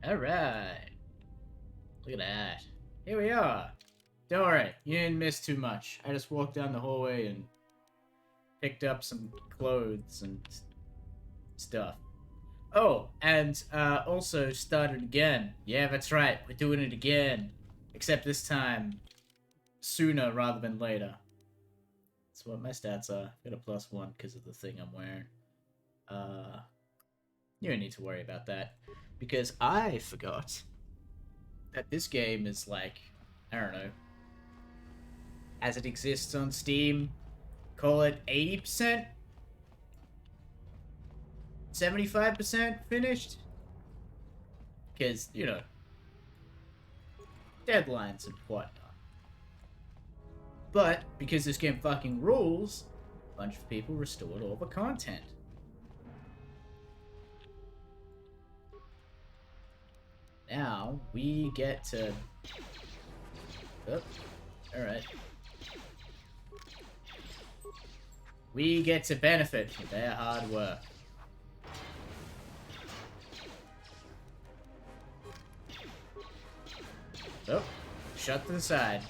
Alright. Look at that. Here we are. Don't worry, you didn't miss too much. I just walked down the hallway and picked up some clothes and stuff. Oh, and also started again. Yeah, that's right. We're doing it again. Except this time, sooner rather than later. That's what my stats are. Got a +1 because of the thing I'm wearing. You don't need to worry about that. Because I forgot that this game is like, I don't know, as it exists on Steam, call it 80%? 75% finished? Because, you know, deadlines and whatnot. But, because this game fucking rules, a bunch of people restored all the content. Now, we get to... Oh, alright. We get to benefit from their hard work. Oh, shut to the side.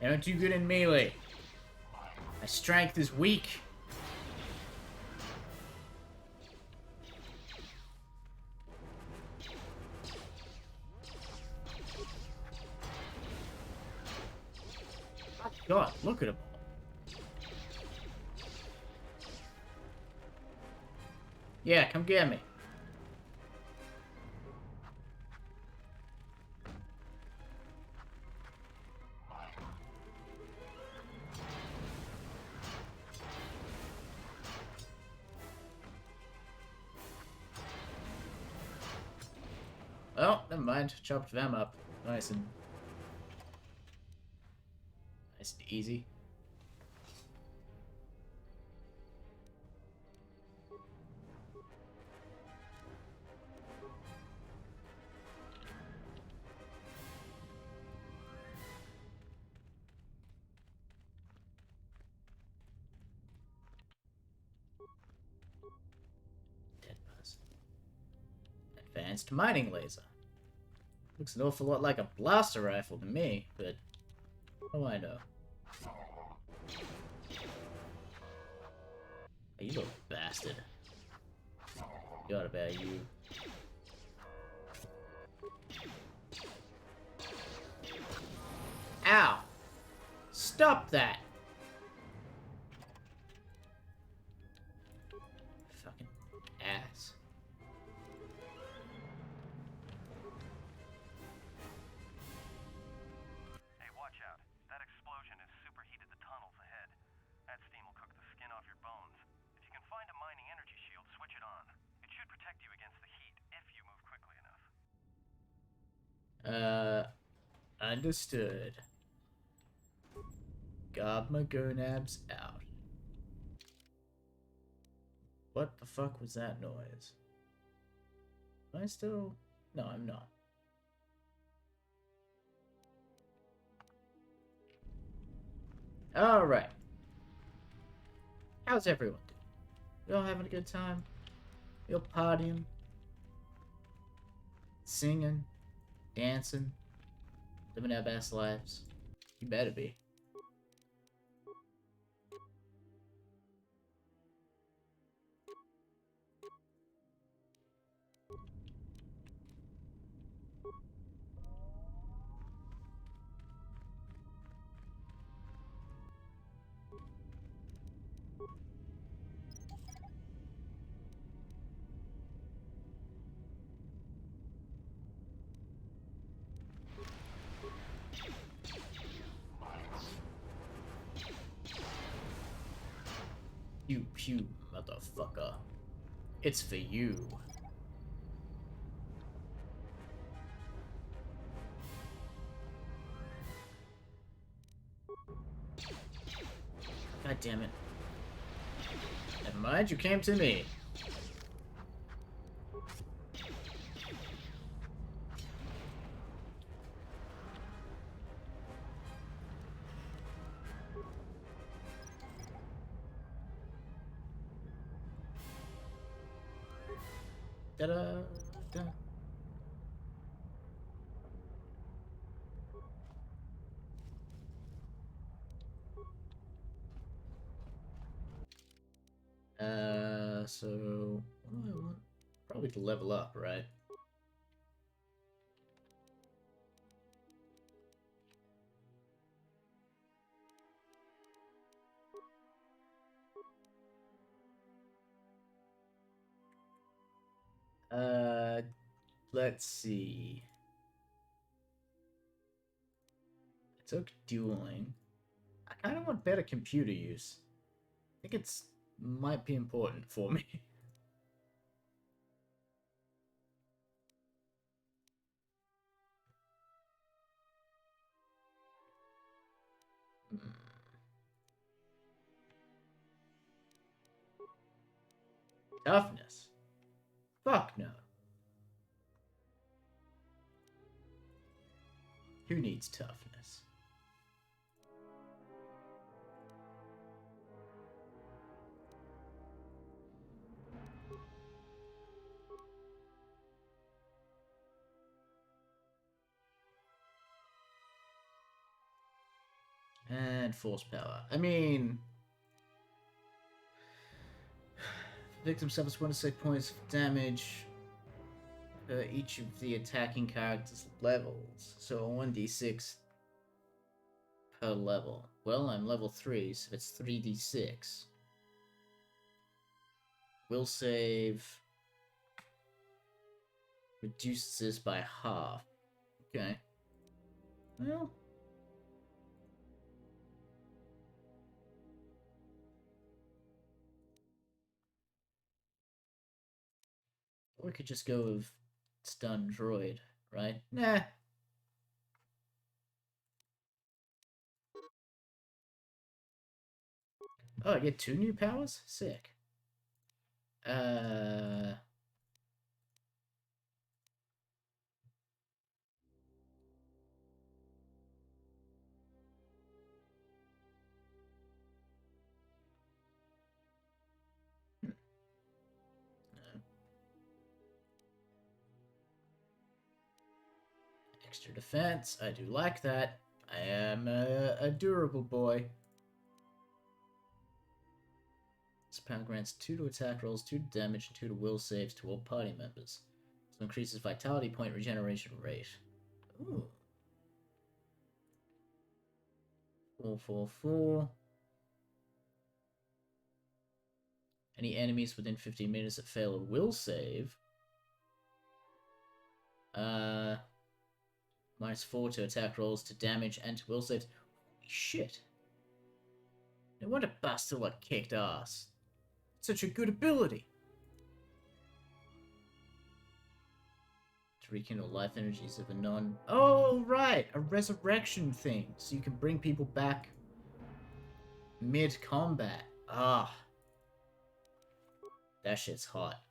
I don't do good in melee. My strength is weak. Oh God, look at him. Yeah, come get me. Oh, never mind. Chopped them up. Nice and easy. Dead person. Advanced mining laser. Looks an awful lot like a blaster rifle to me, but what do I know? You little bastard. Got about you. Ow! Stop that! Fucking ass. Hey, watch out. That explosion has superheated the tunnels ahead. That steam will cook the skin off your bones. If you can find a mining energy shield, switch it on. It should protect you against the heat if you move quickly enough. Understood. Gob my gonads out. What the fuck was that noise? Am I still... No, I'm not. Alright. How's everyone doing? You all having a good time? You all partying? Singing? Dancing? Living our best lives? You better be. Pew pew, motherfucker. It's for you. God damn it. Never mind, you came to me. Da-da, da. So what do I want? Probably to level up, right? Uh, let's see. I took dueling. I kind of want better computer use. I think it's might be important for me. Toughness. Fuck no. Who needs toughness? And force power. I mean, victim suffers 1 to 6 points of damage per each of the attacking character's levels. So a 1d6 per level. Well, I'm level 3, so it's 3d6. Will save reduces this by half. Okay. Well, or we could just go with stun droid, right? Nah. Oh, I get 2 new powers? Sick. Extra defense. I do like that. I am a durable boy. This power grants 2 to attack rolls, 2 to damage, and 2 to will saves to all party members. So increases vitality point regeneration rate. Ooh. 444. Any enemies within 15 minutes that fail a will save. -4 to attack rolls, to damage, and to will saves. Holy shit. No wonder Bastila kicked ass. Such a good ability. To rekindle life energies of a non... Oh, right! A resurrection thing. So you can bring people back mid-combat. Ah. That shit's hot.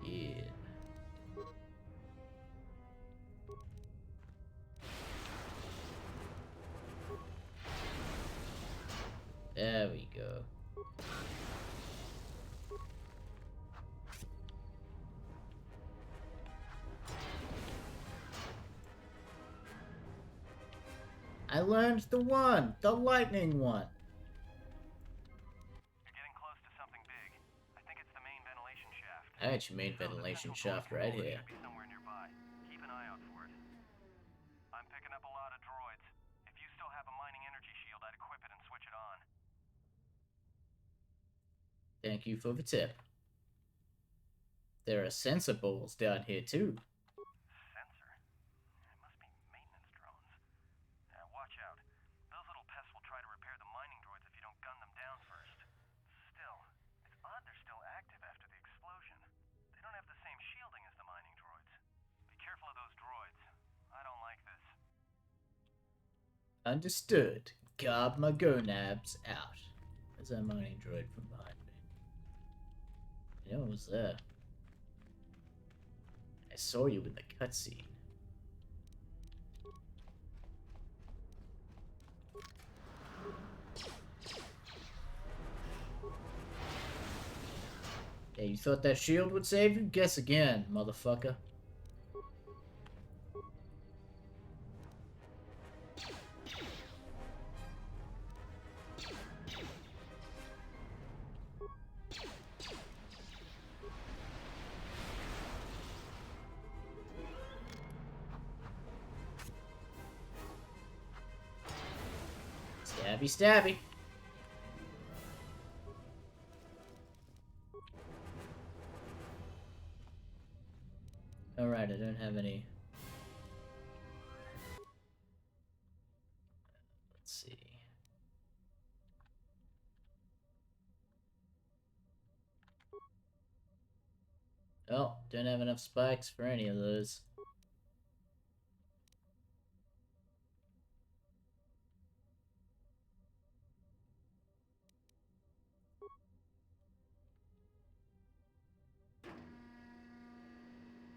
Yeah. There we go. I learned the lightning one. You're getting close to something big. I think it's the main ventilation shaft. I got your main ventilation shaft right here. Should be somewhere nearby. Keep an eye out for it. I'm picking up a lot of droids. If you still have a mining energy shield, I'd equip it and switch it on. Thank you for the tip. There are sensor balls down here too. Sensor? It must be maintenance drones. Now watch out. Those little pests will try to repair the mining droids if you don't gun them down first. Still, it's odd they're still active after the explosion. They don't have the same shielding as the mining droids. Be careful of those droids. I don't like this. Understood. Guard my gonads out. There's that mining droid from behind me. You know what was there? I saw you in the cutscene. Hey, you thought that shield would save you? Guess again, motherfucker. Stabby, stabby. Alright, I don't have any. Let's see. Oh, don't have enough spikes for any of those.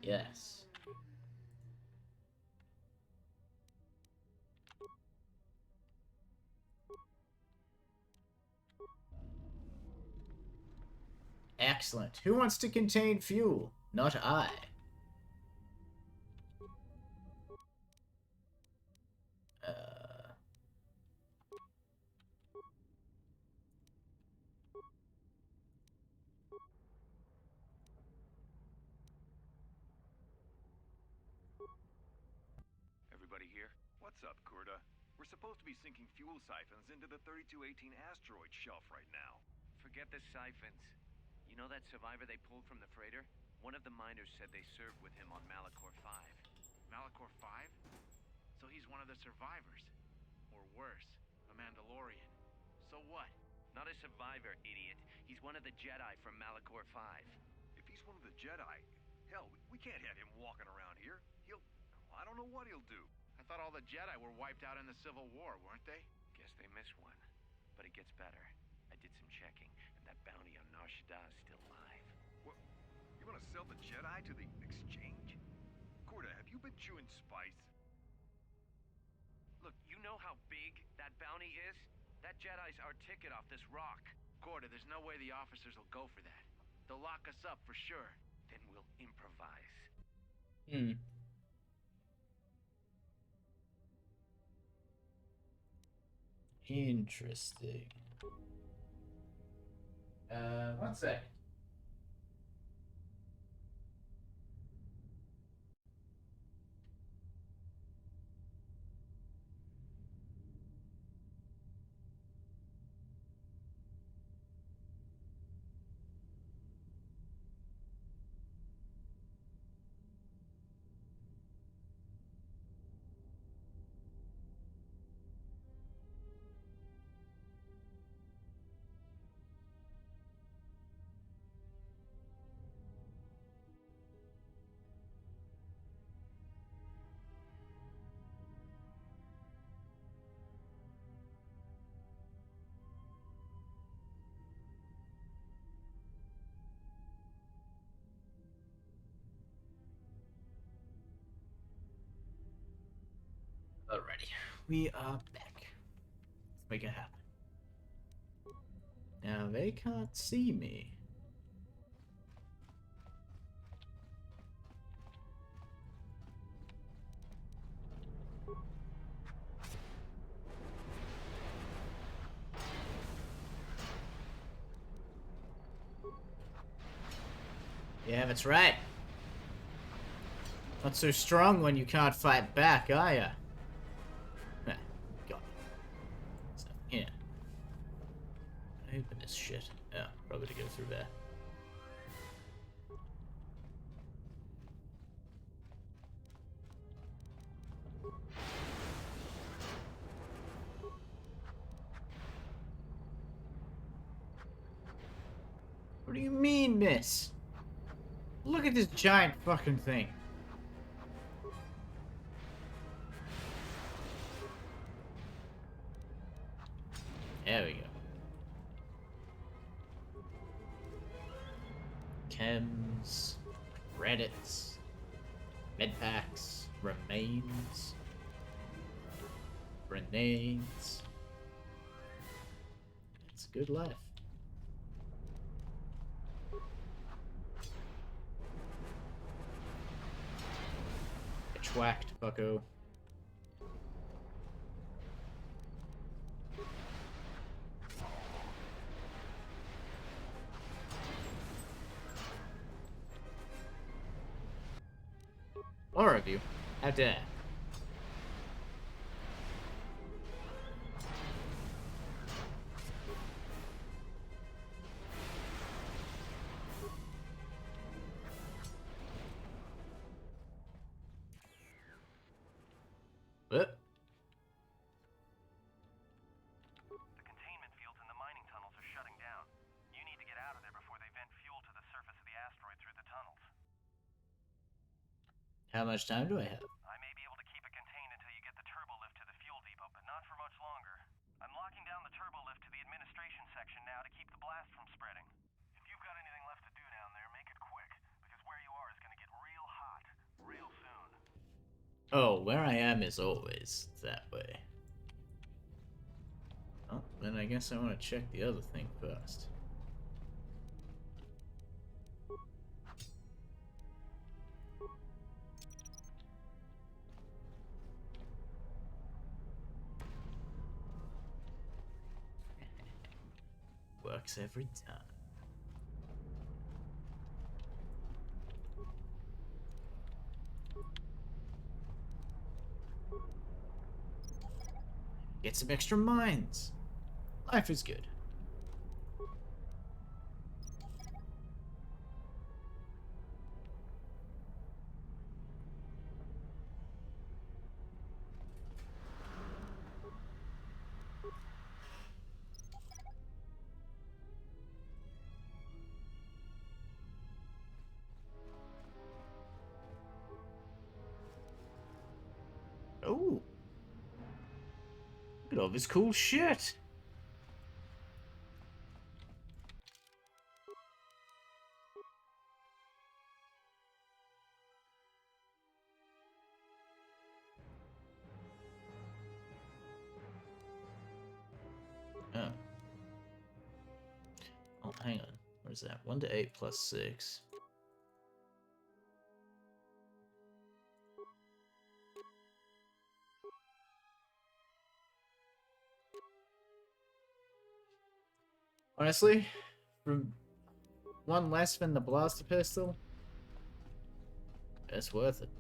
Yes. Excellent. Who wants to contain fuel? Not I. Everybody here? What's up, Kurta? We're supposed to be sinking fuel siphons into the 3218 asteroid shelf right now. Forget the siphons. You know that survivor they pulled from the freighter? One of the miners said they served with him on Malachor 5. Malachor 5? So he's one of the survivors. Or worse, a Mandalorian. So what? Not a survivor, idiot. He's one of the Jedi from Malachor 5. If he's one of the Jedi, hell, we can't have him walking around here. I don't know what he'll do. I thought all the Jedi were wiped out in the Civil War, weren't they? Guess they missed one. But it gets better. I did some checking, and that bounty on Nar Shaddaa is still live. What? You want to sell the Jedi to the exchange? Kurta, have you been chewing spice? Look, you know how big that bounty is? That Jedi's our ticket off this rock. Gorda, there's no way the officers will go for that. They'll lock us up for sure. Then we'll improvise. Hmm. Interesting. One sec. Alrighty, we are back. Let's make it happen. Now they can't see me. Yeah, that's right. Not so strong when you can't fight back, are ya? Nah, got it. So, yeah. Open this shit. Yeah, probably to go through there. What do you mean, miss? Look at this giant fucking thing. There we go. Chems, credits, medpacks, remains, grenades. It's a good life. whacked, bucko. More of you. How dare. What? The containment fields in the mining tunnels are shutting down. You need to get out of there before they vent fuel to the surface of the asteroid through the tunnels. How much time do I have? I may be able to keep it contained until you get the turbo lift to the fuel depot, but not for much longer. I'm locking down the turbo lift to the administration section now to keep the blast from spreading. If you've got anything left to do down there, make it quick, because where you are is going to get real hot real soon. Oh, where I am is always that way. Oh, then I guess I want to check the other thing first. Works every time. Get some extra mines. Life is good. Oh. Look at all this cool shit. Oh. Oh, hang on. What is that? 1 to 8 plus 6. Honestly, from one less than the blaster pistol, it's worth it.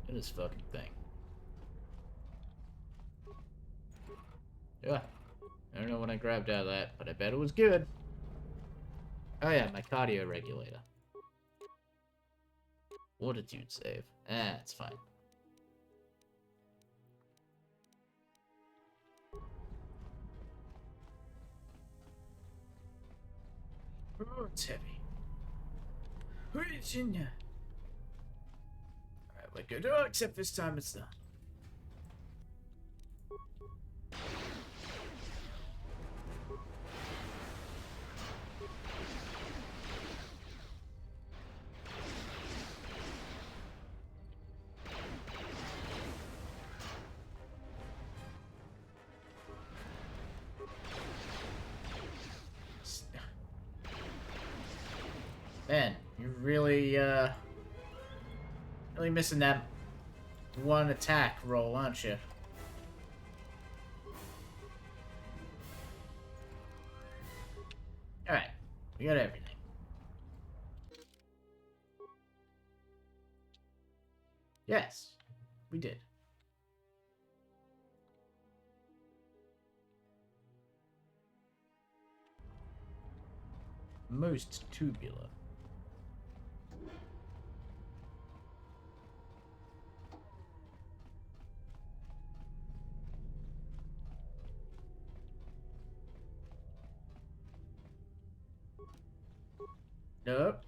It is fucking thing. Yeah. I don't know what I grabbed out of that, but I bet it was good. Oh yeah, my cardio regulator. Fortitude save. Ah, it's fine. Oh, it's heavy. Who is in there? Alright, we're good. Oh, except this time it's not. Man, you're really, really missing that one attack roll, aren't you? Alright, we got everything. Yes, we did. Most tubular. Nope.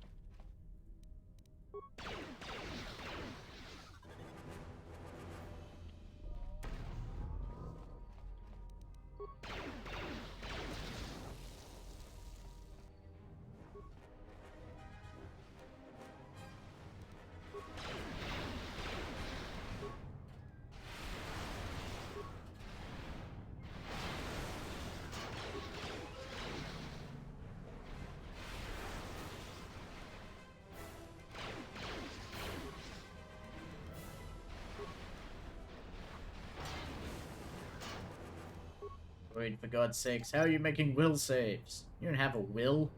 Wait, for God's sakes, how are you making will saves? You don't have a will?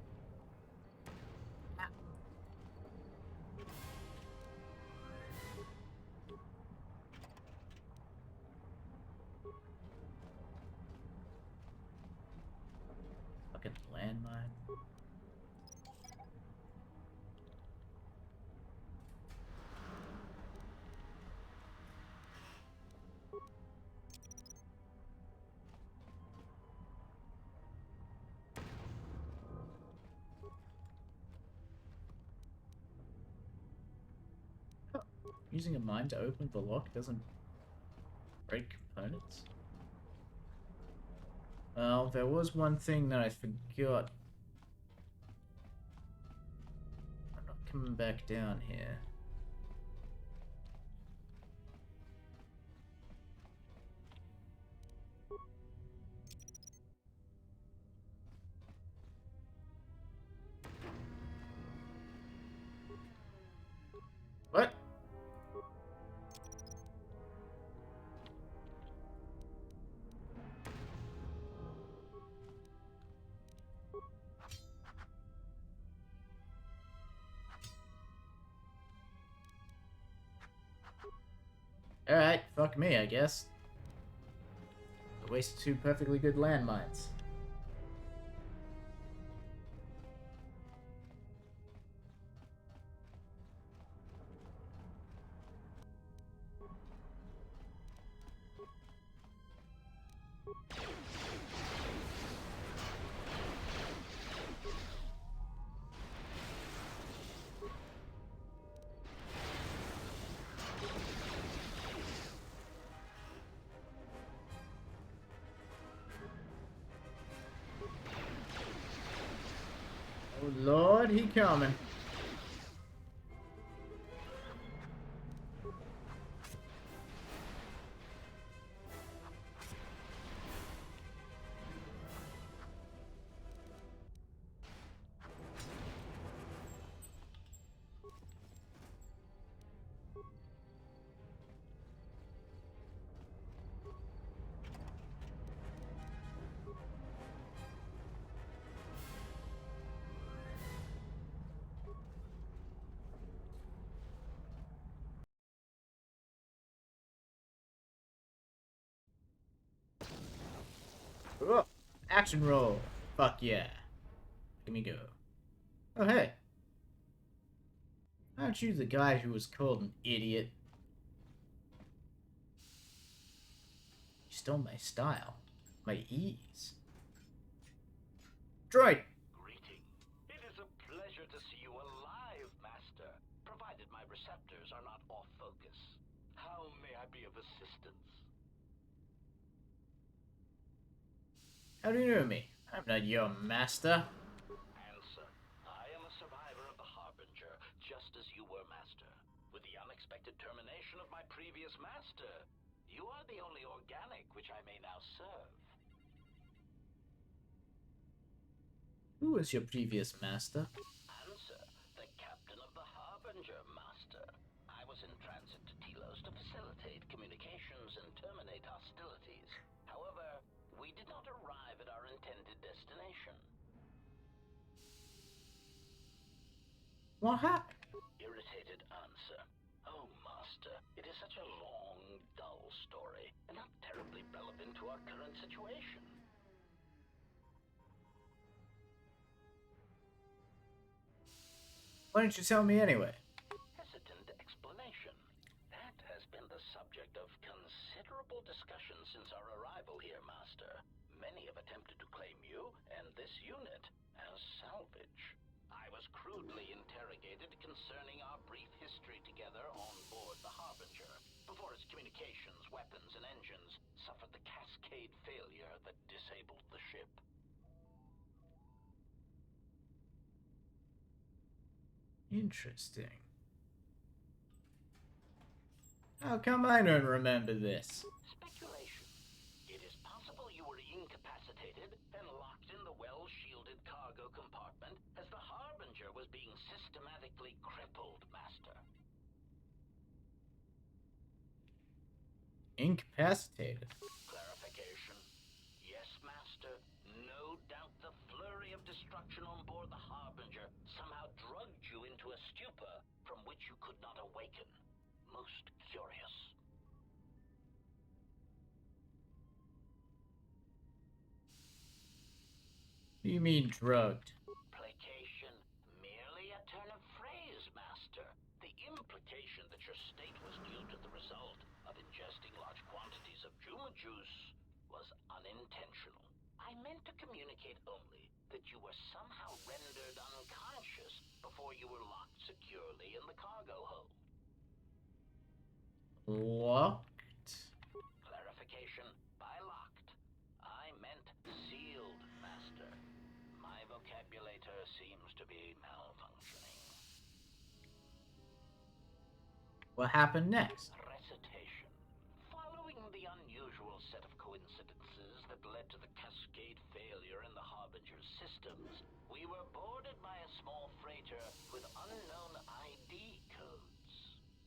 Fucking landmine. Using a mine to open the lock doesn't break components? Well, there was one thing that I forgot. I'm not coming back down here. What? Alright, fuck me, I guess. A waste of 2 perfectly good landmines. Oh Lord, he coming. Oh, action roll. Fuck yeah. Let me go. Oh hey. Aren't you the guy who was called an idiot? You stole my style. My ease. Droid! Greeting. It is a pleasure to see you alive, Master, provided my receptors are not off focus. How may I be of assistance? How do you know me? I'm not your master. Answer. I am a survivor of the Harbinger, just as you were, Master. With the unexpected termination of my previous Master, you are the only organic which I may now serve. Who was your previous master? Answer. The captain of the Harbinger, Master. I was in transit to Telos to facilitate communications and terminate hostilities. However, we did not arrive at our intended destination. What happened? Irritated answer. Oh, Master, it is such a long, dull story, and not terribly relevant to our current situation. Why didn't you tell me anyway? Hesitant explanation. That has been the subject of considerable discussion since our arrival here, Master. Many have attempted to claim you and this unit as salvage. I was crudely interrogated concerning our brief history together on board the Harbinger, before its communications, weapons, and engines suffered the cascade failure that disabled the ship. Interesting. How come I don't remember this? Speculation. It is possible you were incapacitated and locked in the well-shielded cargo compartment as the Harbinger was being systematically crippled, Master. Incapacitated? Clarification. Yes, Master. destruction on board the Harbinger somehow drugged you into a stupor from which you could not awaken. Most curious. What do you mean drugged? Placation, merely a turn of phrase, Master. The implication that your state was due to the result of ingesting large quantities of Juma juice was unintentional. I meant to communicate only that you were somehow rendered unconscious before you were locked securely in the cargo hold. Locked? Clarification, by locked, I meant sealed, Master. My vocabulator seems to be malfunctioning. What happened next? Recitation. Following the unusual set of coincidences that led to the cascade failure in the Harbinger's systems, we were boarded by a small freighter with unknown ID codes.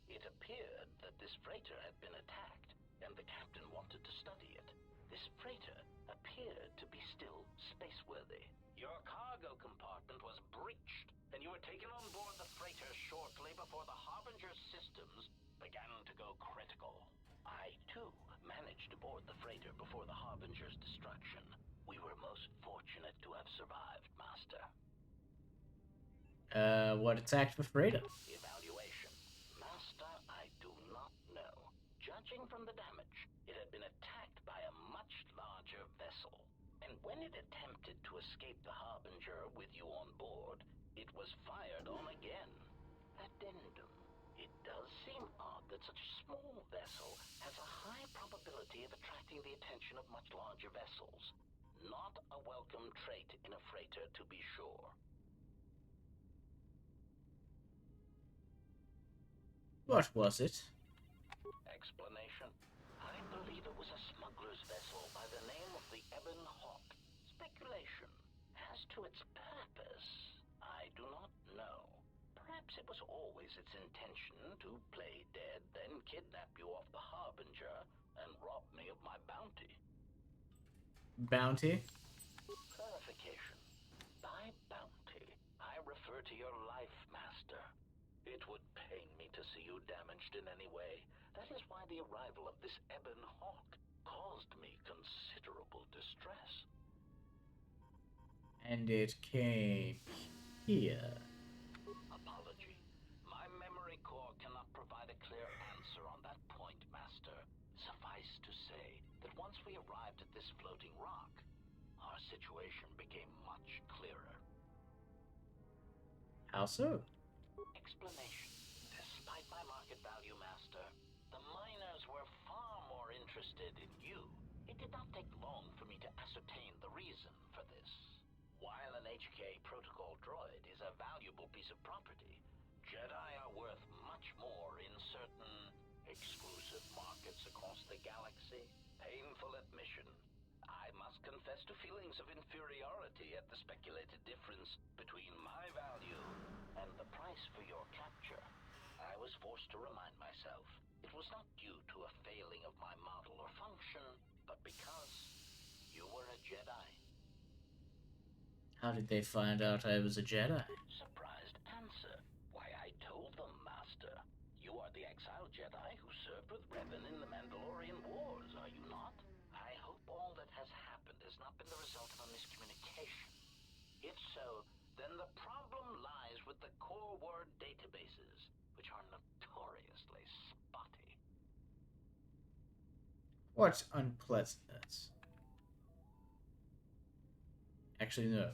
It appeared that this freighter had been attacked, and the captain wanted to study it. This freighter appeared to be still spaceworthy. Your cargo compartment was breached, and you were taken on board the freighter shortly before the Harbinger's systems began to go critical. I, too, managed to board the freighter before the Harbinger's destruction. We were most fortunate to have survived, Master. What attacked the freighter? Evaluation. Master, I do not know. Judging from the damage, it had been attacked by a much larger vessel. And when it attempted to escape the Harbinger with you on board, it was fired on again. Addendum. It does seem odd that such a small vessel has a high probability of attracting the attention of much larger vessels. Not a welcome trait in a freighter, to be sure. What was it? Explanation. I believe it was a smuggler's vessel by the name of the Ebon Hawk. Speculation. As to its purpose, I do not know. Perhaps it was always its intention to play dead, then kidnap you off the Harbinger and rob me of my bounty. Bounty? Clarification. By bounty, I refer to your life, Master. It would pain me to see you damaged in any way. That is why the arrival of this Ebon Hawk caused me considerable distress. And it came here. Apology. My memory core cannot provide a clear answer on that point, Master. Suffice to say that once we arrived at this floating rock, our situation became much clearer. How so? Explanation. Despite my market value, Master, the miners were far more interested in you. It did not take long for me to ascertain the reason for this. While an HK protocol droid is a valuable piece of property, Jedi are worth much more in certain exclusive markets across the galaxy. Painful admission. I must confess to feelings of inferiority at the speculated difference between my value and the price for your capture. I was forced to remind myself it was not due to a failing of my model or function, but because you were a Jedi. How did they find out I was a Jedi? Surprised answer. Why, I told them, Master. You are the exiled Jedi who served with Revan in the Mandalorian Wars, are you not? I hope all that has happened has not been the result of a miscommunication. If so, then the problem lies with the core word databases, which are notoriously spotty. What unpleasantness? Actually, no.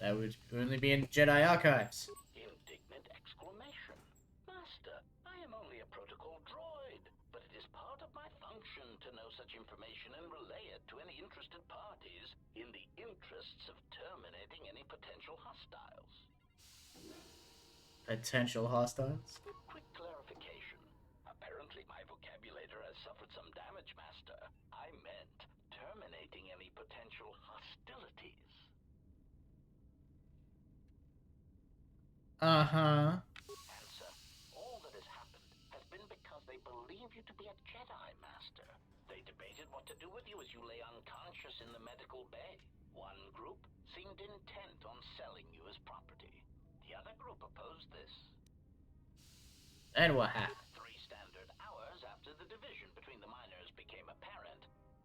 That would only be in Jedi archives. Indignant exclamation. Master, I am only a protocol droid, but it is part of my function to know such information and relay it to any interested parties in the interests of terminating any potential hostiles. Potential hostiles? Quick clarification. Apparently my vocabulator has suffered some damage, Master. I meant terminating any potential hostilities. Uh-huh. Answer. All that has happened has been because they believe you to be a Jedi, Master. They debated what to do with you as you lay unconscious in the medical bay. One group seemed intent on selling you as property. The other group opposed this. And what happened? 3 standard hours after the division between the miners became apparent,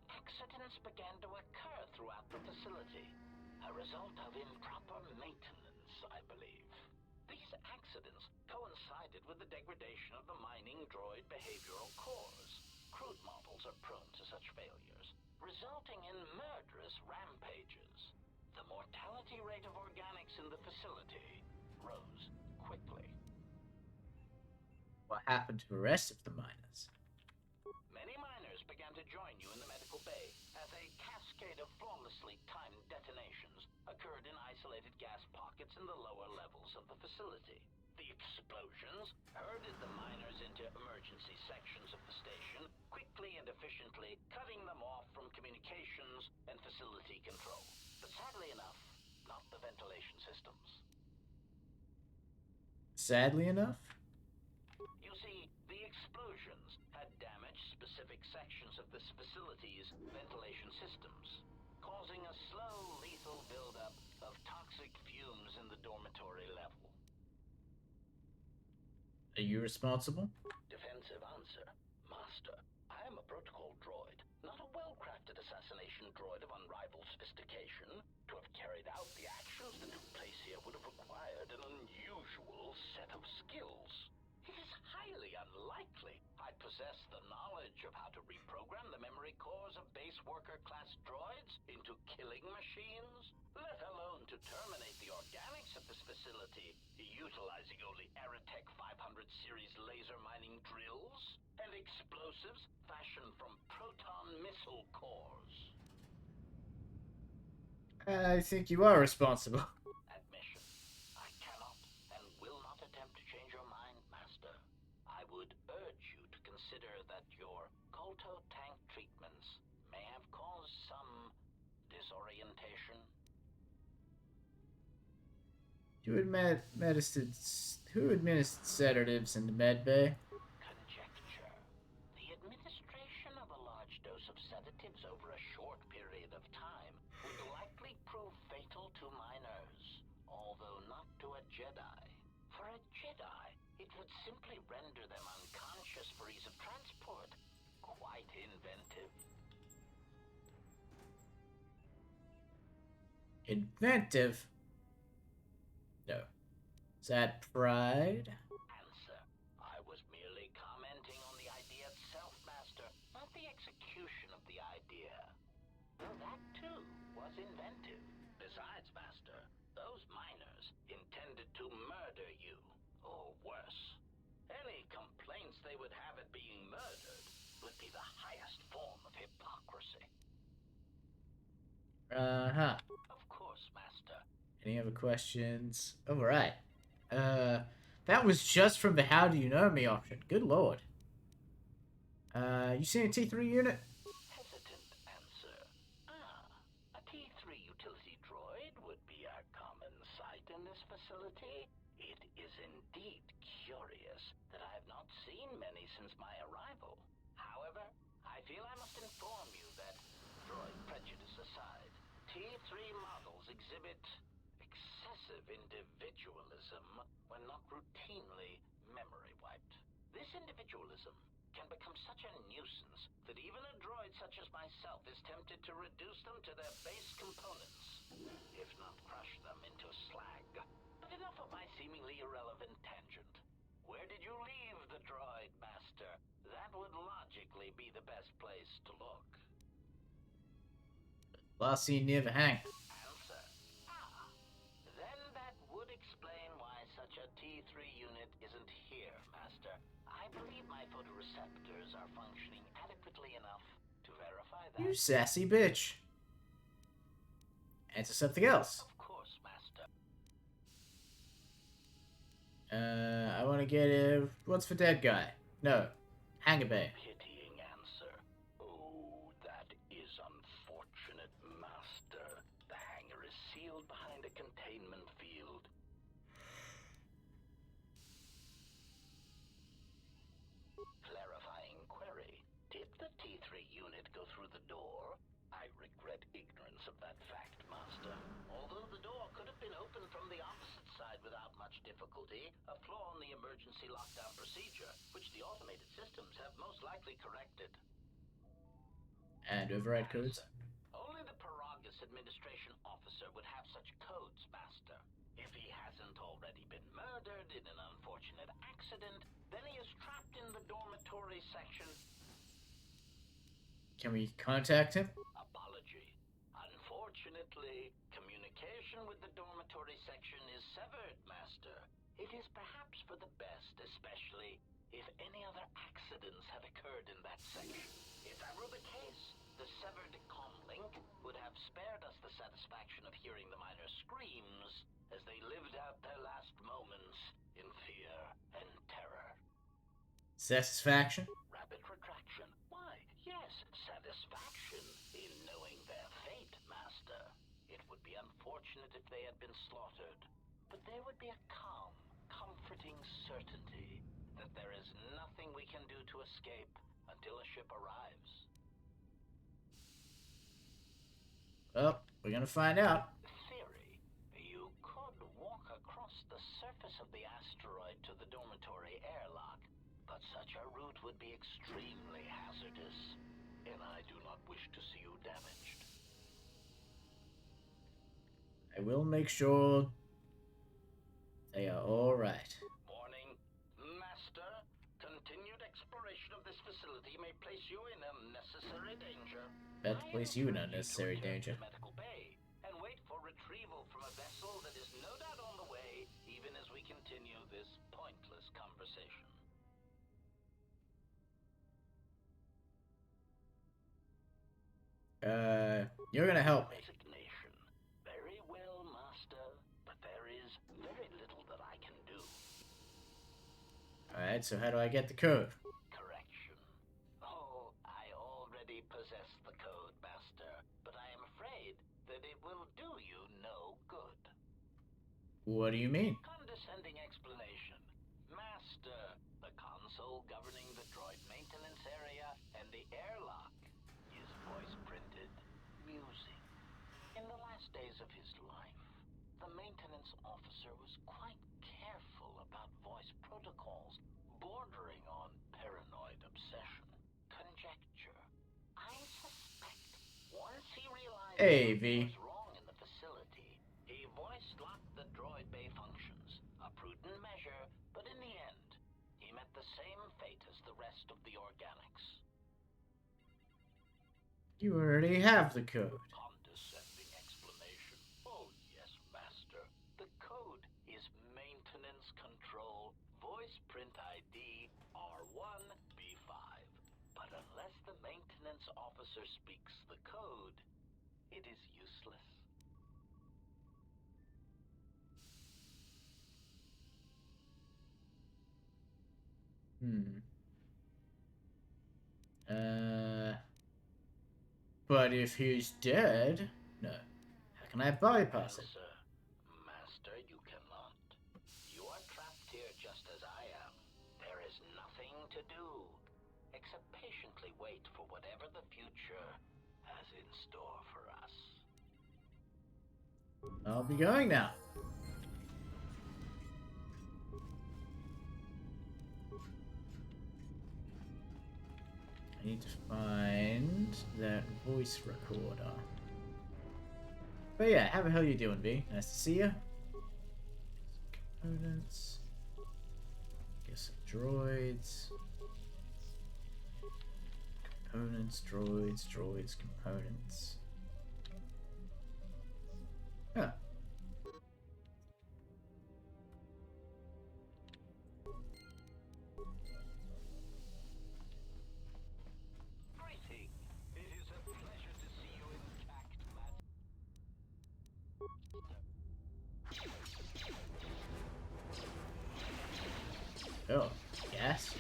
accidents began to occur throughout the facility. A result of improper maintenance, I believe. These accidents coincided with the degradation of the mining droid behavioral cores. Crude models are prone to such failures, resulting in murderous rampages. The mortality rate of organics in the facility rose quickly. What happened to the rest of the miners? Many miners began to join you in the medical bay as a cascade of flawlessly timed detonations occurred in isolated gas pockets in the lower levels of the facility. The explosions herded the miners into emergency sections of the station, quickly and efficiently cutting them off from communications and facility control. But sadly enough, not the ventilation systems. Sadly enough? You see, the explosions had damaged specific sections of this facility's ventilation systems, causing a slow, lethal buildup of toxic fumes in the dormitory level. Are you responsible? Defensive answer. Master, I am a protocol droid, not a well-crafted assassination droid of unrivaled sophistication. To have carried out the actions that took place here would have required an unusual set of skills. It is highly unlikely I possess the knowledge of how to reprogram the memory cores of base worker-class droids into killing machines, let alone to terminate the organics of this facility, utilizing only Aerotech 500 series laser mining drills and explosives fashioned from proton missile cores. I think you are responsible. Admission. I cannot and will not attempt to change your mind, Master. I would urge you to consider that your KOTOR tank treatments may have caused some disorientation. Who administered sedatives in the med bay? Conjecture. The administration of a large dose of sedatives over a short period of time would likely prove fatal to miners, although not to a Jedi. For a Jedi, it would simply render them unconscious for ease of transport. Quite inventive. Inventive? No. Is that pride? Answer. I was merely commenting on the idea itself, Master, not the execution of the idea. Though that, too, was inventive. Besides, Master, those miners intended to murder you, or worse. Any complaints they would have at being murdered would be the highest form of hypocrisy. Uh-huh. Of course, Master. Any other questions? Alright. That was just from the how do you know me option. Good lord. You seen a T3 unit? Hesitant answer. A T3 utility droid would be a common sight in this facility. It is indeed curious that I have not seen many since my arrival. However, I feel I must inform you that, droid prejudice aside, T3 models exhibit excessive individualism when not routinely memory wiped. This individualism can become such a nuisance that even a droid such as myself is tempted to reduce them to their base components, if not crush them into slag. But enough of my seemingly irrelevant tangent. Where did you leave the droid, Master? That would logically be the best place to look. Last seen near the hang. Answer. Then that would explain why such a T3 unit isn't here, Master. I believe my photoreceptors are functioning adequately enough to verify that. You sassy bitch. Answer something else. Of course, Master. I want to get a... What's for dead guy? No. Hangar bay. Pitying answer. Oh, that is unfortunate, Master. The hangar is sealed behind a containment field. Clarifying query. Did the T3 unit go through the door? I regret ignorance of that fact, Master. open from the opposite side without much difficulty, a flaw in the emergency lockdown procedure, which the automated systems have most likely corrected. And override codes? Only the Paragus administration officer would have such codes, Master. If he hasn't already been murdered in an unfortunate accident, then he is trapped in the dormitory section. Can we contact him? Apology. Unfortunately, communication with the dormitory section is severed, Master. It is perhaps for the best, especially if any other accidents have occurred in that section. If that were the case, the severed comlink would have spared us the satisfaction of hearing the miners' screams as they lived out their last moments in fear and terror. Satisfaction? Rapid retraction. Why, yes, satisfaction in knowing their fate, Master. It would be unfortunate if they had been slaughtered, but there would be a calm, comforting certainty that there is nothing we can do to escape until a ship arrives. Well, we're gonna find out. Theory. You could walk across the surface of the asteroid to the dormitory airlock, but such a route would be extremely hazardous, and I do not wish to see you damaged. I will make sure they are alright. Warning. Master, continued exploration of this facility may place you in unnecessary danger. About to place you in unnecessary danger. Medical bay and wait for retrieval from a vessel that is no doubt on the way, even as we continue this pointless conversation. You're gonna help me. Resignation. Very well, Master, but there is very little that I can do. Alright, so how do I get the code? Correction. Oh, I already possess the code, Master, but I am afraid that it will do you no good. What do you mean? Condescending explanation. Master, the console governing the droid maintenance area and the airlock is voice-printed music. In the last days of his life, the maintenance officer was quite careful about voice protocols, bordering on paranoid obsession. Conjecture. I suspect once he realized Hey, something V. was wrong in the facility, he voice-locked the droid bay functions. A prudent measure, but in the end, he met the same fate as the rest of the organics. You already have the code. Condescending explanation. Oh, yes, Master. The code is maintenance control, voice print ID R1B5. But unless the maintenance officer speaks the code, it is useless. But if he's dead, no. How can I bypass it? Answer. Master, you cannot. You are trapped here just as I am. There is nothing to do, except patiently wait for whatever the future has in store for us. I'll be going now. I need to find that voice recorder. But yeah, how the hell you doing, B? Nice to see you. Components. Guess some droids. Components, droids, components. Huh. Greeting. It is a pleasure to see you intact, Master. Oh, yes.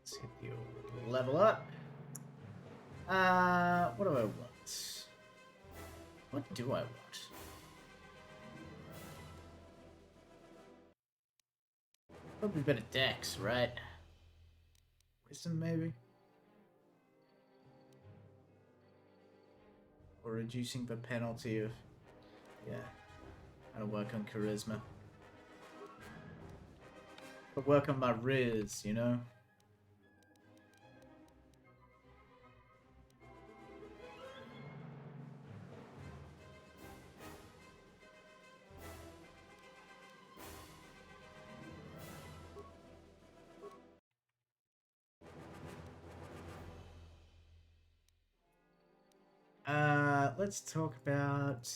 Let's hit the old level up. What do I want? What do I want? Probably better dex, right? Wisdom, maybe? Or reducing the penalty of... Yeah. I'll work on charisma. But work on my riz, you know? Let's talk about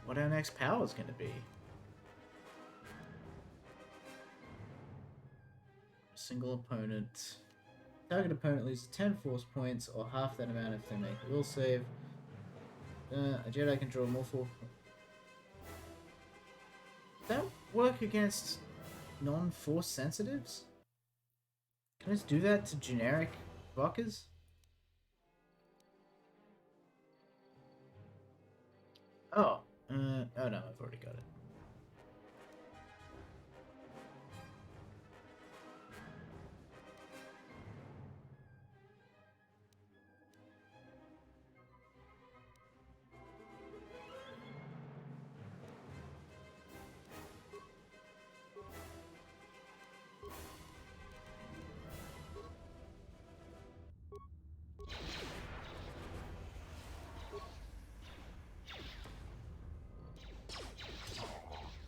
what our next power is going to be. A single opponent. Target opponent loses 10 force points or half that amount if they make a will save. A Jedi can draw more force. Does that work against non-force sensitives? Can I just do that to generic fuckers? Oh. Oh no, I've already got it.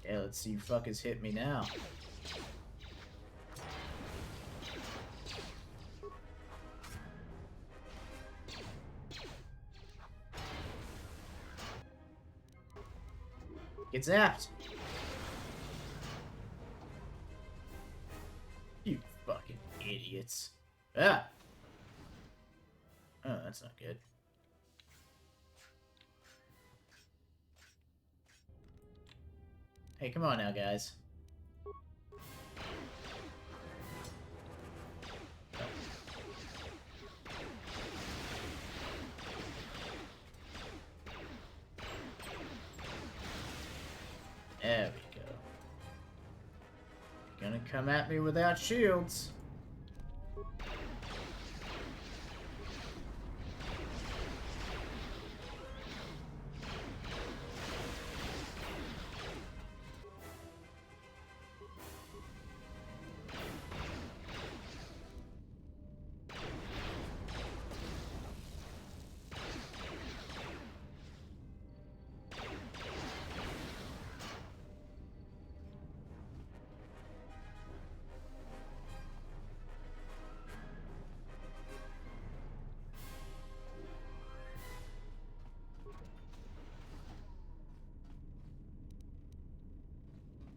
Yeah, let's see you fuckers hit me now. Get zapped! You fucking idiots. Ah! Oh, that's not good. Hey, come on now, guys. There we go. You're gonna come at me without shields.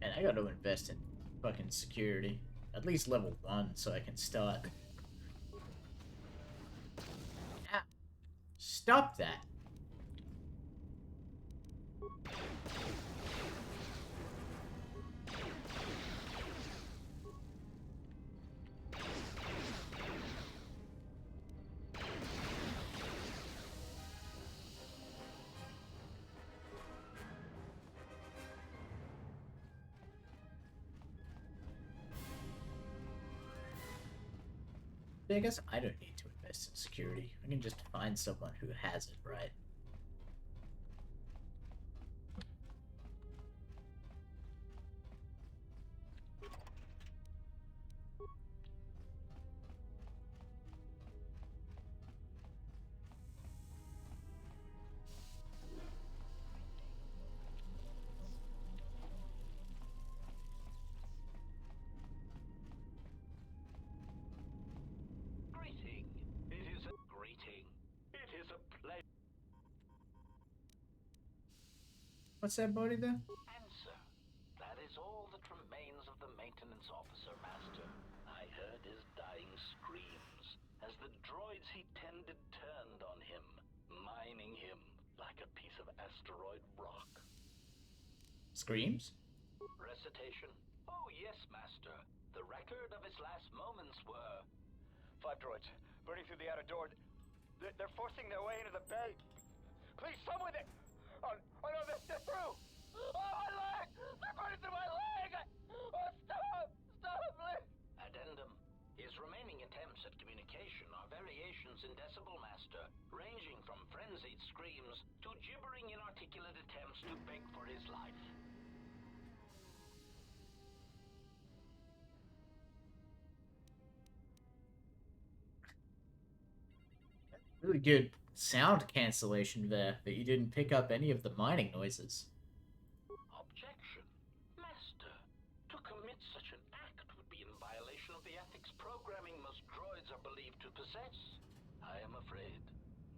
And I gotta invest in fucking security. At least level 1 so I can start. Ah, stop that. I guess I don't need to invest in security. I can just find someone who has it, right? What's that body there? Answer. That is all that remains of the maintenance officer, Master. I heard his dying screams as the droids he tended turned on him, mining him like a piece of asteroid rock. Screams? Recitation? Oh, yes, Master. The record of his last moments were... 5 droids, burning through the outer door. They're forcing their way into the bay. Please, someone... Oh no, they're through! Oh, my inarticulate attempts to beg for his life. Really good sound cancellation there, but you didn't pick up any of the mining noises. Objection. Master, to commit such an act would be in violation of the ethics programming most droids are believed to possess. I am afraid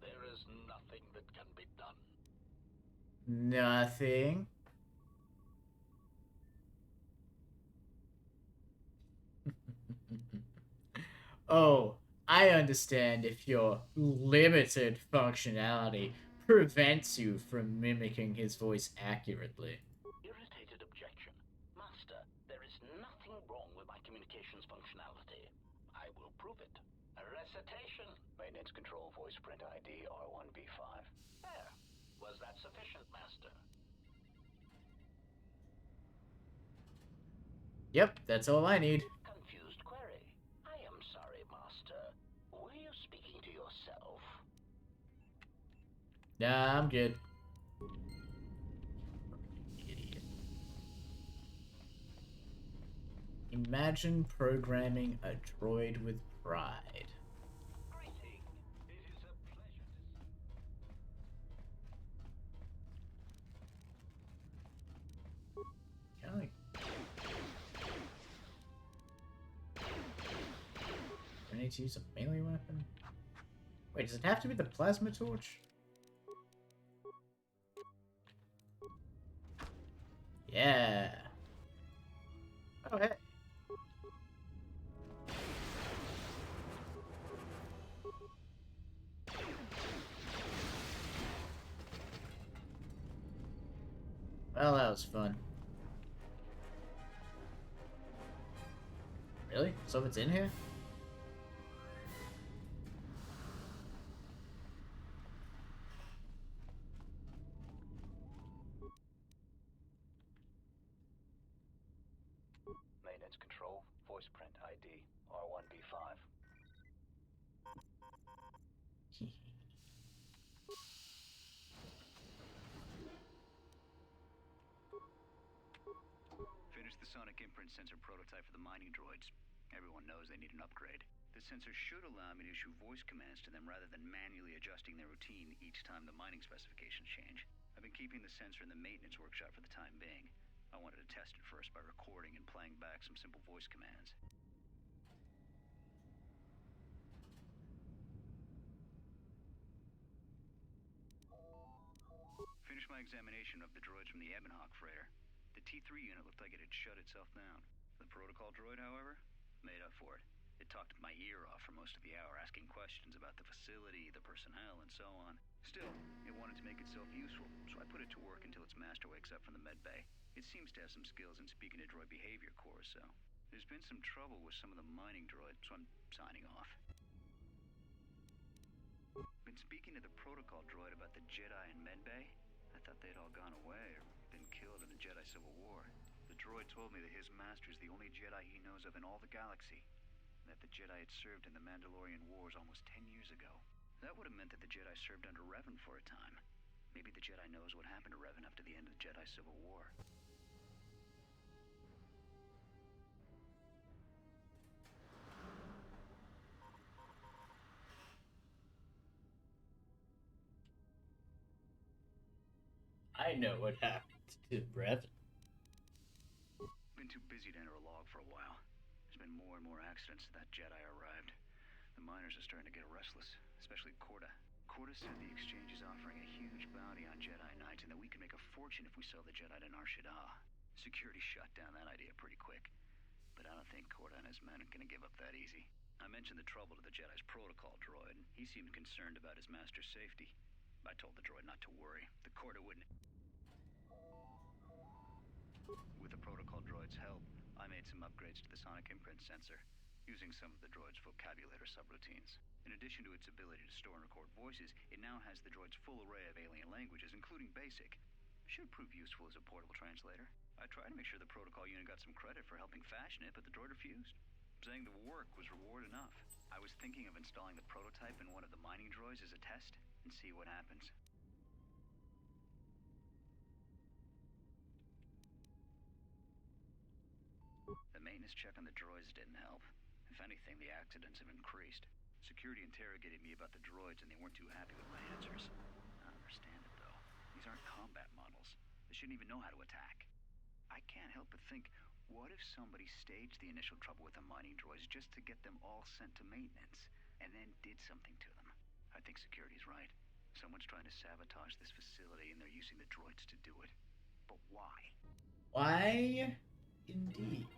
there is nothing that can be done. Nothing. Oh, I understand if your limited functionality prevents you from mimicking his voice accurately. Irritated objection. Master, there is nothing wrong with my communications functionality. I will prove it. A recitation. Maintenance control voice print ID R1B5. There. Was that sufficient, Master? Yep, that's all I need. Confused query. I am sorry, Master. Were you speaking to yourself? Nah, I'm good. Idiot. Imagine programming a droid with pride. Greeting. It is a pleasure to... Kinda like... Do I need to use a melee weapon? Wait, does it have to be the plasma torch? Yeah. Oh, hey. Well, that was fun. Really? So it's in here? Maintenance control, voice print ID, R1B5. Finished the sonic imprint sensor prototype for the mining droids. Everyone knows they need an upgrade. The sensor should allow me to issue voice commands to them rather than manually adjusting their routine each time the mining specifications change. I've been keeping the sensor in the maintenance workshop for the time being. I wanted to test it first by recording and playing back some simple voice commands. Finished my examination of the droids from the Ebonhawk freighter. The T3 unit looked like it had shut itself down. The protocol droid, however, made up for it. It talked my ear off for most of the hour, asking questions about the facility, the personnel, and so on. Still, it wanted to make itself useful, so I put it to work until its master wakes up from the med bay. It seems to have some skills in speaking to droid behavior cores, so there's been some trouble with some of the mining droids, so I'm signing off. Been speaking to the protocol droid about the Jedi in med bay. I thought they'd all gone away or been killed in the Jedi Civil War. The droid told me that his master's the only Jedi he knows of in all the galaxy, and that the Jedi had served in the Mandalorian Wars almost 10 years ago. That would have meant that the Jedi served under Revan for a time. Maybe the Jedi knows what happened to Revan after the end of the Jedi Civil War. I know what happened to Revan. Been too busy to enter a log for a while. There's been more and more accidents since that Jedi arrived. The miners are starting to get restless, especially Korta. Korta said the exchange is offering a huge bounty on Jedi Knights and that we can make a fortune if we sell the Jedi to Nar Shaddaa. Security shut down that idea pretty quick, but I don't think Korta and his men are gonna give up that easy. I mentioned the trouble to the Jedi's protocol droid, and he seemed concerned about his master's safety. I told the droid not to worry. The Korta wouldn't... With the protocol droid's help, I made some upgrades to the sonic imprint sensor, using some of the droid's vocabulator subroutines. In addition to its ability to store and record voices, it now has the droid's full array of alien languages, including Basic. Should prove useful as a portable translator. I tried to make sure the protocol unit got some credit for helping fashion it, but the droid refused, saying the work was reward enough. I was thinking of installing the prototype in one of the mining droids as a test, and see what happens. maintenance check on the droids didn't help. If anything, the accidents have increased. Security interrogated me about the droids and they weren't too happy with my answers. I don't understand it, though. These aren't combat models. They shouldn't even know how to attack. I can't help but think, what if somebody staged the initial trouble with the mining droids just to get them all sent to maintenance, and then did something to them? I think security's right. Someone's trying to sabotage this facility and they're using the droids to do it. But why? Why? Indeed.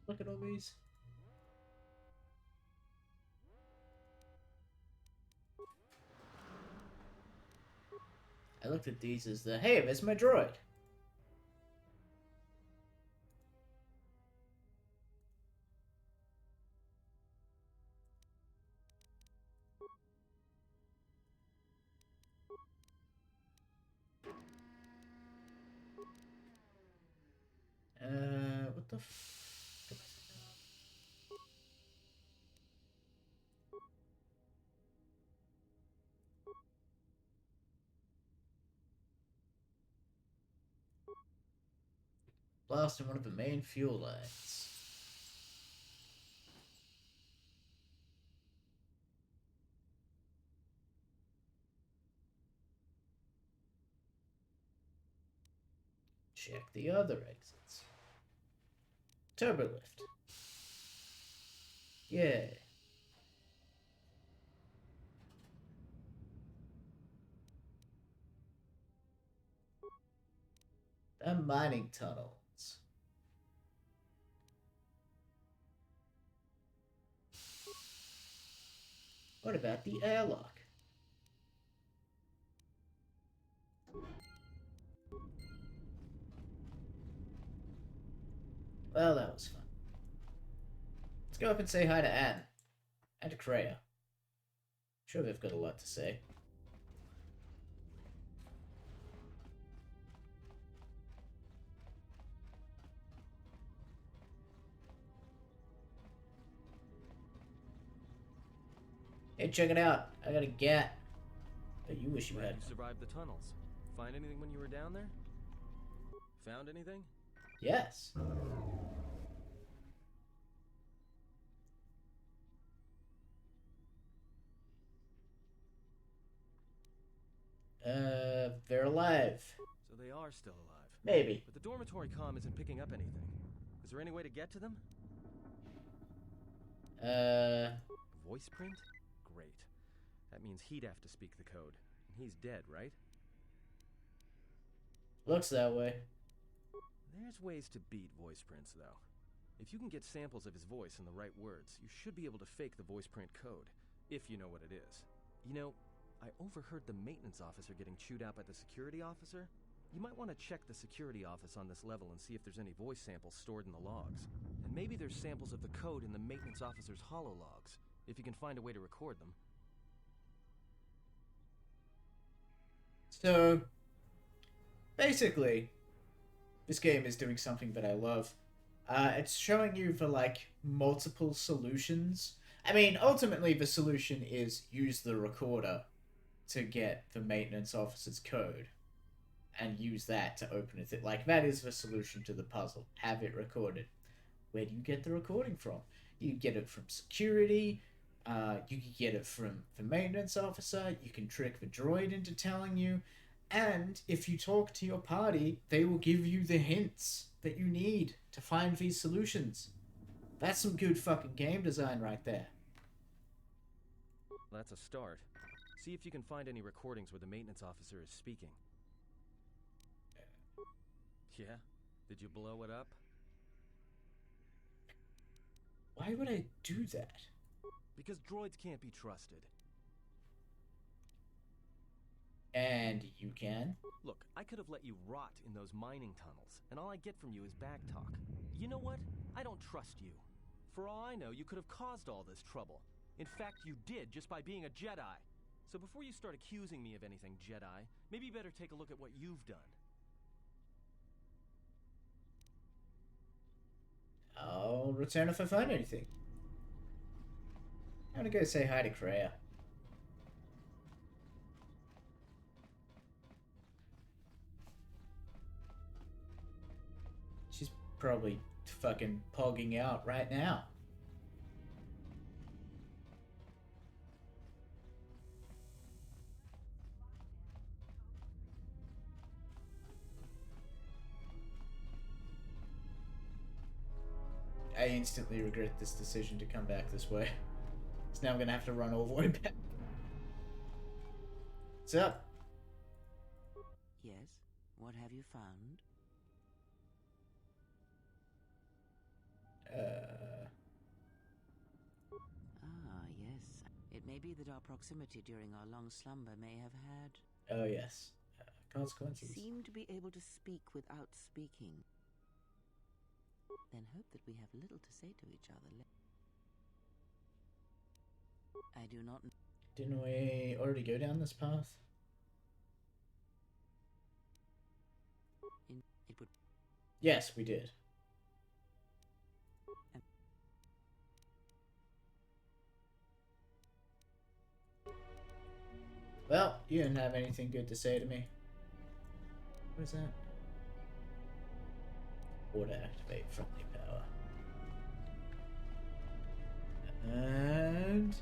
Look at all these. I looked at these as the, hey, there's my droid. What the f... Blast in one of the main fuel lines. Check the other exits. Turbo lift. Yeah. The mining tunnels. What about the airlock? Well, that was fun. Let's go up and say hi to Anne. And to Kreia. Sure, they've got a lot to say. Hey, check it out. I got a gat that you wish you had. You survived the tunnels. Find anything when you were down there? Found anything? Yes. They're alive. So they are still alive. Maybe. But the dormitory comm isn't picking up anything. Is there any way to get to them? Voice print? Great. That means he'd have to speak the code. And he's dead, right? Looks that way. There's ways to beat voice prints, though. If you can get samples of his voice and the right words, you should be able to fake the voice print code, if you know what it is. You know, I overheard the maintenance officer getting chewed out by the security officer. You might want to check the security office on this level and see if there's any voice samples stored in the logs. And maybe there's samples of the code in the maintenance officer's holo logs, if you can find a way to record them. So, basically, this game is doing something that I love. It's showing you the, like, multiple solutions. I mean, ultimately, the solution is use the recorder to get the maintenance officer's code and use that to open it. Like, that is the solution to the puzzle. Have it recorded. Where do you get the recording from? You can get it from security. You can get it from the maintenance officer. You can trick the droid into telling you. And if you talk to your party, they will give you the hints that you need to find these solutions. That's some good fucking game design right there. That's a start. See if you can find any recordings where the maintenance officer is speaking. Yeah? Did you blow it up? Why would I do that? Because droids can't be trusted. And you can? Look, I could have let you rot in those mining tunnels, and all I get from you is backtalk. You know what? I don't trust you. For all I know, you could have caused all this trouble. In fact, you did, just by being a Jedi. So before you start accusing me of anything, Jedi, maybe you better take a look at what you've done. I'll return if I find anything. I'm gonna go say hi to Kreia. She's probably fucking pogging out right now. I instantly regret this decision to come back this way. So now I'm gonna have to run all the way back. What's up? Yes? What have you found? Ah, yes. It may be that our proximity during our long slumber may have had... Oh, yes. Consequences. Seem to be able to speak without speaking. Then hope that we have little to say to each other. I do not... Didn't we already go down this path? It would... Yes, we did. Well, you didn't have anything good to say to me. What is that? Order activate friendly power. And...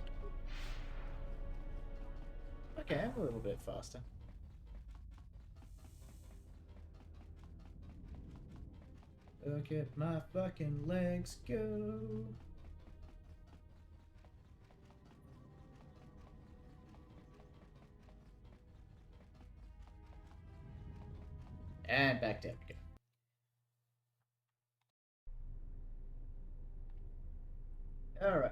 okay, I'm a little bit faster. Look at my fucking legs go. And back down we go. Alright.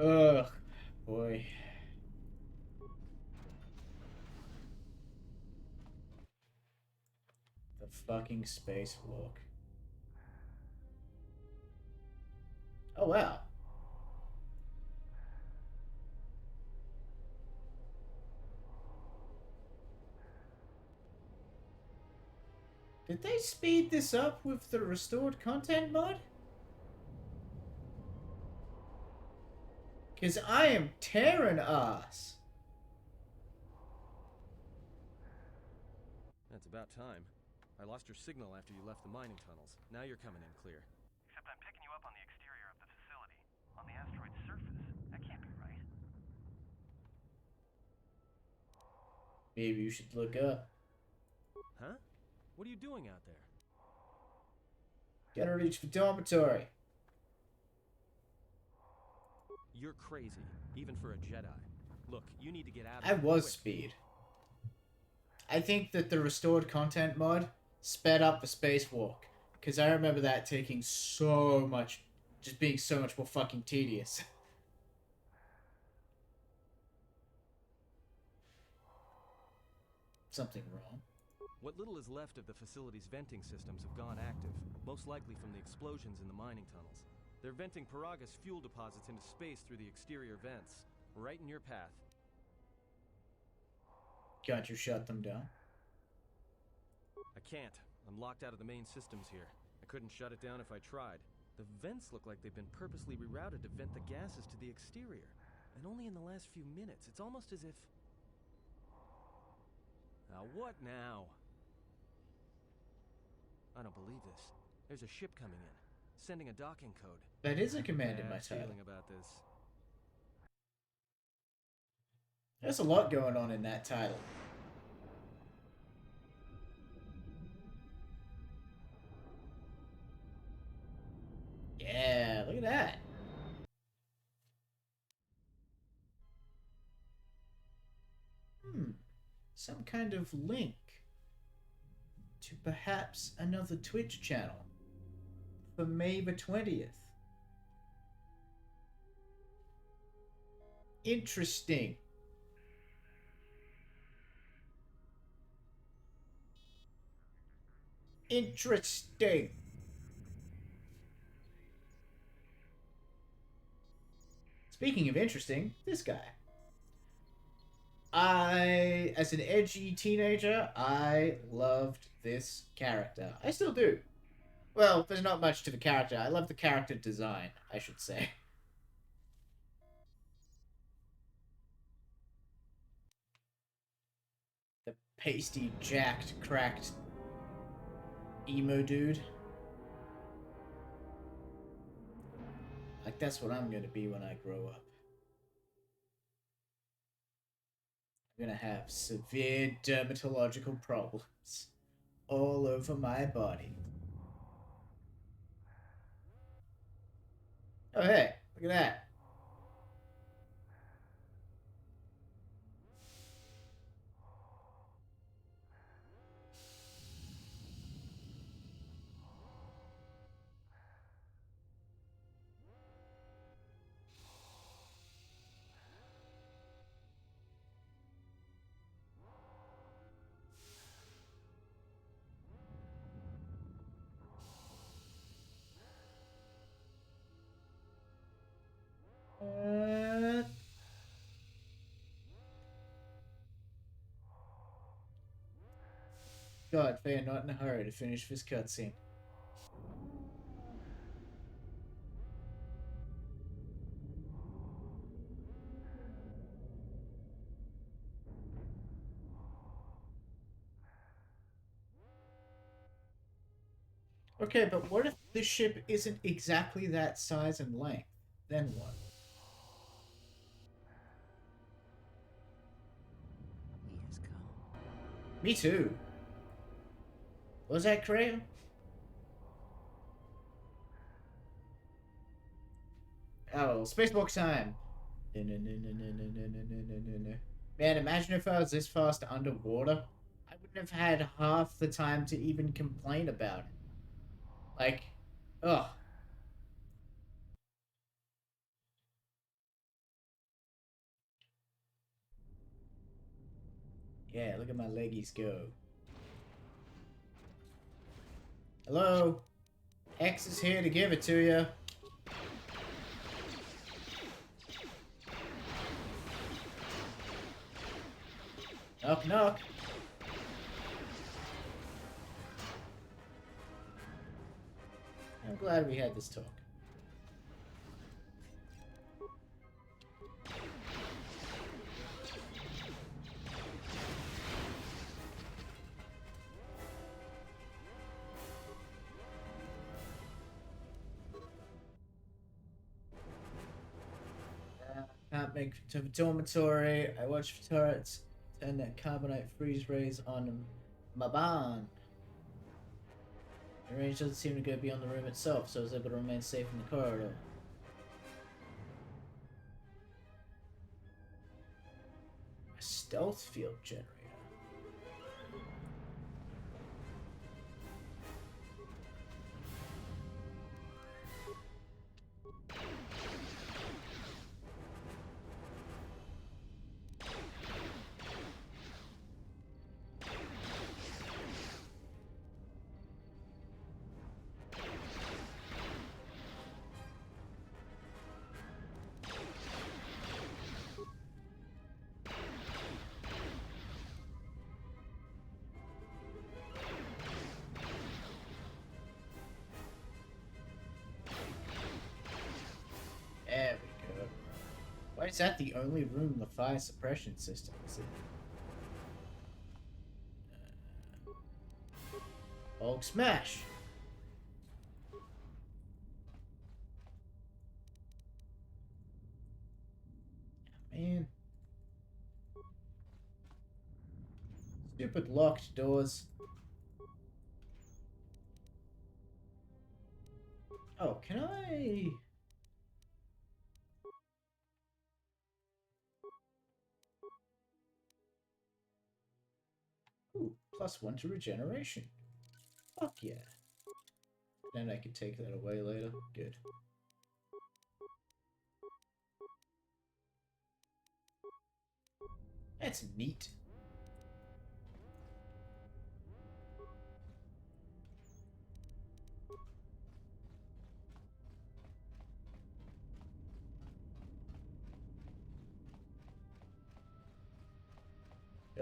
Ugh, boy. The fucking spacewalk. Oh, wow. Did they speed this up with the restored content mod? Because I am tearing ass. That's about time. I lost your signal after you left the mining tunnels. Now you're coming in clear. Except I'm picking you up on the exterior of the facility, on the asteroid's surface. That can't be right. Maybe you should look up. Huh? What are you doing out there? Gotta reach the dormitory. You're crazy, even for a Jedi. Look, you need to get out of I here was quick. speed. I think that the restored content mod sped up the spacewalk. Because I remember that taking so much, just being so much more fucking tedious. Something wrong. What little is left of the facility's venting systems have gone active, most likely from the explosions in the mining tunnels. They're venting Paraga's fuel deposits into space through the exterior vents, right in your path. Can't you shut them down? I can't. I'm locked out of the main systems here. I couldn't shut it down if I tried. The vents look like they've been purposely rerouted to vent the gases to the exterior. And only in the last few minutes. It's almost as if... Now what now? I don't believe this. There's a ship coming in, sending a docking code. That is a command in my Bad title. feeling about this. There's a lot going on in that title. Yeah, look at that. Some kind of link to perhaps another Twitch channel for May the 20th. Interesting. Interesting. Speaking of interesting, this guy. As an edgy teenager, I loved this character. I still do. Well, there's not much to the character. I love the character design, I should say. The pasty, jacked, cracked emo dude. Like, that's what I'm gonna be when I grow up. I'm gonna have severe dermatological problems all over my body. Oh, hey, look at that. God, they are not in a hurry to finish this cutscene. Okay, but what if the ship isn't exactly that size and length? Then what? He has come. Me too. Was that Crayon? Oh, Spacewalk time! Man, imagine if I was this fast underwater. I wouldn't have had half the time to even complain about it. Like, ugh. Yeah, look at my leggies go. Hello? X is here to give it to you. Knock, knock. I'm glad we had this talk. Can't make it to the dormitory. I watch the turrets turn that carbonite freeze rays on my barn. The range doesn't seem to go beyond the room itself, so I was able to remain safe in the corridor. A stealth field generator. There we go. Why is that the only room the fire suppression system is in? Hulk smash! Man. Stupid locked doors. Oh, can I... Ooh, +1 to regeneration. Fuck yeah. Then I can take that away later. Good. That's neat.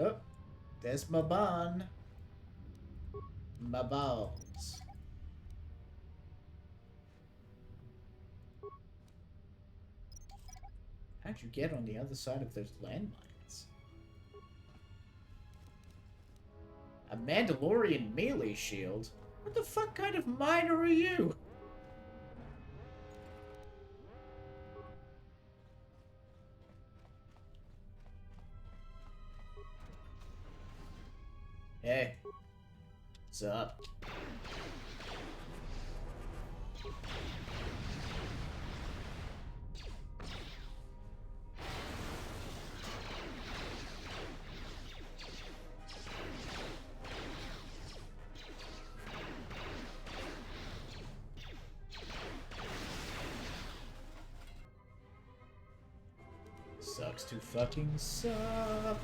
Oh, there's my bun. My balls. How'd you get on the other side of those landmines? A Mandalorian melee shield? What the fuck kind of miner are you? Hey. What's up? Sucks to fucking suck.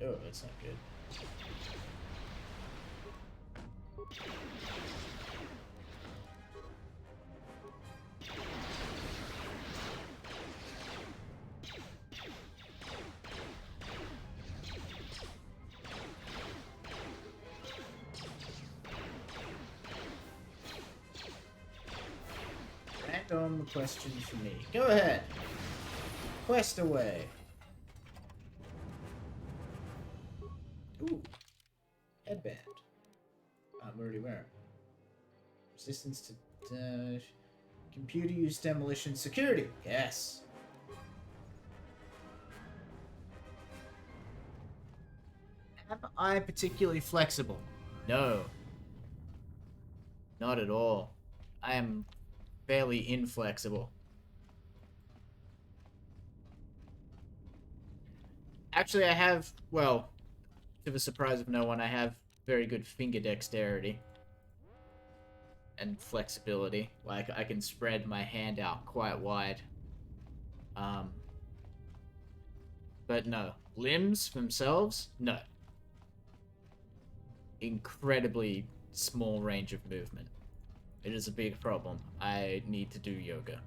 Oh, that's not good. Random question for me. Go ahead. Quest away. Ooh. Headband. I'm already wearing. Resistance to dash. Computer use demolition security. Yes. Am I particularly flexible? No. Not at all. I am fairly inflexible. Actually, I have, well, to the surprise of no one, I have very good finger dexterity and flexibility. Like, I can spread my hand out quite wide. But no. Limbs themselves? No. Incredibly small range of movement. It is a big problem. I need to do yoga.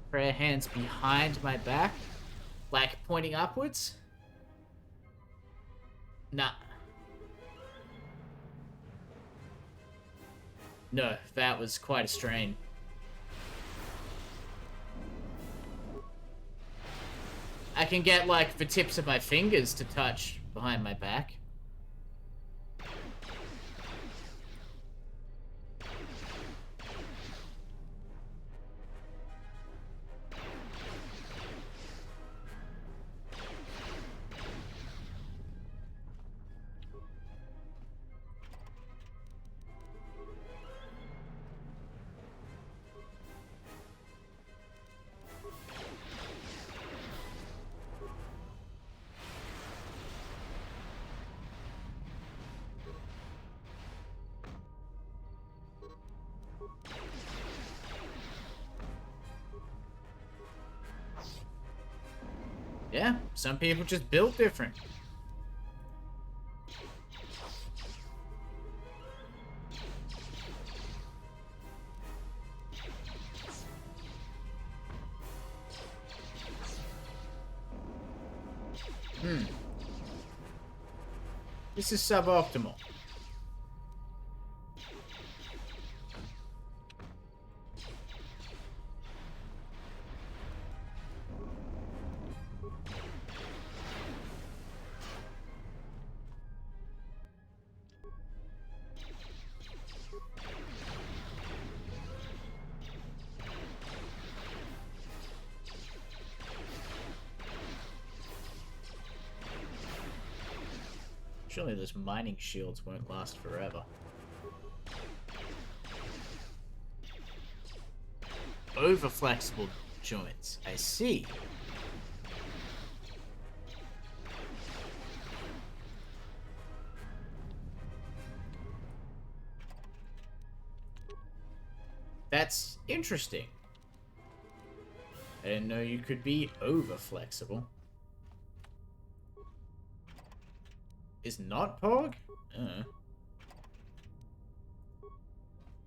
Prayer hands behind my back? Like pointing upwards? Nah. No, that was quite a strain. I can get, like, the tips of my fingers to touch behind my back. Yeah, some people just built different. This is suboptimal. Surely those mining shields won't last forever. over flexible joints. I see. That's interesting. I didn't know you could be over flexible. Is not Pog?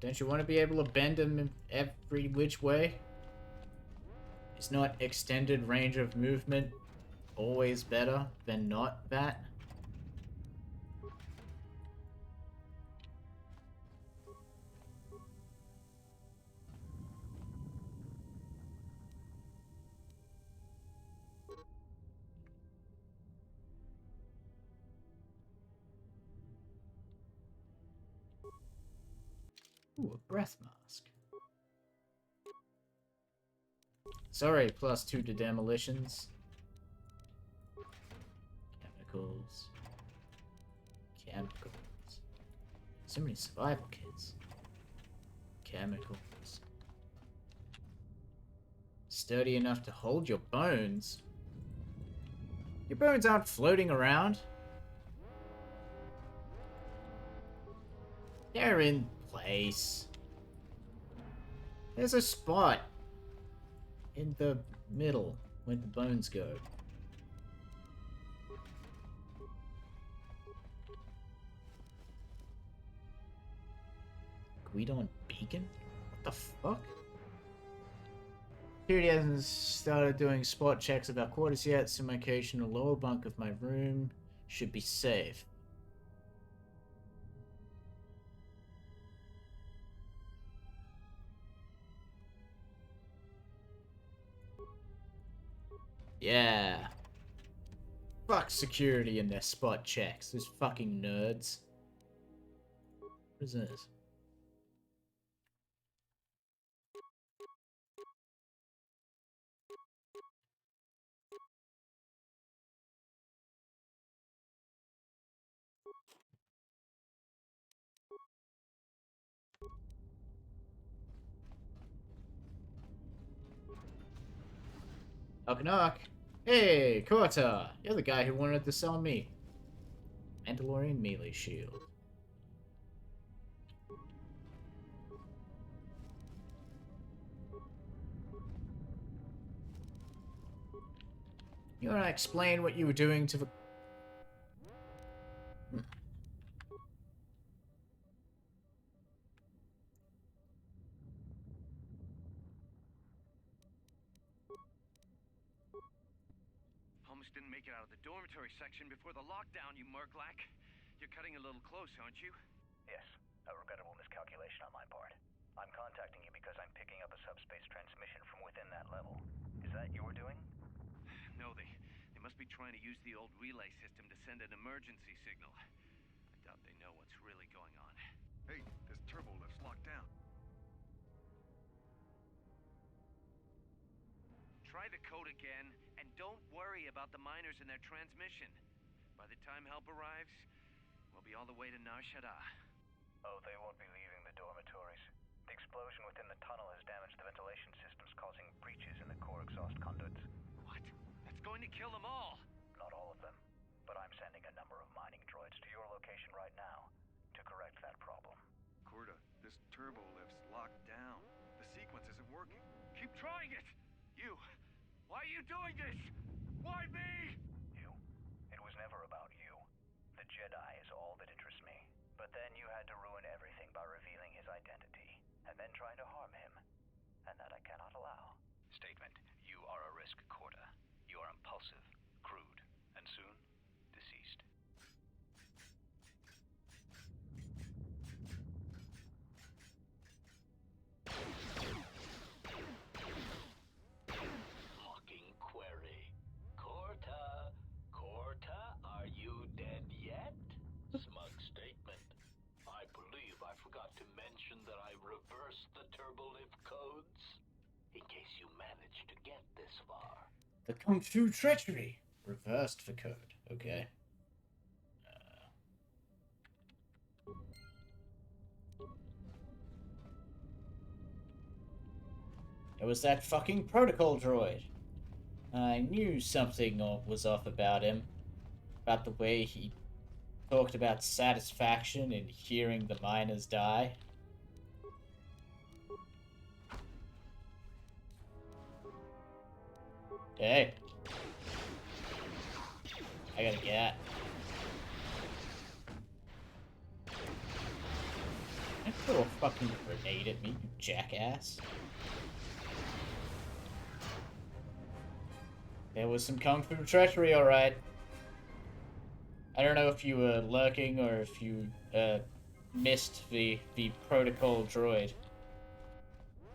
Don't you want to be able to bend them in every which way? Is not extended range of movement always better than not that? Ooh, a breath mask. Sorry, +2 to demolitions. Chemicals. Chemicals. So many survival kits. Chemicals. Sturdy enough to hold your bones. Your bones aren't floating around. They're in place. There's a spot in the middle where the bones go. Guidon Beacon? What the fuck? Security hasn't started doing spot checks about quarters yet, so my location, the lower bunk of my room should be safe. Yeah. Fuck security and their spot checks. Those fucking nerds. What is this? Knock knock. Hey, KOTOR. You're the guy who wanted to sell me Mandalorian melee shield. You wanna explain what you were doing to the... Almost didn't make it out of the dormitory section before the lockdown, you murglak. You're cutting a little close, aren't you? Yes, a regrettable miscalculation on my part. I'm contacting you because I'm picking up a subspace transmission from within that level. Is that your doing? No, they must be trying to use the old relay system to send an emergency signal. I doubt they know what's really going on. Hey, this turbo lift's locked down. Try the code again, and don't worry about the miners and their transmission. By the time help arrives, we'll be all the way to Nar Shaddaa. Oh, they won't be leaving the dormitories. The explosion within the tunnel has damaged the ventilation systems, causing breaches in the core exhaust conduits. What? That's going to kill them all! Not all of them, but I'm sending a number of mining droids to your location right now to correct that problem. Corda, this turbo lift's locked down. The sequence isn't working. Keep trying it! You! Why are you doing this? Why me? You? It was never about you. The Jedi is all that interests me. But then you had to ruin everything by revealing his identity, and then trying to harm him. And that I cannot allow. Statement. You are a risk, Corda. You are impulsive, crude, and soon, deceased. Hawking query. Corta, are you dead yet? Smug statement. I believe I forgot to mention that I reversed the turbolift codes. In case you managed to get this far. The Kung Fu treachery. Reversed for code. Okay. It was that fucking protocol droid. I knew something was off about him. About the way he talked about satisfaction in hearing the miners die. Hey. I gotta get. Don't throw a fucking grenade at me, you jackass. There was some kung fu treachery, alright. I don't know if you were lurking or if you missed the protocol droid.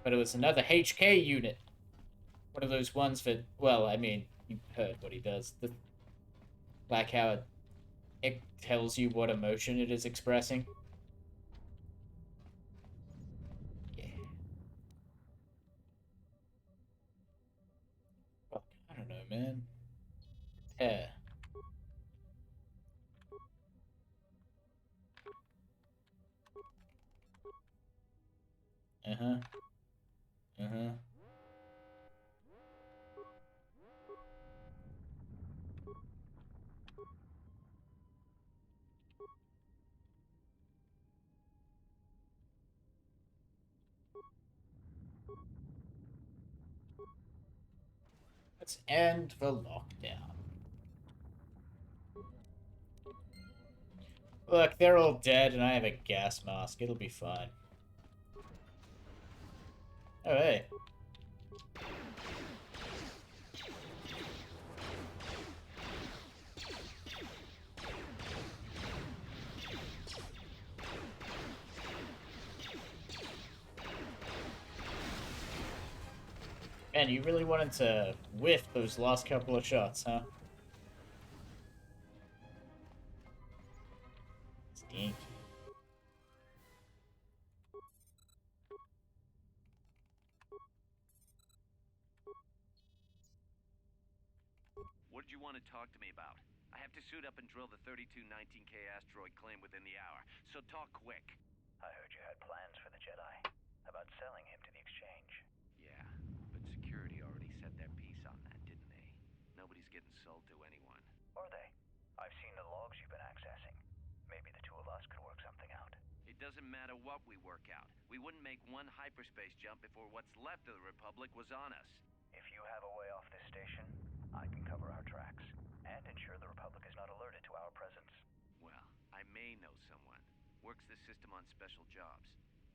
But it was another HK unit. One of those ones that, well, I mean, you heard what he does. Like how it tells you what emotion it is expressing. Yeah. Fuck, I don't know, man. Yeah. Uh-huh. Uh-huh. Let's end the lockdown. Look, they're all dead and I have a gas mask. It'll be fine. Oh, hey. Man, you really wanted to whiff those last couple of shots, huh? Stinky. What did you want to talk to me about? I have to suit up and drill the 3219K asteroid claim within the hour, so talk quick. I heard you had plans for the Jedi. About selling him to the exchange. Yeah, but security already set their piece on that, didn't they? Nobody's getting sold to anyone. Are they? I've seen the logs you've been accessing. Maybe the two of us could work something out. It doesn't matter what we work out. We wouldn't make one hyperspace jump before what's left of the Republic was on us. If you have a way off this station, I can cover our tracks and ensure the Republic is not alerted to our presence. Well, I may know someone. Works the system on special jobs.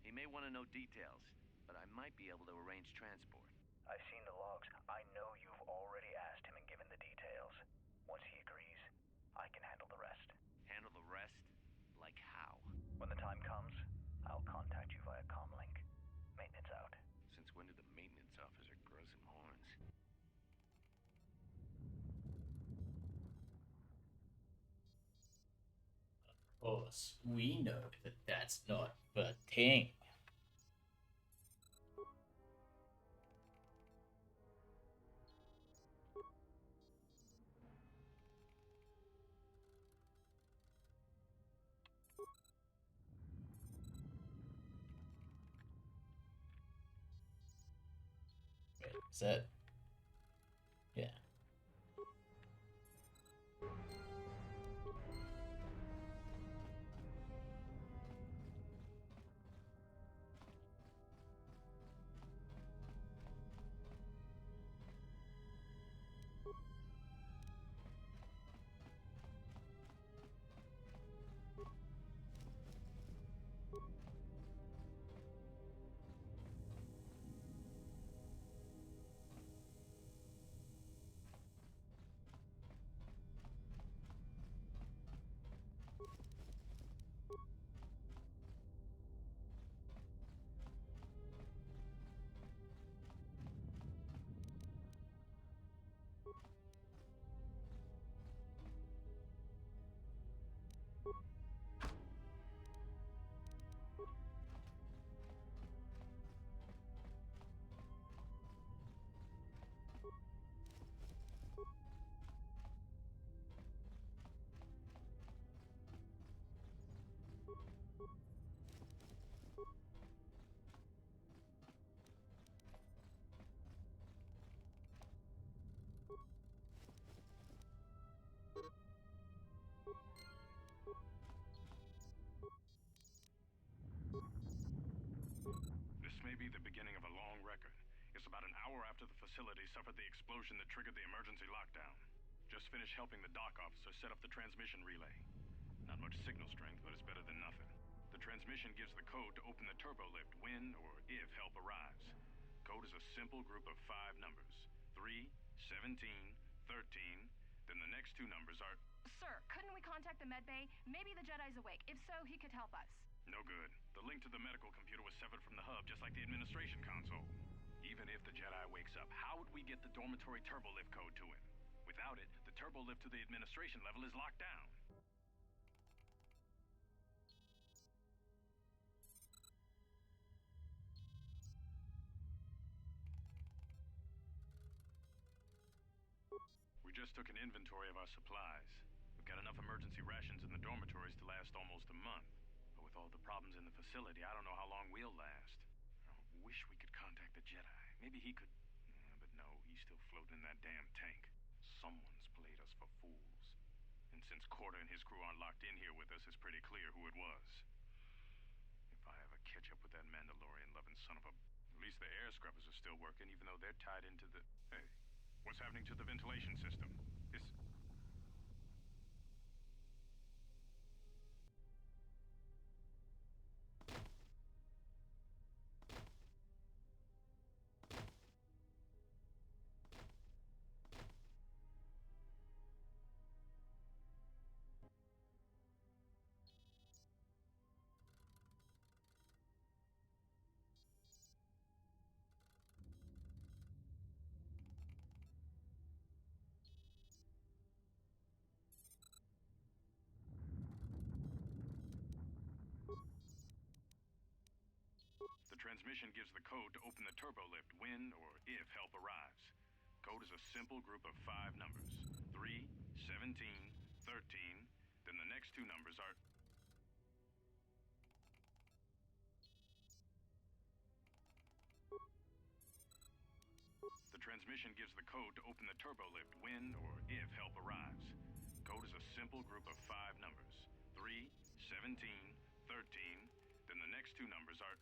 He may want to know details, but I might be able to arrange transport. I've seen the logs. I know you've already asked him and given the details. Once he agrees, I can handle the rest. Handle the rest? Like how? When the time comes, I'll contact you via comlink. Maintenance out. Since when did the maintenance officer grow some horns? Of course, we know that that's not the thing. Wait, is that? Yeah. hour after the facility suffered the explosion that triggered the emergency lockdown. Just finished helping the dock officer set up the transmission relay. Not much signal strength, but it's better than nothing. The transmission gives the code to open the turbo lift when or if help arrives. Code is a simple group of 5 numbers. 3, 17, 13. Then the next 2 numbers are... Sir, couldn't we contact the medbay? Maybe the Jedi's awake. If so, he could help us. No good. The link to the medical computer was severed from the hub, just like the administration console. Even if the Jedi wakes up, how would we get the dormitory turbo lift code to him? Without it, the turbo lift to the administration level is locked down. We just took an inventory of our supplies. We've got enough emergency rations in the dormitories to last almost a month. But with all the problems in the facility, I don't know how long we'll last. I wish we could contact the Jedi. Maybe he could... but no, he's still floating in that damn tank. Someone's played us for fools. And since KOTOR and his crew aren't locked in here with us, it's pretty clear who it was. If I ever catch up with that Mandalorian-loving son of a... At least the air scrubbers are still working, even though they're tied into the... Hey, what's happening to the ventilation system? This... The transmission gives the code to open the turbo lift when or if help arrives. Code is a simple group of 5 numbers. 3, 17, 13. Then the next 2 numbers are... The transmission gives the code to open the turbo lift when or if help arrives. Code is a simple group of 5 numbers. 3, 17, 13. Then the next 2 numbers are...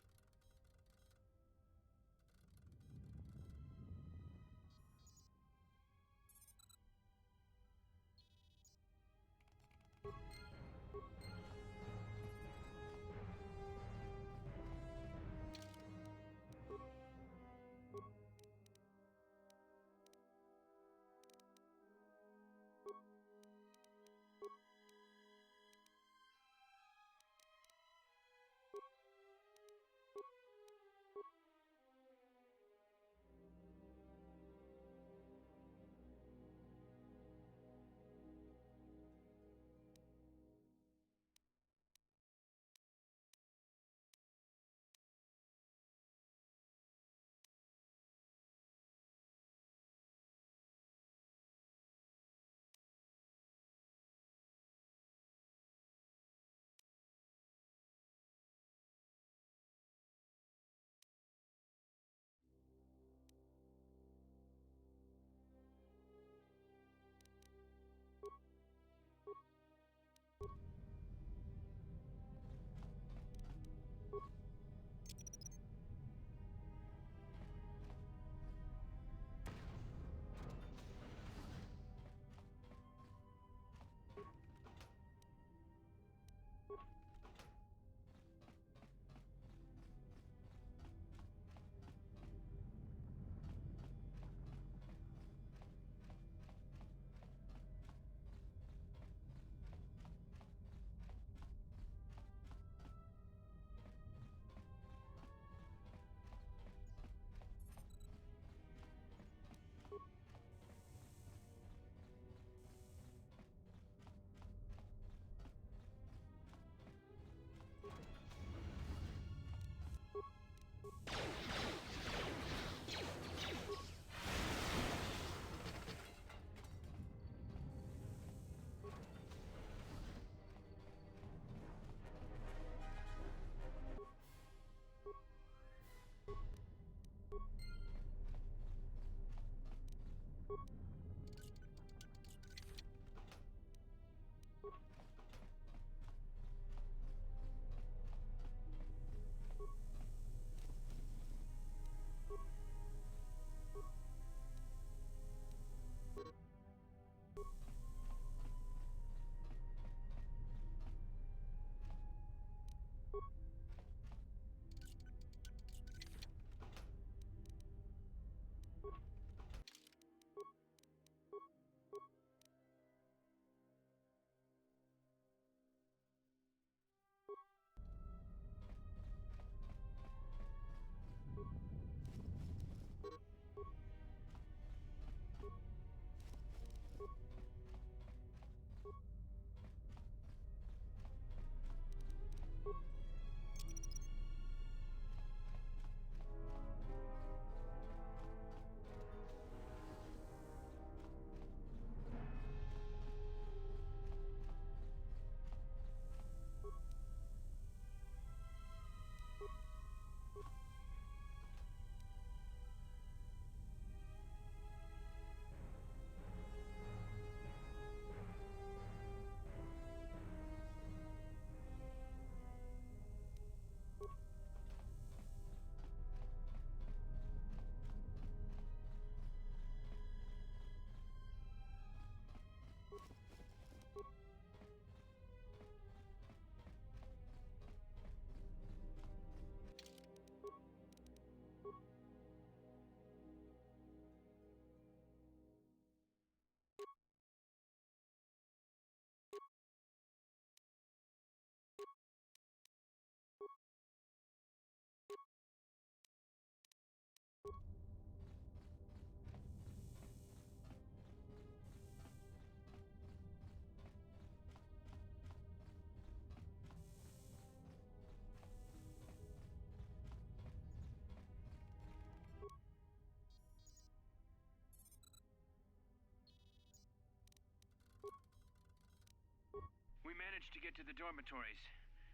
get to the dormitories.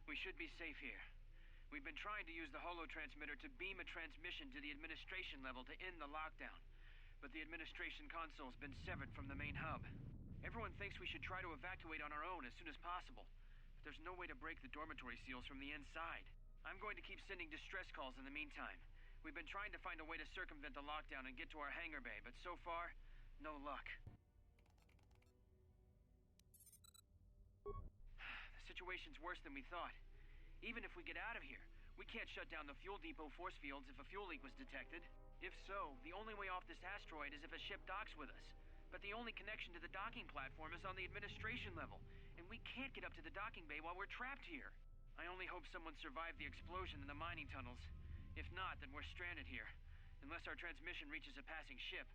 We should be safe here. We've been trying to use the holo-transmitter to beam a transmission to the administration level to end the lockdown. But the administration console's been severed from the main hub. Everyone thinks we should try to evacuate on our own as soon as possible. But there's no way to break the dormitory seals from the inside. I'm going to keep sending distress calls in the meantime. We've been trying to find a way to circumvent the lockdown and get to our hangar bay, but so far, no luck. The situation's worse than we thought. Even if we get out of here, we can't shut down the fuel depot force fields if a fuel leak was detected. If so, the only way off this asteroid is if a ship docks with us. But the only connection to the docking platform is on the administration level, and we can't get up to the docking bay while we're trapped here. I only hope someone survived the explosion in the mining tunnels. If not, then we're stranded here. Unless our transmission reaches a passing ship,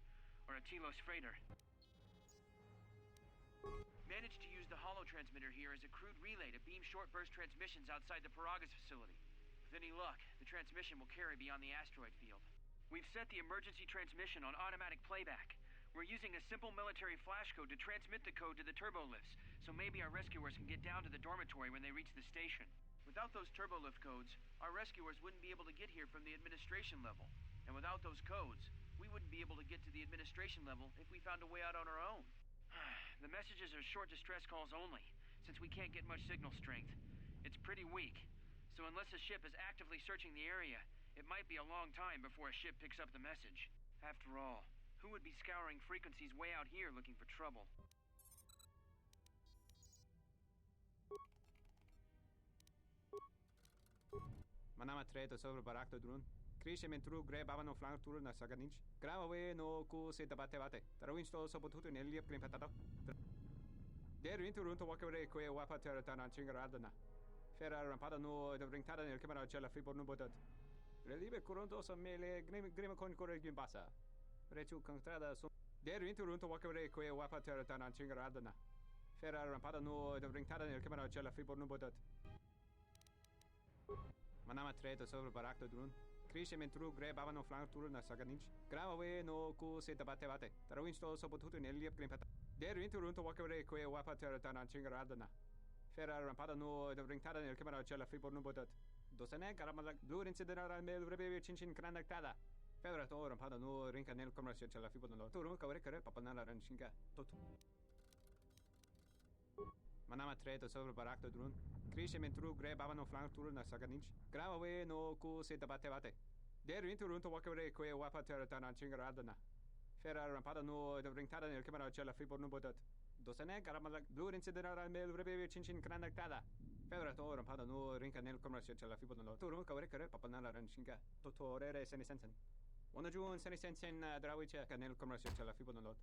or a Telos freighter. Managed to use the holo-transmitter here as a crude relay to beam short-burst transmissions outside the Paragas facility. With any luck, the transmission will carry beyond the asteroid field. We've set the emergency transmission on automatic playback. We're using a simple military flash code to transmit the code to the turbolift's, so maybe our rescuers can get down to the dormitory when they reach the station. Without those turbolift codes, our rescuers wouldn't be able to get here from the administration level. And without those codes, we wouldn't be able to get to the administration level if we found a way out on our own. The messages are short distress calls only, since we can't get much signal strength. It's pretty weak, so unless a ship is actively searching the area, it might be a long time before a ship picks up the message. After all, who would be scouring frequencies way out here looking for trouble? Manama treto sobre barakto drun. Krishe mentru gre babano flank tour na saganich. Grava we no ku se tabate bate. Tarawinch to so potuto ne liep klim patata. Der winter runto wakere kwe wapa teratana chingaradana. Ferra rampada no de bringtada nel camera cella fi porno botat. Relibe coronto so mele grima con corre gimbasa. Rechu contrada so Der winter runto wakere kwe wapa teratana chingaradana. Ferra rampada no de bringtada nel camera cella fi porno botat. Manama treto sobre barakto drun. Krishe mentru gre babano flank tour na saganich. Grava we no ku se tabate bate. Tarawinch to so potuto ne liep klim patata. Der winter runto wakere kwe wapa teratana chingaradana. Ferra rampada no de bringtada nel camera cella fi porno botat. Dosane karamala blue incident mel rebe chinchin kranaktada. Ferra to rampada no rinka nel camera cella fi porno. To rum kawre kare papanala ranchinga. Tot. Manama treto sobre barakto drun. Krishe mentru gre babano flank tour na saganich. Grava we no ku se tabate bate. Der winter runto wakere kwe wapa teratana chingaradana. Ferra rampada no de bringtada nel camera cella fi porno botat. Dosane karamala blue incident mel rebe chinchin kranaktada. Ferra to rampada no rinka nel camera cella fi porno. To rum kawre kare papanala ranchinga. Totorere seni sensen. Ona jun seni sensen drawicha nel camera cella fi porno.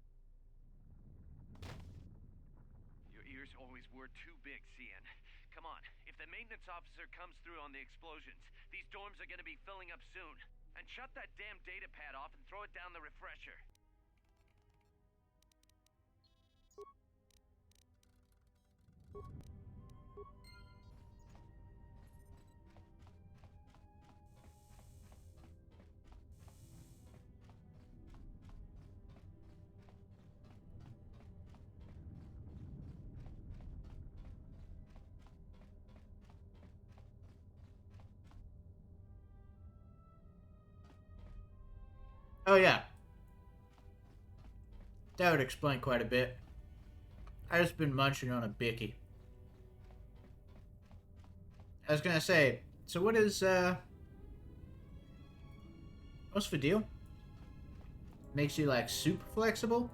Ears always were too big, CN. Come on, if the maintenance officer comes through on the explosions, these dorms are gonna be filling up soon. And shut that damn data pad off and throw it down the refresher. Oh yeah. That would explain quite a bit. I just been munching on a bicky. I was gonna say, so what is what's the deal? Makes you like super flexible?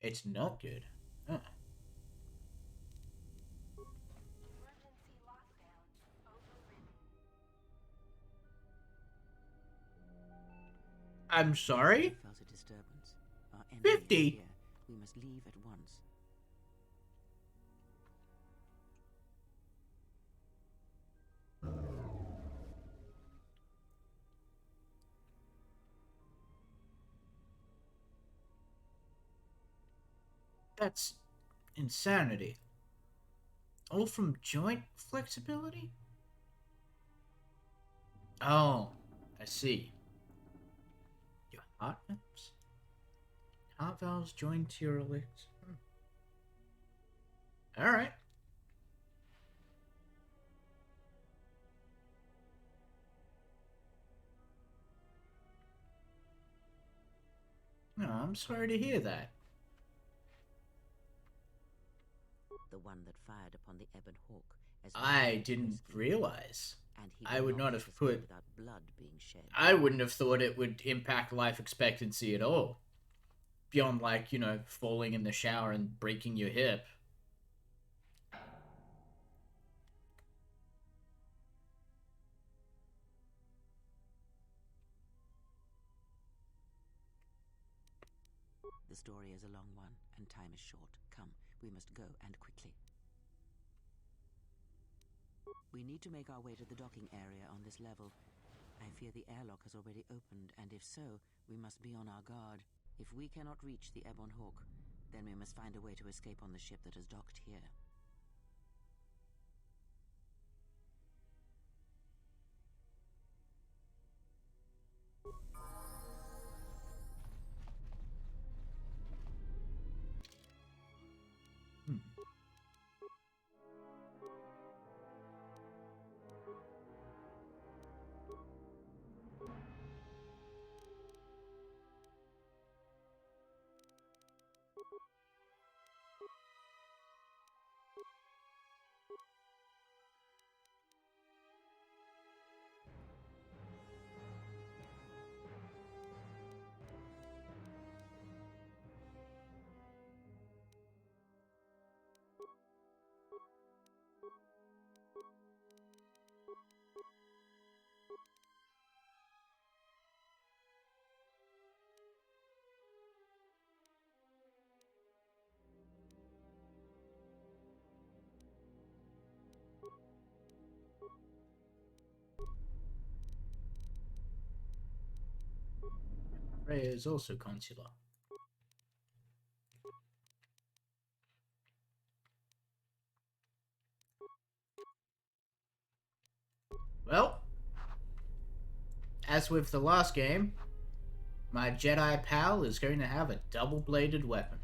It's not good. Huh. Emergency lockdown overridden. I'm sorry? Felt a disturbance. Our enemy is 50. here. We must leave at once. That's insanity. All from joint flexibility? Oh, I see. Your heart valves? Heart valves joined to your legs. Alright. No, I'm sorry to hear that. The one that fired upon the Ebon Hawk. As I didn't realize. And he I would not have put. without blood being shed. I wouldn't have thought it would impact life expectancy at all. Beyond, like, you know, falling in the shower and breaking your hip. The story is a long one, and time is short. Come, we must go, and quickly. We need to make our way to the docking area on this level. I fear the airlock has already opened, and if so, we must be on our guard. If we cannot reach the Ebon Hawk, then we must find a way to escape on the ship that has docked here. Freya is also consular. Well, as with the last game, my Jedi pal is going to have a double-bladed weapon.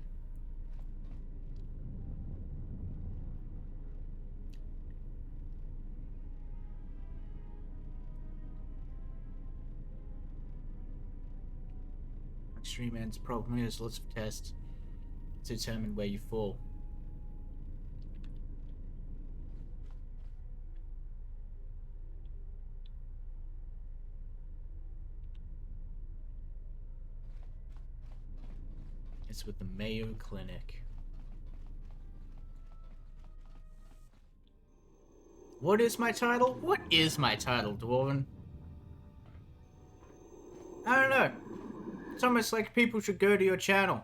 Extreme End's problem is lots of tests to determine where you fall. It's with the Mayo Clinic. What is my title? What is my title, Dwarven? I don't know. It's almost like people should go to your channel.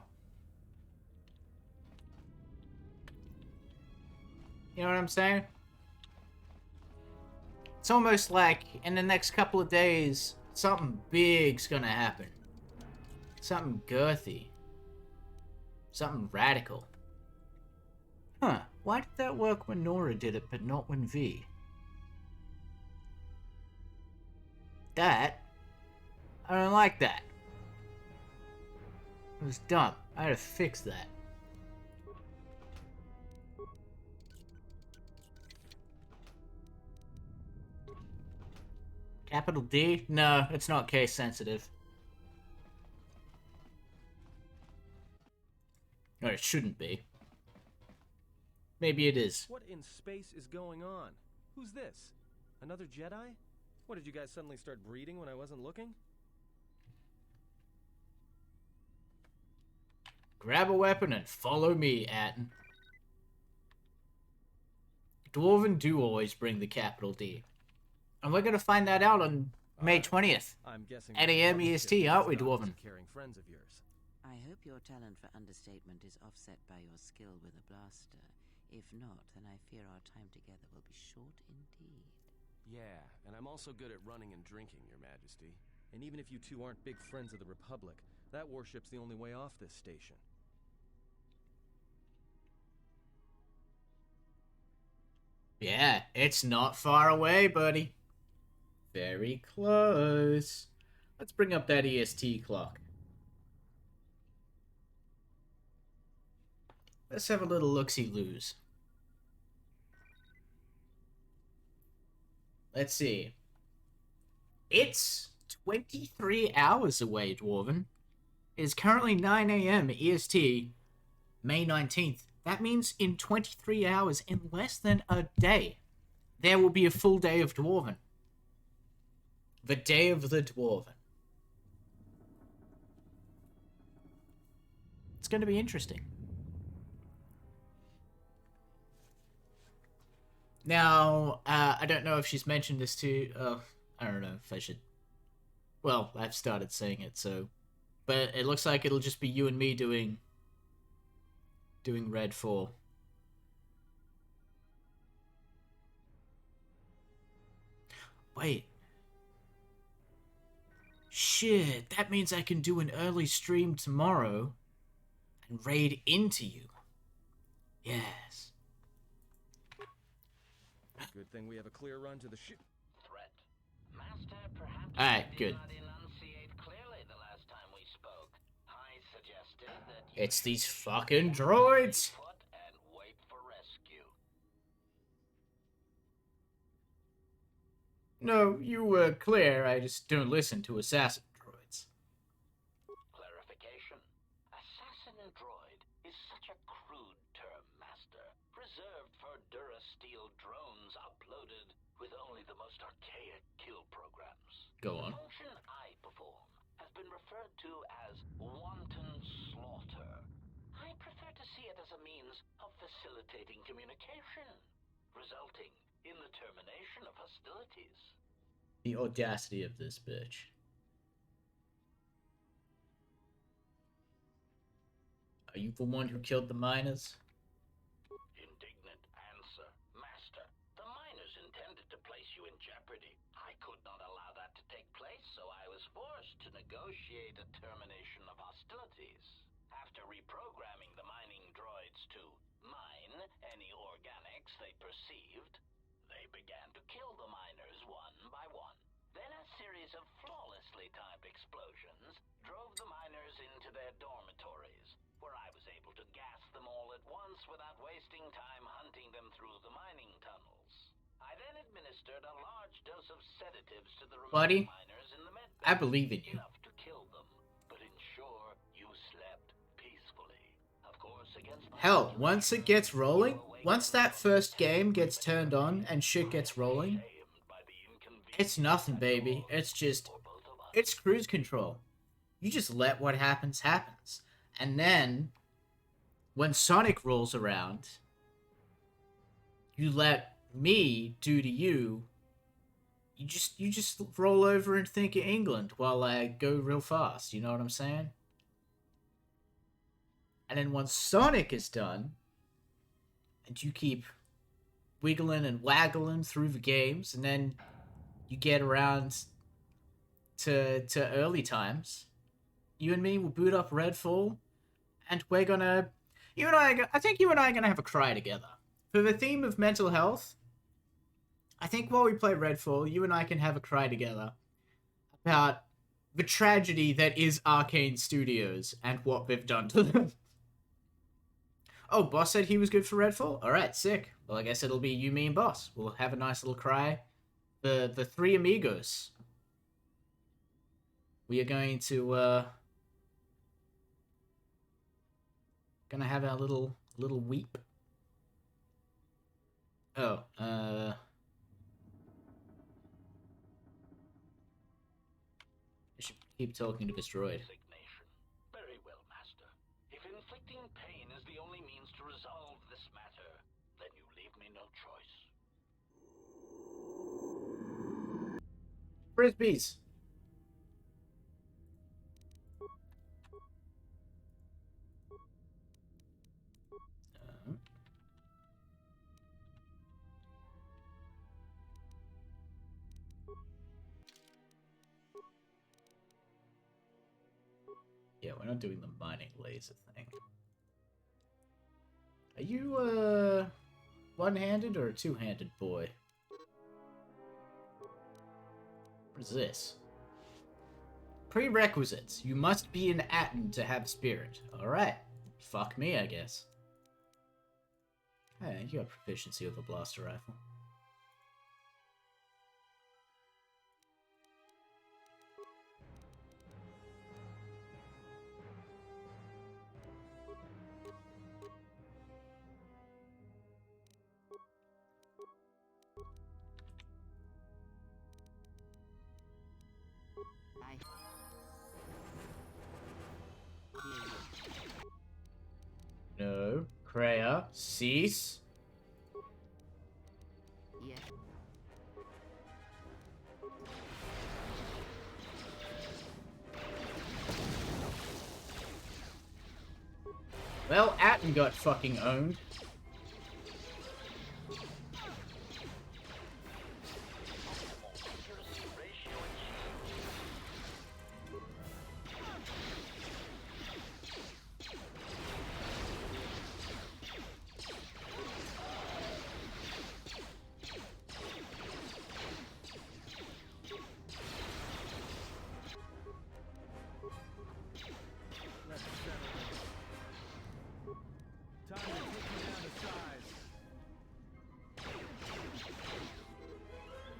You know what I'm saying? It's almost like in the next couple of days, something big's gonna happen. Something girthy. Something radical. Huh, why did that work when Nora did it, but not when V? That? I don't like that. It was dumb. I had to fix that. Capital D? No, it's not case sensitive. Or it shouldn't be. Maybe it is. What in space is going on? Who's this? Another Jedi? What, did you guys suddenly start breeding when I wasn't looking? Grab a weapon and follow me, Atten. Dwarven do always bring the capital D. And we're gonna find that out on May 20th. I'm guessing at AM EST, aren't we, Dwarven? Carrying friends of yours. I hope your talent for understatement is offset by your skill with a blaster. If not, then I fear our time together will be short indeed. Yeah, and I'm also good at running and drinking, Your Majesty. And even if you two aren't big friends of the Republic, that warship's the only way off this station. Yeah, it's not far away, buddy. Very close. Let's bring up that EST clock. Let's have a little look-see-loos. Let's see. It's 23 hours away, Dwarven. It is currently 9 a.m. EST, May 19th. That means in 23 hours, in less than a day, there will be a full day of Dwarven. The Day of the Dwarven. It's going to be interesting. Now, I don't know if she's mentioned this too. I don't know if I should. Well, I've started saying it, so. But it looks like it'll just be you and me doing Red 4. Wait. Shit, that means I can do an early stream tomorrow and raid into you. Yes. Good thing we have a clear run to the ship. Threat. Master, perhaps Alright, I did good. not enunciate clearly the last time we spoke. I suggested that you It's these fucking droids. put and wait for rescue. No, you were clear. I just don't listen to assassin droids. Clarification. Assassin droid is such a crude term, Master. Reserved for Durasteel drones uploaded with only the most archaic kill programs. Go on. The function I perform has been referred to as wanton slaughter. I prefer to see it as a means of facilitating communication, resulting in the termination of hostilities. The audacity of this bitch. Are you the one who killed the miners? Indignant answer. Master, the miners intended to place you in jeopardy. I could not allow that to take place, so I was forced to negotiate a termination of hostilities. After reprogramming the mining droids to mine any organics they perceived, they began to kill the miners one by one. Then a series of flawlessly timed explosions drove the miners into their dormitories, where I was able to gas them all at once without wasting time hunting them through the mining tunnels. I then administered a large dose of sedatives to the Buddy, remaining miners in the med bay, I believe in you. enough to kill them, but ensure you slept peacefully. Of course, against my Hell, once it gets rolling, once that first game gets turned on and shit gets rolling, it's nothing, baby. It's just, it's cruise control. You just let what happens, happens. And then, when Sonic rolls around, you let me do to you, you just roll over and think of England while I go real fast, you know what I'm saying? And then once Sonic is done, and you keep wiggling and waggling through the games, and then you get around to early times, you and me will boot up Redfall, and we're gonna, I think you and I are gonna have a cry together. For the theme of mental health, I think while we play Redfall, you and I can have a cry together about the tragedy that is Arcane Studios and what they've done to them. Oh, Boss said he was good for Redfall? Alright, sick. Well, I guess it'll be you, me, and Boss. We'll have a nice little cry. The three amigos. We are going to, gonna have our little weep. Oh, I should keep talking to this droid. Resignation. Very well, Master. If inflicting pain is the only means to resolve this matter, then you leave me no choice. Frisbees. Yeah, we're not doing the mining laser thing. Are you, one-handed or a two-handed boy? What is this? Prerequisites. You must be an Atten to have spirit. Alright. Fuck me, I guess. Hey, you got proficiency with a blaster rifle. No. Kreia, cease. Yeah. Well, Atten got fucking owned.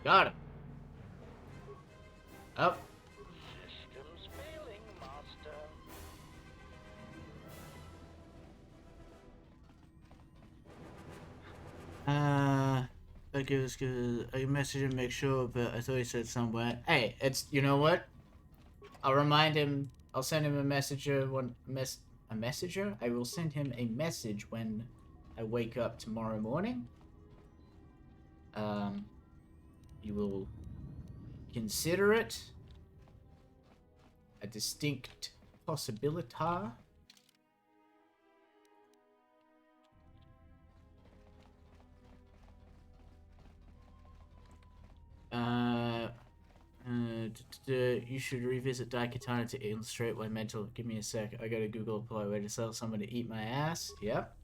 Got him. Up. Systems failing, Master. I guess I messaged him, make sure, but I thought he said somewhere. Hey, it's, you know what? I'll remind him, I'll send him a messenger a messenger? I will send him a message when I wake up tomorrow morning. You will consider it a distinct possibility. You should revisit Daikatana to illustrate why mental. Give me a sec. I gotta Google a polite way to tell someone to eat my ass. Yep.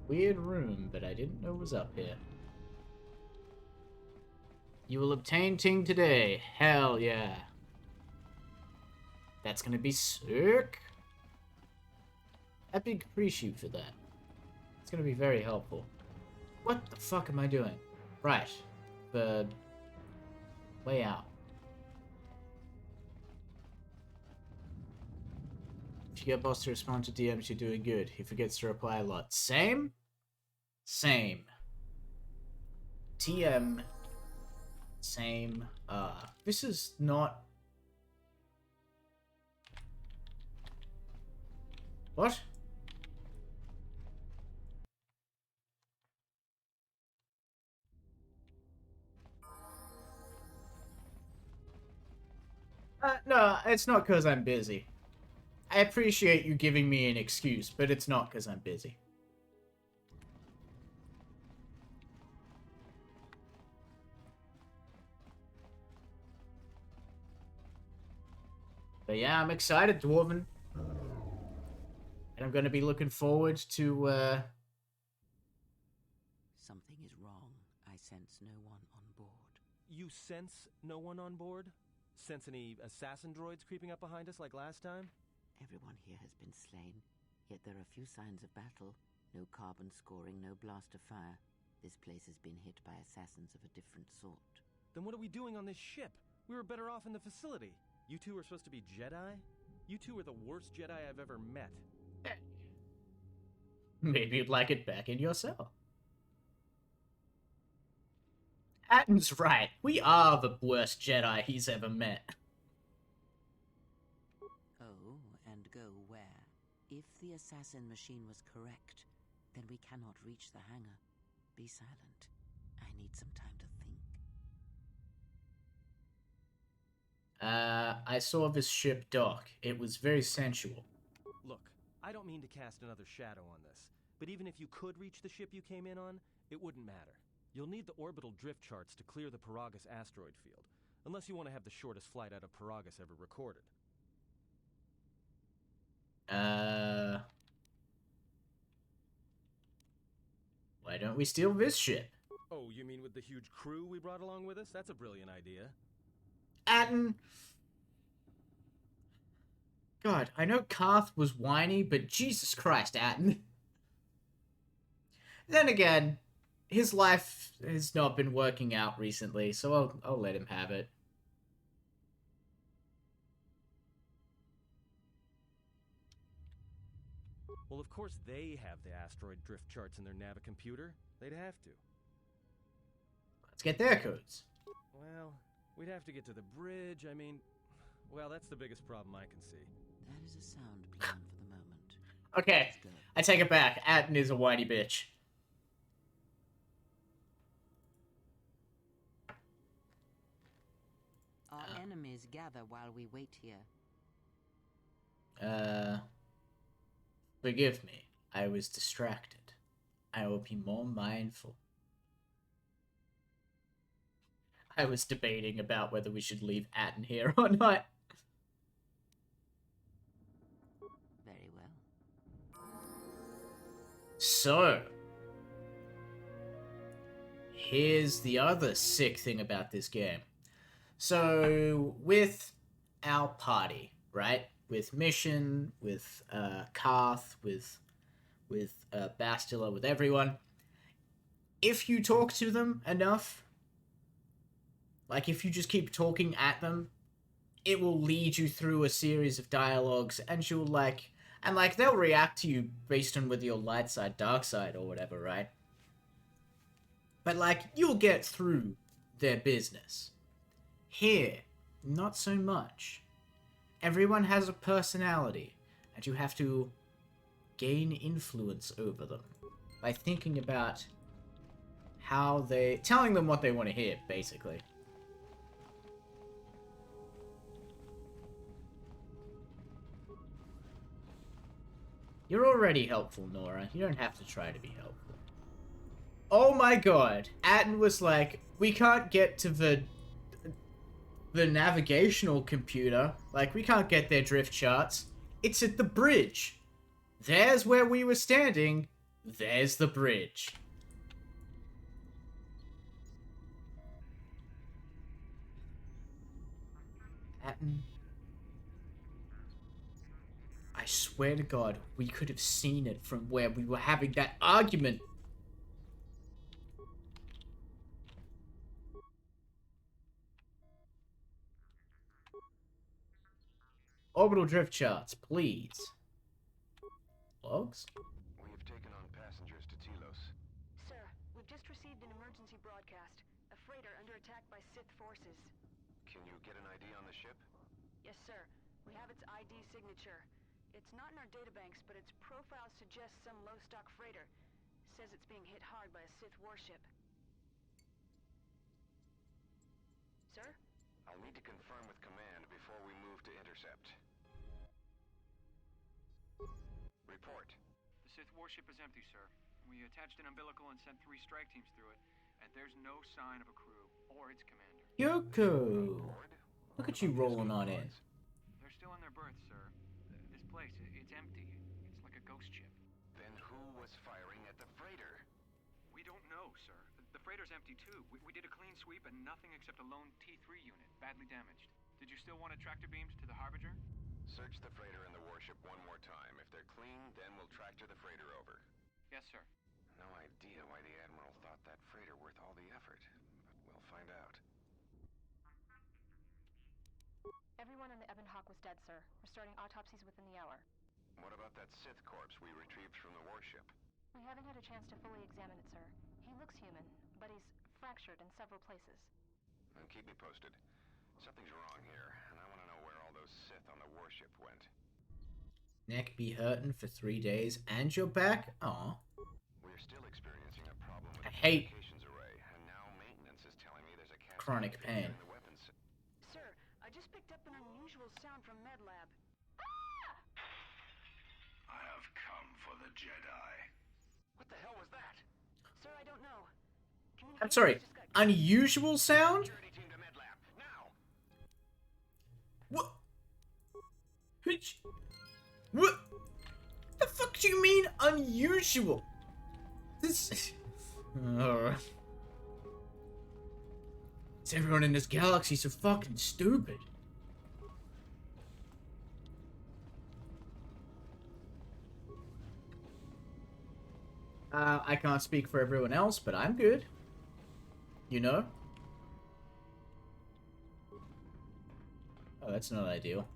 Weird room, but I didn't know it was up here. You will obtain Ting today. Hell yeah. That's gonna be sick. Epic appreciate for that. It's gonna be very helpful. What the fuck am I doing? Right. The way out. If you get boss to respond to DMs, you're doing good. He forgets to reply a lot. Same? Same. TM. Same. This is not... What? No, it's not because I'm busy. I appreciate you giving me an excuse, but it's not because I'm busy. But yeah, I'm excited, Dwarven. And I'm going to be looking forward to, Something is wrong. I sense no one on board. You sense no one on board? Sense any assassin droids creeping up behind us like last time? Everyone here has been slain, yet there are few signs of battle. No carbon scoring, no blaster fire. This place has been hit by assassins of a different sort. Then what are we doing on this ship? We were better off in the facility. You two are supposed to be Jedi? You two are the worst Jedi I've ever met. maybe you'd like it back in yourself. Atten's right. We are the worst Jedi he's ever met. Oh, and go where? If the assassin machine was correct, then we cannot reach the hangar. Be silent. I need some time to think. I saw this ship dock. It was very sensual. Look, I don't mean to cast another shadow on this, but even if you could reach the ship you came in on, it wouldn't matter. You'll need the orbital drift charts to clear the Paragus asteroid field, unless you want to have the shortest flight out of Paragus ever recorded. Why don't we steal this ship? Oh, you mean with the huge crew we brought along with us? That's a brilliant idea. Atten. God, I know Karth was whiny, but Jesus Christ, Atten. Then again, his life has not been working out recently, so I'll let him have it. Well, of course they have the asteroid drift charts in their Navicomputer. They'd have to. Let's get their codes. Well, we'd have to get to the bridge. I mean, well, that's the biggest problem I can see. That is a sound plan for the moment. Okay, Let's go. I take it back. Atten is a whiny bitch. Our enemies gather while we wait here. Forgive me. I was distracted. I will be more mindful. I was debating about whether we should leave Atten here or not. Very well. So, here's the other sick thing about this game. So, with our party, right? With Mission, with Karth, with Bastila, with everyone, if you talk to them enough, like if you just keep talking at them, it will lead you through a series of dialogues, and you'll they'll react to you based on whether you're light side, dark side, or whatever, right? But you'll get through their business. Here, not so much. Everyone has a personality, and you have to gain influence over them by thinking about telling them what they want to hear, basically. You're already helpful, Nora. You don't have to try to be helpful. Oh my god. Atten was like, we can't get to the navigational computer. We can't get their drift charts. It's at the bridge. There's where we were standing. There's the bridge. Atten. I swear to God, we could have seen it from where we were having that argument. Orbital drift charts, please. Logs? We have taken on passengers to Telos. Sir, we've just received an emergency broadcast. A freighter under attack by Sith forces. Can you get an ID on the ship? Yes, sir. We have its ID signature. It's not in our databanks, but its profile suggests some low-stock freighter. Says it's being hit hard by a Sith warship. Sir? I'll need to confirm with command before we move to intercept. Report. The Sith warship is empty, sir. We attached an umbilical and sent 3 strike teams through it, and there's no sign of a crew or its commander. Yoko! Look at you rolling on in. They're still in their berths, sir. This place, it's empty. It's like a ghost ship. Then who was firing at the freighter? We don't know, sir. The freighter's empty, too. We did a clean sweep and nothing except a lone T3 unit, badly damaged. Did you still want tractor beams to the Harbinger? Search the freighter and the warship one more time. If they're clean, then we'll tractor the freighter over. Yes, sir. No idea why the Admiral thought that freighter worth all the effort, but we'll find out. Everyone on the Ebon Hawk was dead, sir. We're starting autopsies within the hour. What about that Sith corpse we retrieved from the warship? We haven't had a chance to fully examine it, sir. He looks human, but he's fractured in several places. Then keep me posted. Something's wrong here, and I want to know where all those Sith on the warship went. Neck be hurting for 3 days and you're back? Aw. hate communications array, and now maintenance is telling me there's a chronic pain. in the weapons. Sir, I just picked up an unusual sound from MedLab. I have come for the Jedi. What the hell was that? Sir, I don't know. I'm sorry, Communications just got unusual sound? Security team to MedLab, now! What? What? The fuck do you mean unusual? This. It's everyone in this galaxy so fucking stupid. I can't speak for everyone else, but I'm good. You know? Oh, that's not ideal.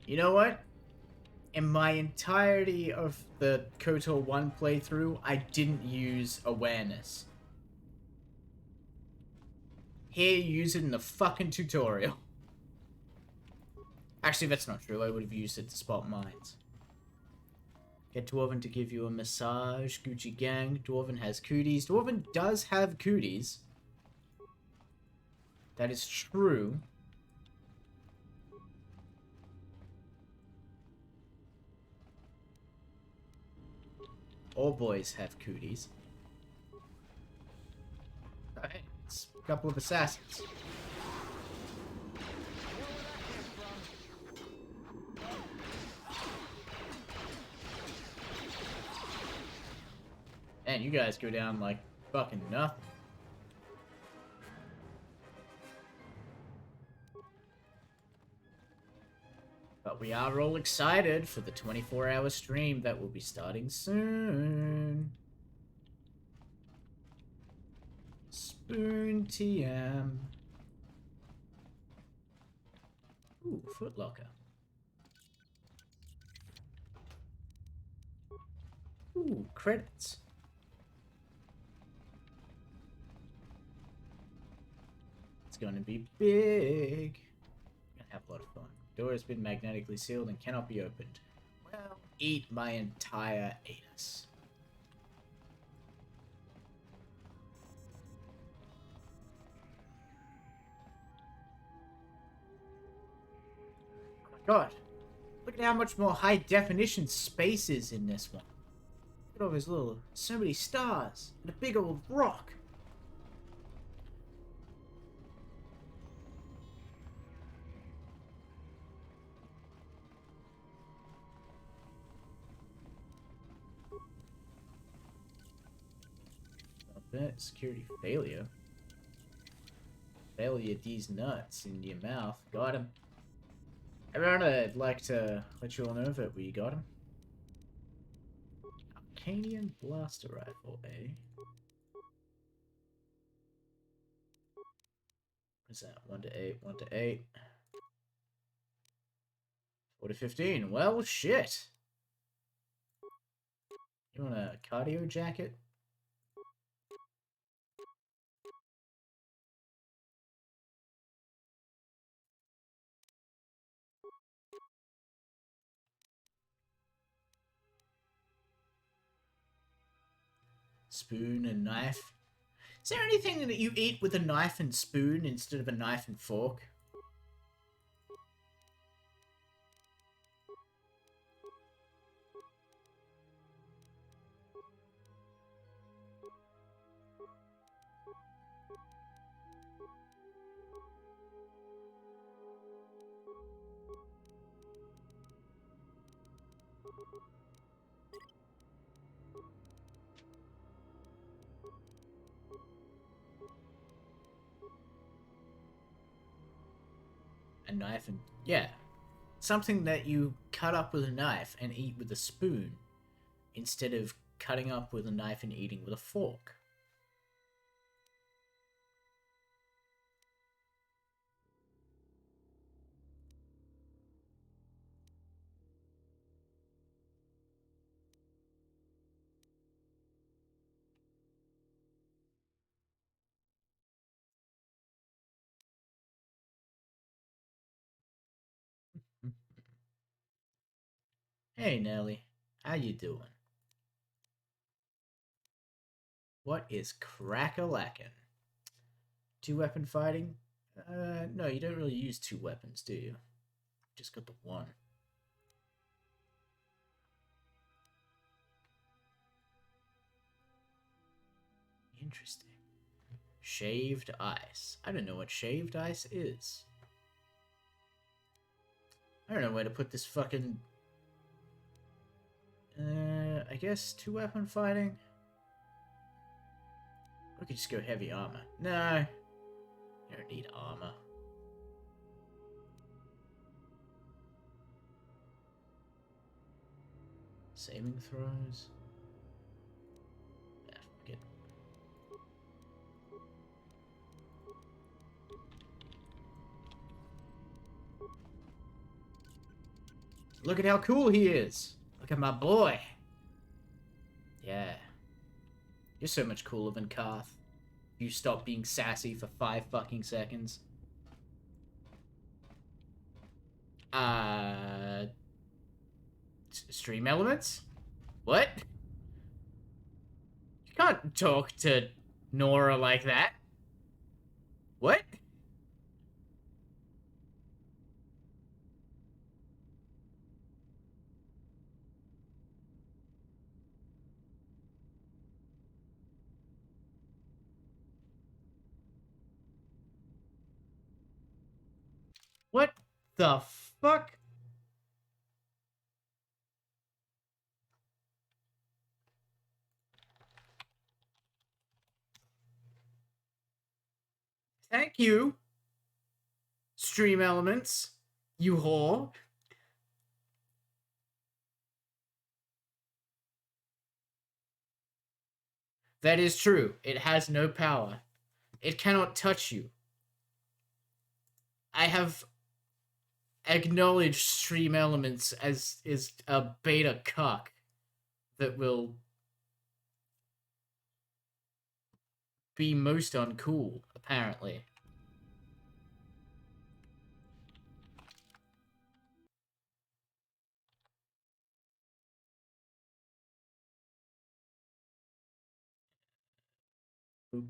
You know what? In my entirety of the KOTOR 1 playthrough, I didn't use awareness. Here, use it in the fucking tutorial. Actually, that's not true. I would have used it to spot mines. Get Dwarven to give you a massage. Gucci gang. Dwarven has cooties. Dwarven does have cooties. That is true. All boys have cooties. Alright, it's a couple of assassins. Man, you guys go down like fucking nothing. But we are all excited for the 24-hour stream that will be starting soon. Spoon TM. Ooh, Footlocker. Ooh, credits. It's going to be big. Gonna have a lot of fun. Door has been magnetically sealed and cannot be opened. Well, eat my entire anus. Oh my god. Look at how much more high definition space is in this one. Look at all those little, so many stars, and a big old rock. Security failure. Failure these nuts in your mouth. Got him. Everyone, I'd like to let you all know that we got him. Arcanian Blaster Rifle, eh? What's that? 1 to 8, 1 to 8. 4 to 15. Well, shit. You want a cardio jacket? Spoon and knife. Is there anything that you eat with a knife and spoon instead of a knife and fork? A knife and... yeah. Something that you cut up with a knife and eat with a spoon instead of cutting up with a knife and eating with a fork. Hey, Nelly. How you doing? What is crack-a-lackin'? Two-weapon fighting? No, you don't really use two weapons, do you? Just got the one. Interesting. Shaved ice. I don't know what shaved ice is. I don't know where to put this fucking... I guess two-weapon fighting? We could just go heavy armor. No. You don't need armor. Saving throws? Yeah, fuck it. Look at how cool he is! Look at my boy! Yeah. You're so much cooler than Karth. You stop being sassy for 5 fucking seconds. Stream elements? What? You can't talk to Nora like that. What? What the fuck? Thank you, stream elements, you whore. That is true. It has no power. It cannot touch you. I have acknowledged stream elements as is a beta cuck that will be most uncool, apparently. Boop.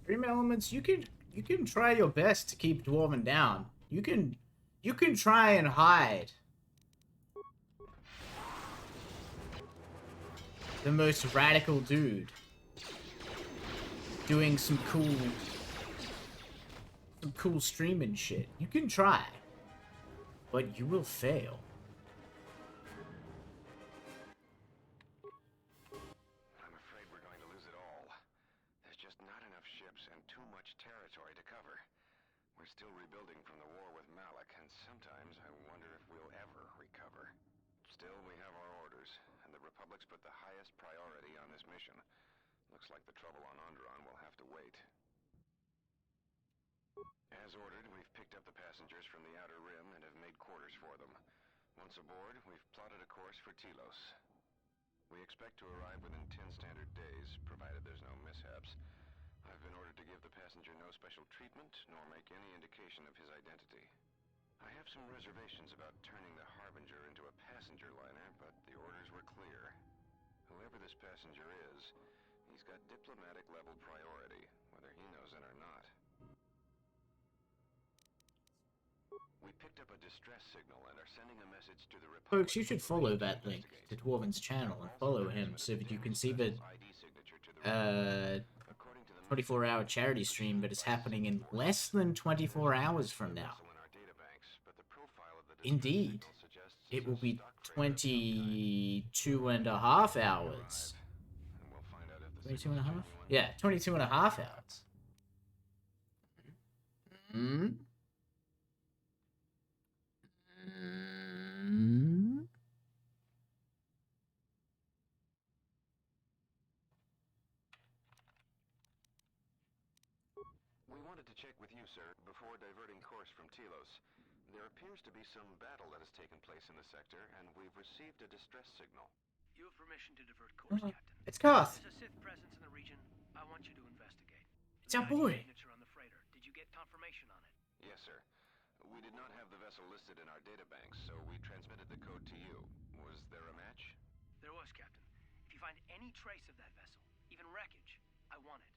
Stream elements, you can try your best to keep Dwarven down. You can try and hide the most radical dude doing some cool streaming shit. You can try, but you will fail. I'm afraid we're going to lose it all. There's just not enough ships and too much territory to cover. We're still rebuilding from the war with Malik, and sometimes I wonder if we'll ever recover. Still, we have our orders, and the Republic's put the highest priority on this mission. Looks like the trouble on Onderon will have to wait. As ordered, we've picked up the passengers from the Outer Rim and have made quarters for them. Once aboard, we've plotted a course for Telos. We expect to arrive within 10 standard days, provided there's no mishaps. I've been ordered to give the passenger no special treatment, nor make any indication of his identity. I have some reservations about turning the Harbinger into a passenger liner, but the orders were clear. Whoever this passenger is, he's got diplomatic level priority, whether he knows it or not. We picked up a distress signal and are sending a message to the Republic. Folks, you should follow that link to Dwarven's channel and follow him so that you can see the 24-hour charity stream that is happening in less than 24 hours from now. Indeed, it will be 22 and a half hours. 22 and a half? Yeah, 22 and a half hours. Hmm? We wanted to check with you, sir, before diverting course from Telos. There appears to be some battle that has taken place in the sector, and we've received a distress signal. You have permission to divert course, Captain. It's Koth. There's a Sith presence in the region. I want you to investigate. It's our boy. Signature on the freighter. Did you get confirmation on it? Yes, sir. We did not have the vessel listed in our databanks, so we transmitted the code to you. Was there a match? There was, Captain. If you find any trace of that vessel, even wreckage, I want it.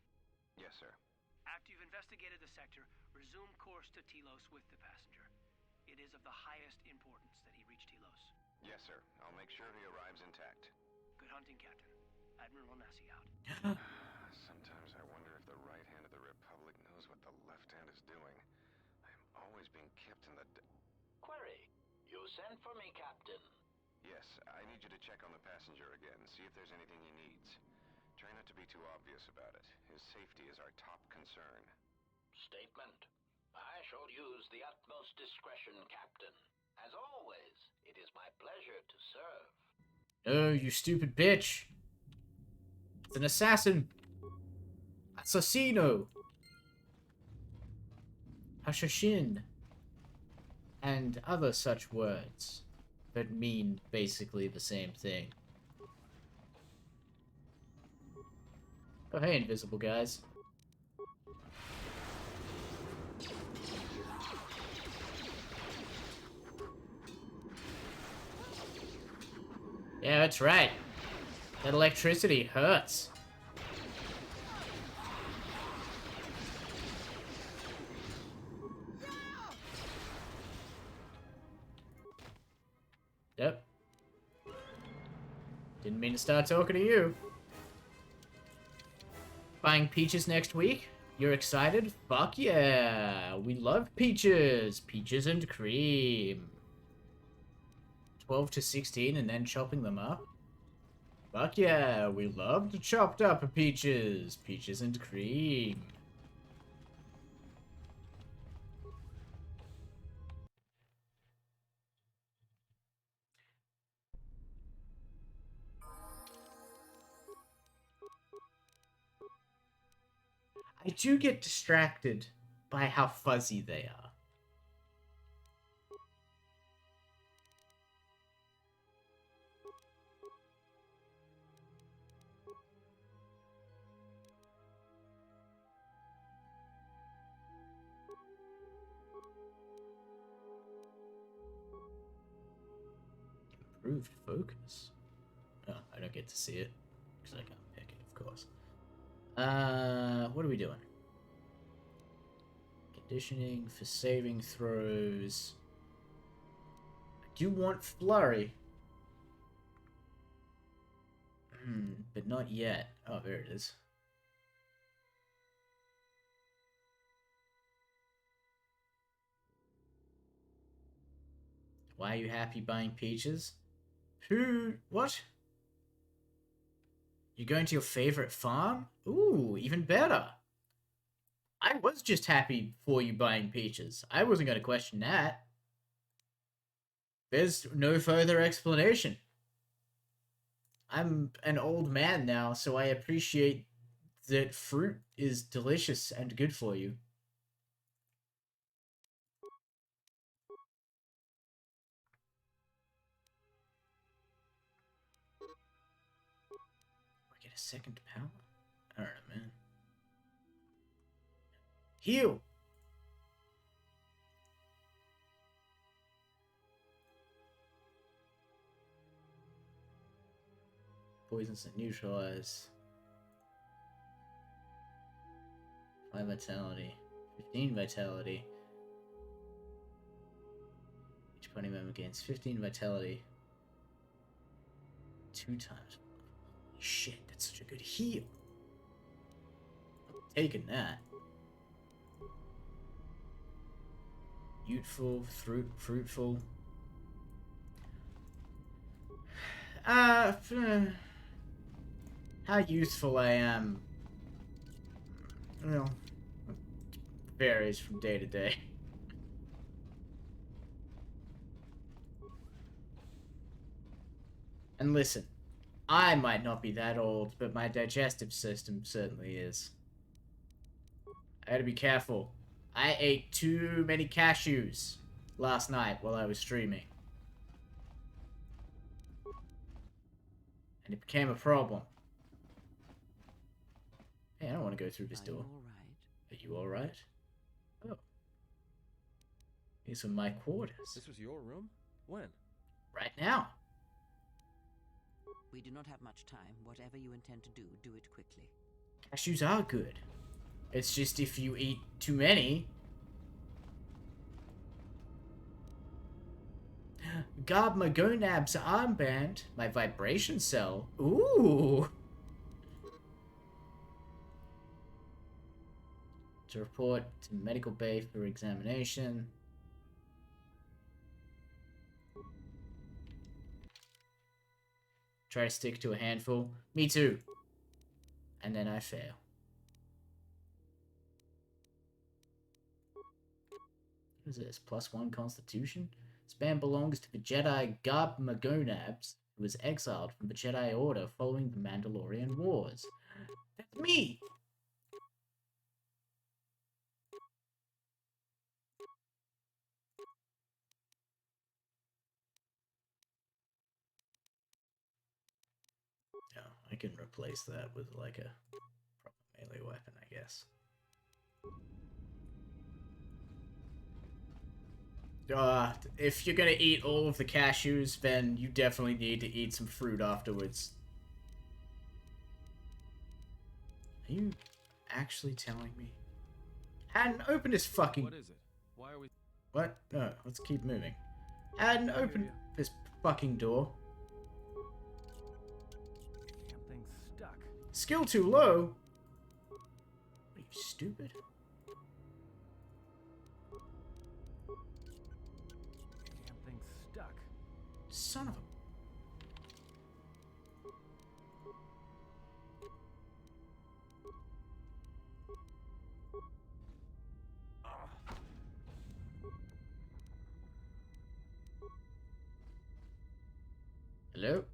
Yes, sir. After you've investigated the sector, resume course to Telos with the passenger. It is of the highest importance that he reach Telos. Yes, sir. I'll make sure he arrives intact. Good hunting, Captain. Admiral Onasi out. Sometimes I wonder if the right hand of the Republic knows what the left hand is doing. I'm always being kept in the... Query. You sent for me, Captain. Yes, I need you to check on the passenger again, see if there's anything he needs. Try not to be too obvious about it. His safety is our top concern. Statement. I shall use the utmost discretion, Captain. As always, it is my pleasure to serve. Oh, you stupid bitch. It's an assassin. Assassino. Hashashin. And other such words that mean basically the same thing. Oh, hey, invisible guys. Yeah, that's right. That electricity hurts. Yep. Didn't mean to start talking to you. Buying peaches next week? You're excited? Fuck yeah! We love peaches! Peaches and cream. 12 to 16 and then chopping them up? Fuck yeah! We love the chopped up peaches! Peaches and cream. I do get distracted by how fuzzy they are. Improved focus. Oh, I don't get to see it because I can't pick it, of course. What are we doing? Conditioning for saving throws. I do want flurry. But not yet. Oh, there it is. Why are you happy buying peaches? Who? What? You're going to your favorite farm? Ooh, even better. I was just happy for you buying peaches. I wasn't going to question that. There's no further explanation. I'm an old man now, so I appreciate that fruit is delicious and good for you. I get a second power? I don't know, man. Heal! Poisons that neutralize. 5 vitality. 15 vitality. Each party member gains 15 vitality. 2 times. Holy shit, that's such a good heal. I'm taking that. Youthful, fruitful. How youthful I am, well, varies from day to day. And listen, I might not be that old, but my digestive system certainly is. I gotta be careful. I ate too many cashews last night while I was streaming. And it became a problem. Hey, I don't want to go through this Are you door. all right? Are you alright? Oh. These are my quarters. This was your room? When? Right now. We do not have much time. Whatever you intend to do, do it quickly. Cashews are good. It's just if you eat too many... Guard my gonab's armband. My vibration cell. Ooh. To report to medical bay for examination. Try to stick to a handful. Me too. And then I fail. What is this? +1 constitution? This band belongs to the Jedi Garb Magonabs, who was exiled from the Jedi Order following the Mandalorian Wars. That's me! No, I can replace that with like a proper melee weapon, I guess. If you're gonna eat all of the cashews, then you definitely need to eat some fruit afterwards. Are you actually telling me? Hadn't opened this fucking... What is it? Why are we... What? No, let's keep moving. Hadn't opened this fucking door. Damn thing's stuck. Skill too low? Are you stupid? Damn thing's stuck. Son of a... Hello?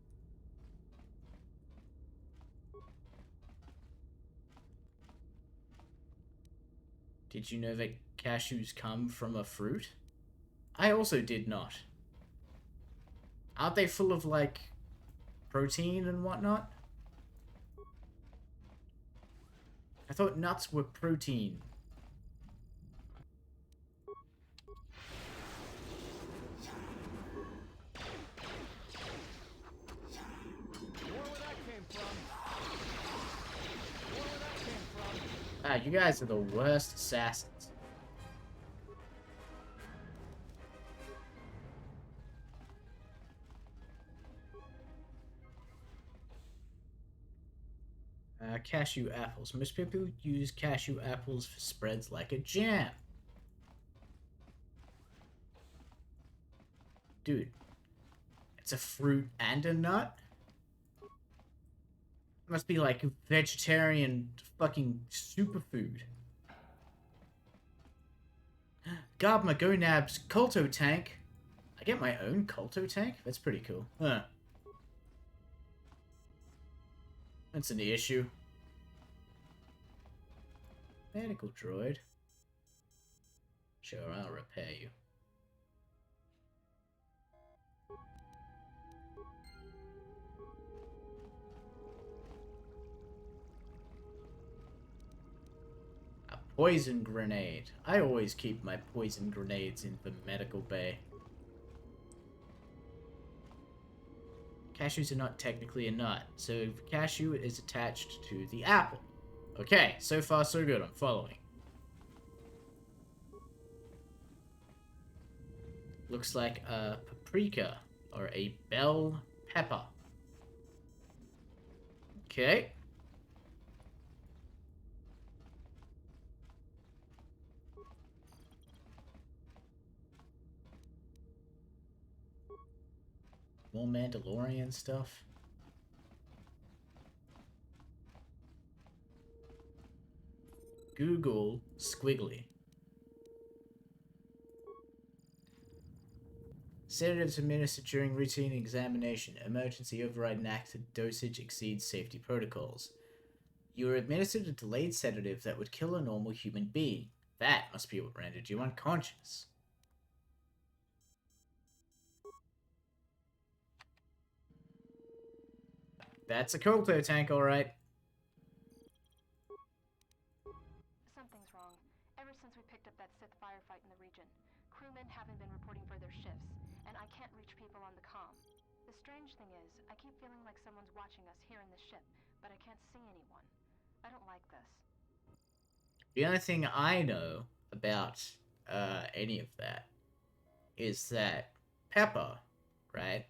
Did you know that cashews come from a fruit? I also did not. Aren't they full of, like, protein and whatnot? I thought nuts were protein. Ah, you guys are the worst assassins. Cashew apples. Most people use cashew apples for spreads like a jam. Dude, it's a fruit and a nut? Must be like a vegetarian fucking superfood. Garb my gonab's Kolto tank. I get my own Kolto tank? That's pretty cool. Huh. That's an issue. Medical droid. Sure, I'll repair you. A poison grenade. I always keep my poison grenades in the medical bay. Cashews are not technically a nut, so the cashew is attached to the apple. Okay, so far so good, I'm following. Looks like a paprika, or a bell pepper. Okay. More Mandalorian stuff. Google squiggly. Sedatives administered during routine examination. Emergency override enacted. Dosage exceeds safety protocols. You were administered a delayed sedative that would kill a normal human being. That must be what rendered you unconscious. That's a KOTOR tank, alright. Something's wrong. Ever since we picked up that Sith firefight in the region, crewmen haven't been reporting for their shifts, and I can't reach people on the comm. The strange thing is, I keep feeling like someone's watching us here in the ship, but I can't see anyone. I don't like this. The only thing I know about any of that is that pepper, right?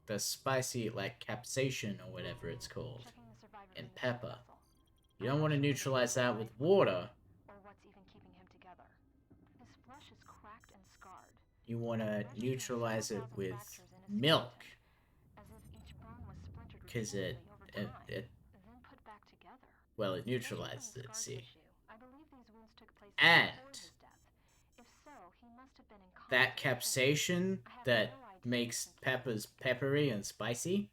The spicy, like, capsaicin or whatever it's called, Checking the survivor and beam pepper. vessel. You don't want to neutralize that with water. Or what's even keeping him together. His flesh is cracked and scarred. You want to neutralize it with milk. As if each bone was splintered Because repeatedly over time, it, then put back together. well, it neutralizes it, see. I believe these wounds took place And before his death. If so, he must have been in that contact with capsaicin I have that no idea makes what's peppers peppery and spicy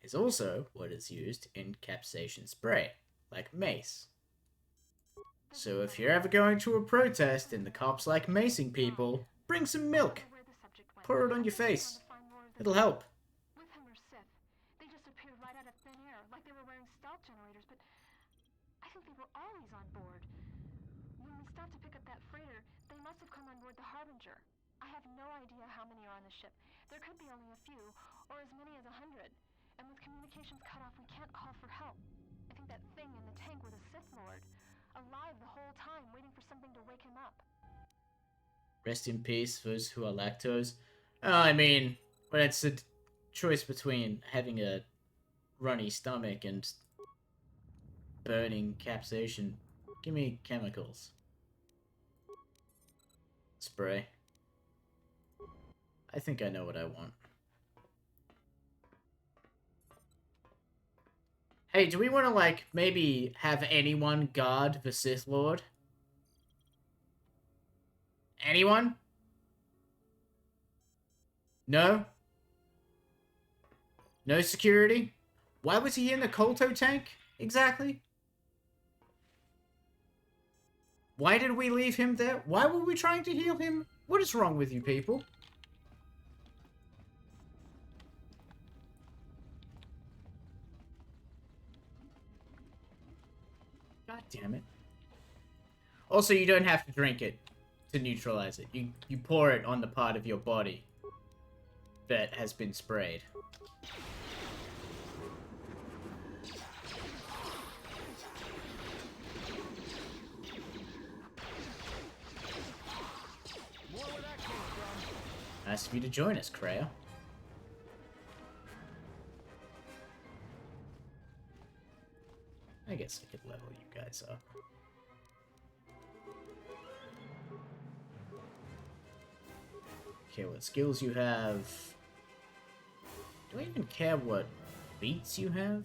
is also what is used in capsaicin spray, like mace. So if you're ever going to a protest and the cops like macing people, bring some milk. where the subject went. Pour it on your face. It'll help. With him or Sith, they just appeared right out of thin air, like they were wearing stealth generators, but I think they were always on board. When we stopped to pick up that freighter, they must have come on board the Harbinger. I have no idea how many are on the ship. There could be only a few, or as many as 100. And with communications cut off, we can't call for help. I think that thing in the tank was a Sith Lord. Alive the whole time, waiting for something to wake him up. Rest in peace, those who are lactose. I mean, when it's a choice between having a runny stomach and burning capsaicin, give me chemicals. Spray. I think I know what I want. Hey, do we want to, like, maybe have anyone guard the Sith Lord? Anyone? No? No security? Why was he in the KOTOR tank, exactly? Why did we leave him there? Why were we trying to heal him? What is wrong with you people? God damn it. Also, you don't have to drink it to neutralize it. You pour it on the part of your body that has been sprayed. Nice of you to join us, Kreia. I guess I could level you guys up. Okay, what skills you have? Do I even care what beats you have?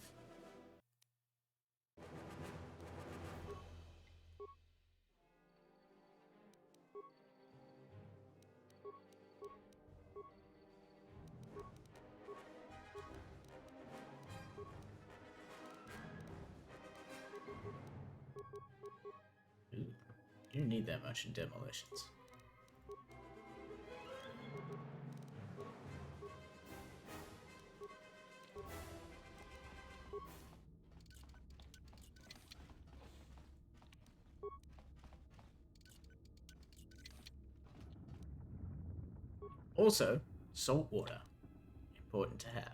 Ooh, you don't need that much in demolitions. Also, salt water. Important to have.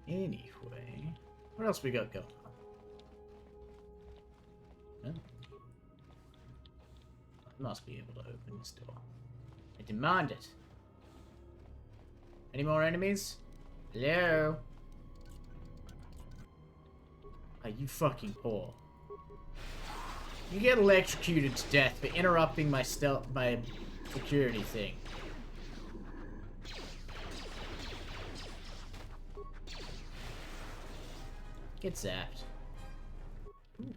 Anyway, what else we got going on? Oh. I must be able to open this door. I demand it. Any more enemies? Hello? Are you fucking poor? You get electrocuted to death for interrupting my security thing. Get zapped. Ooh.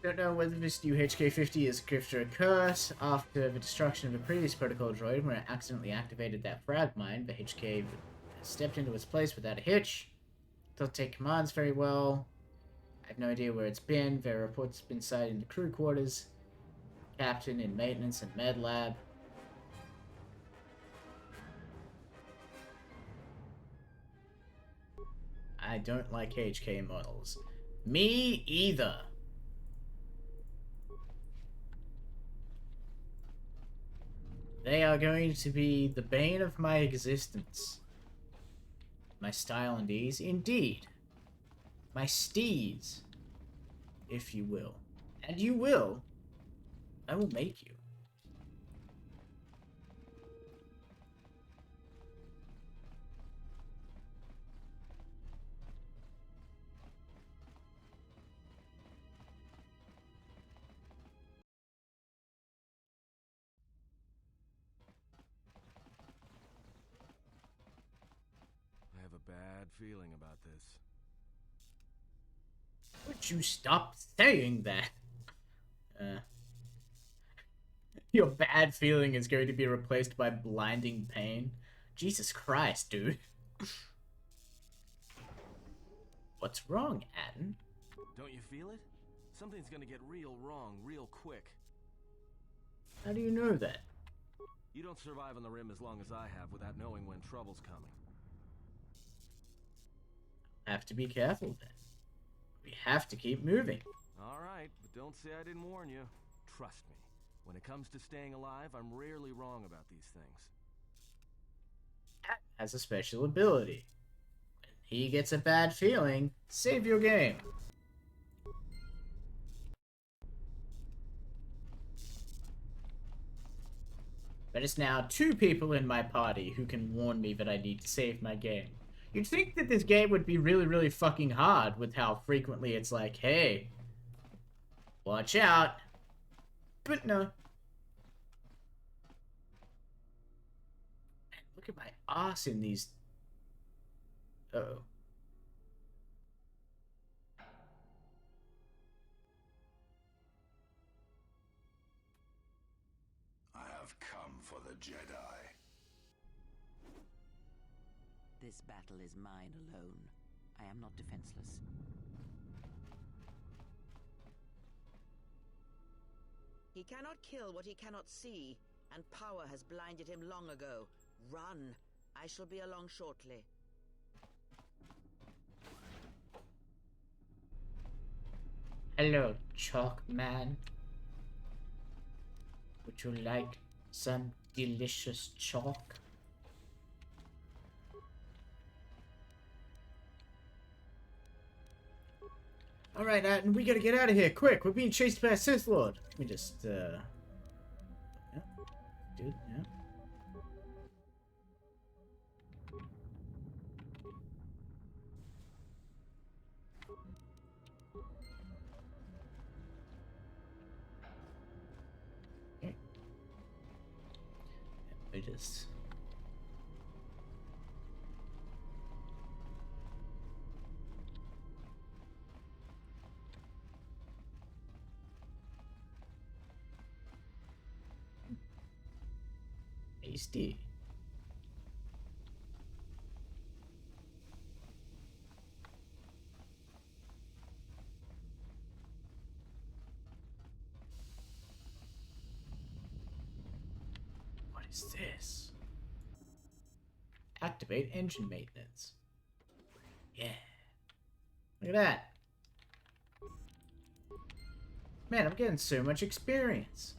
Don't know whether this new HK-50 is a gift or a curse. After the destruction of the previous protocol droid, when it accidentally activated that frag mine, the HK stepped into its place without a hitch. Doesn't take commands very well. I have no idea where it's been. There are reports it's been sighted in the crew quarters, captain in maintenance and med lab. I don't like HK models. Me either. They are going to be the bane of my existence. My style and ease, indeed. My steeds, if you will. And you will. I will make you. I have a bad feeling about this. Would you stop saying that? Your bad feeling is going to be replaced by blinding pain? Jesus Christ, dude. What's wrong, Atten? Don't you feel it? Something's gonna get real wrong real quick. How do you know that? You don't survive on the rim as long as I have without knowing when trouble's coming. Have to be careful then. We have to keep moving. Alright, but don't say I didn't warn you. Trust me. When it comes to staying alive, I'm rarely wrong about these things. Atten has a special ability. When he gets a bad feeling, save your game. There is now 2 people in my party who can warn me that I need to save my game. You'd think that this game would be really, really fucking hard with how frequently it's like, hey, watch out. But no. Man, look at my ass in these. Uh-oh. I have come for the Jedi. This battle is mine alone. I am not defenseless. He cannot kill what he cannot see, and power has blinded him long ago. Run! I shall be along shortly. Hello, Chalk Man. Would you like some delicious chalk? Alright, Atten, we gotta get out of here, quick! We're being chased by a Sith Lord! Let me just, yeah. Dude, yeah. Okay. We just... Tasty. What is this? Activate engine maintenance. Yeah. Look at that. Man, I'm getting so much experience.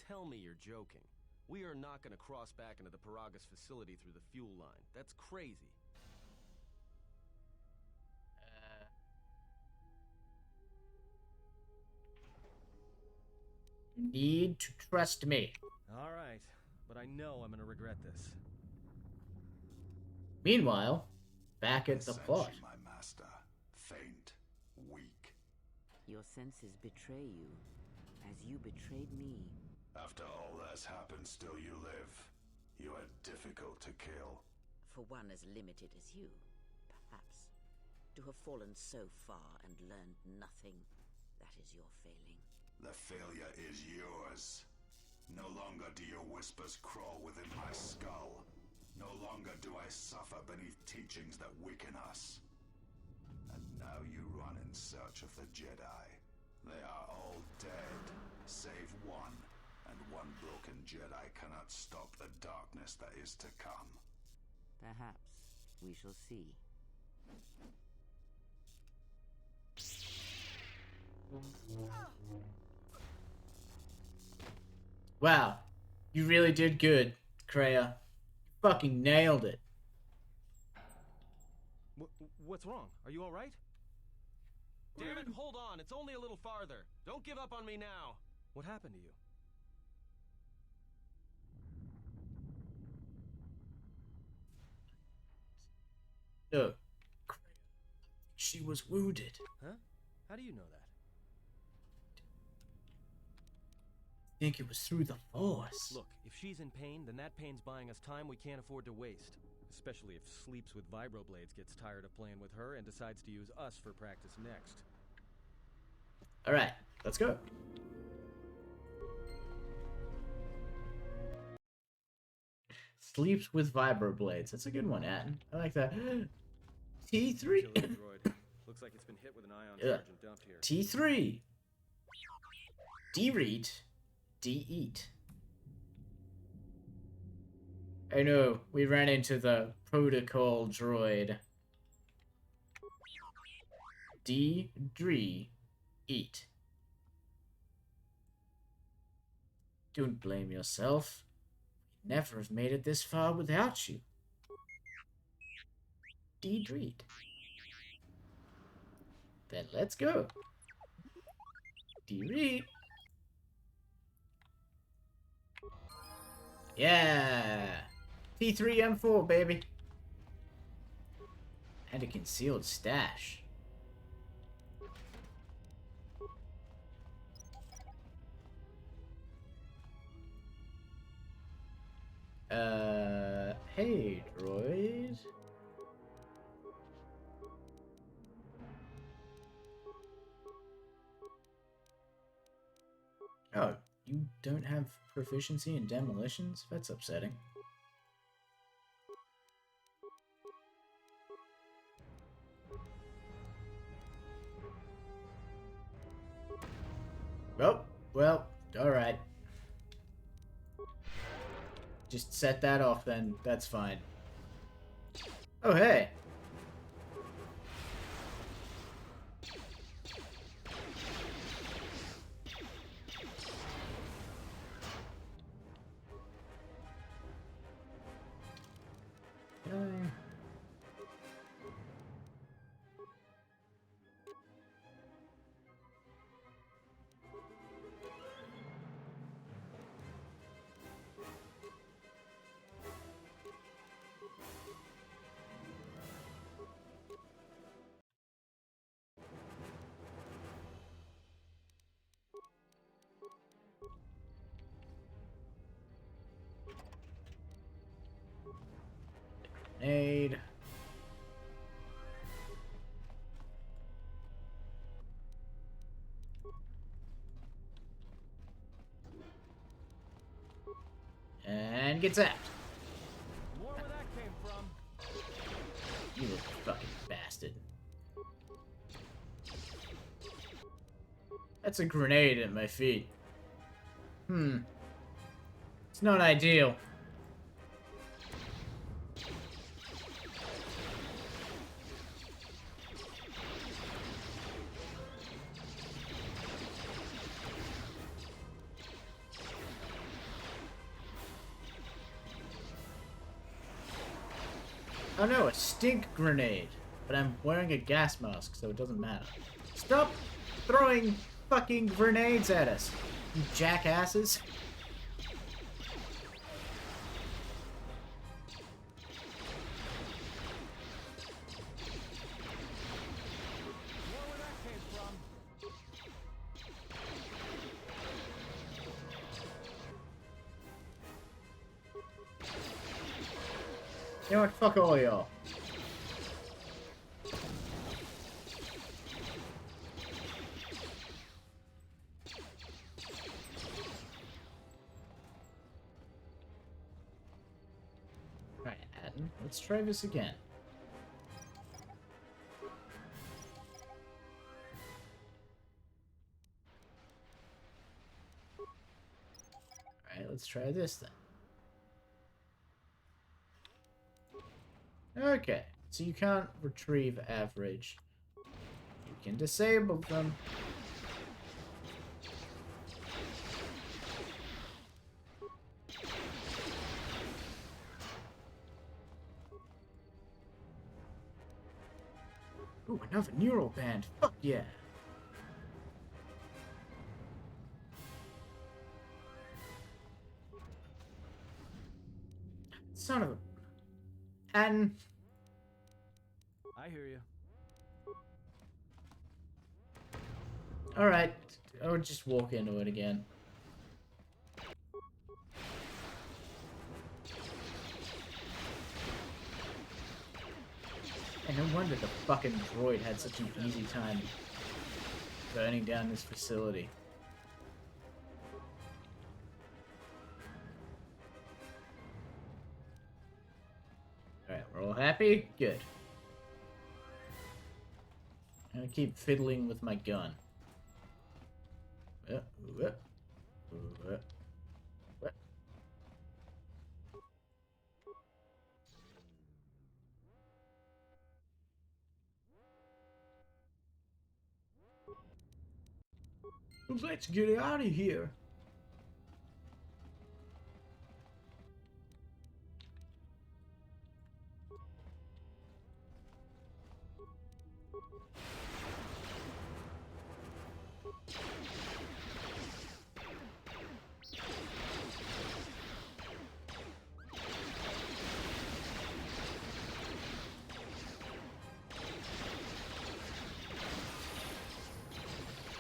Tell me you're joking. We are not gonna cross back into the Paragas facility through the fuel line. That's crazy. You need to trust me. Alright, but I know I'm gonna regret this. Meanwhile, back at the I sent plot. you, my master. Faint, weak. Your senses betray you, as you betrayed me. After all that's happened, still you live. You are difficult to kill. For one as limited as you, perhaps. To have fallen so far and learned nothing. That is your failing. The failure is yours. No longer do your whispers crawl within my skull. No longer do I suffer beneath teachings that weaken us. And now you run in search of the Jedi. They are all dead, save one. And one broken Jedi cannot stop the darkness that is to come. Perhaps we shall see. Wow. You really did good, Kreia. You fucking nailed it. What's wrong? Are you alright? Damn it, hold on. It's only a little farther. Don't give up on me now. What happened to you? No. She was wounded. Huh? How do you know that? I think it was through the Force. Look, if she's in pain, then that pain's buying us time we can't afford to waste. Especially if Sleeps with Vibroblades gets tired of playing with her and decides to use us for practice next. Alright, let's go. Sleeps with Vibroblades. That's a good one, Atten. I like that. T3. Looks like it's been hit with an ion charge and dumped here. T3. D-read. D-eat. I know, we ran into the protocol droid. D-dree. Eat. Don't blame yourself. We'd never have made it this far without you. D-dreed. Then let's go. D-read. Yeah! T3M4, baby! And a concealed stash. Hey, droid. Oh, you don't have proficiency in demolitions? That's upsetting. Oh, well, alright. Just set that off then, that's fine. Oh, hey! Grenade. And get zapped. More where that came from. You little fucking bastard. That's a grenade at my feet. It's not ideal. Oh no, a stink grenade. But I'm wearing a gas mask, so it doesn't matter. Stop throwing fucking grenades at us, you jackasses. More where that came from. You know what? Fuck all y'all. then. Let's try this again. Alright, let's try this then. Okay, so you can't retrieve average. You can disable them. Ooh, another neural band. Fuck yeah. Son of a... And... I hear you. Alright, I'll just walk into it again. And no wonder the fucking droid had such an easy time burning down this facility. Alright, we're all happy? Good. I'm gonna keep fiddling with my gun. Let's get out of here.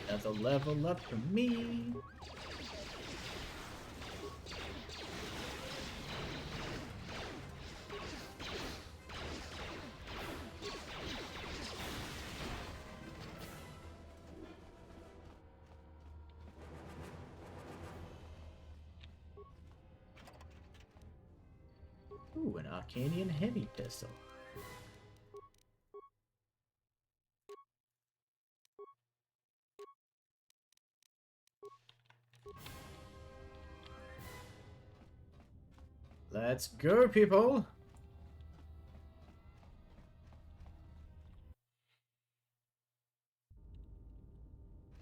Another level up for me. Ooh, an Arcanian heavy pistol. Let's go, people!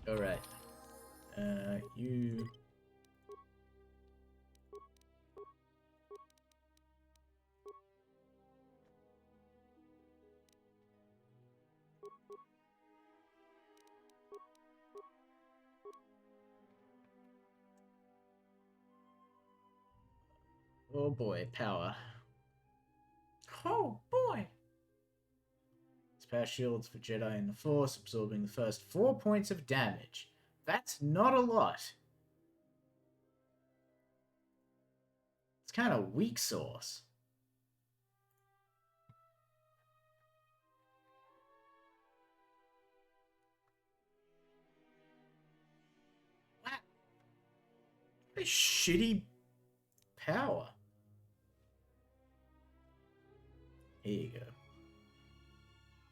Alright. You... Oh boy, power. Oh boy! Power shields for Jedi in the Force, absorbing the first 4 points of damage. That's not a lot. It's kind of weak sauce. What a shitty power. Here you go.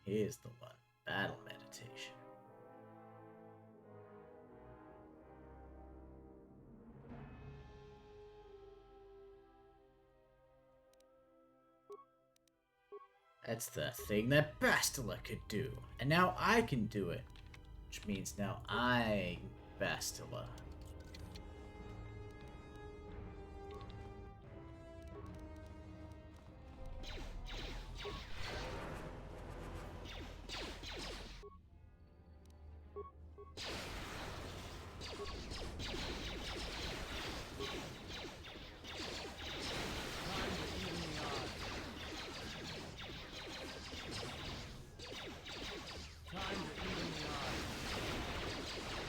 Here's the one. Battle meditation. That's the thing that Bastila could do. And now I can do it. Which means now I'm Bastila.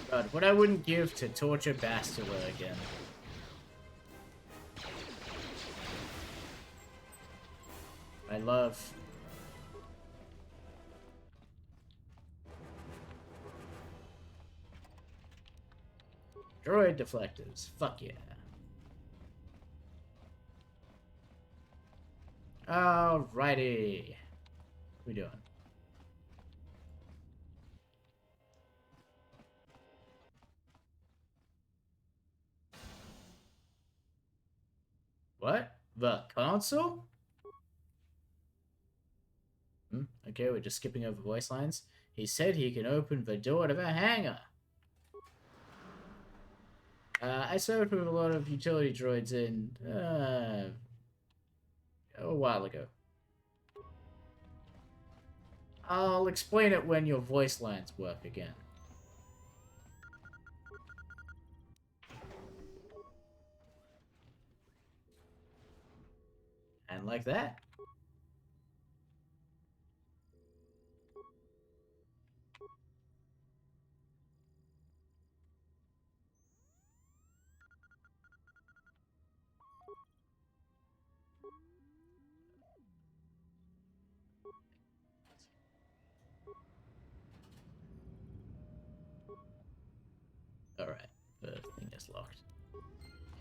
God, what I wouldn't give to torture Bastila again. I love... Droid deflectors. Fuck yeah. Alrighty. What we doing? What? The console? Okay, we're just skipping over voice lines. He said he can open the door to the hangar. I served with a lot of utility droids in, a while ago. I'll explain it when your voice lines work again. And like that. Alright, the thing is locked.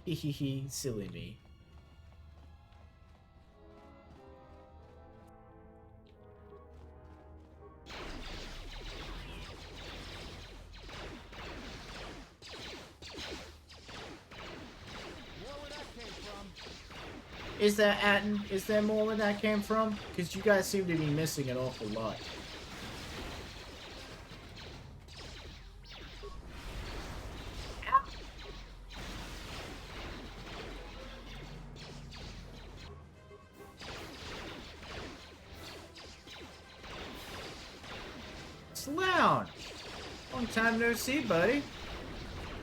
Hehehe, silly me. Is there Atten? Is there more where that came from? Because you guys seem to be missing an awful lot. Lounge! Long time no see, buddy.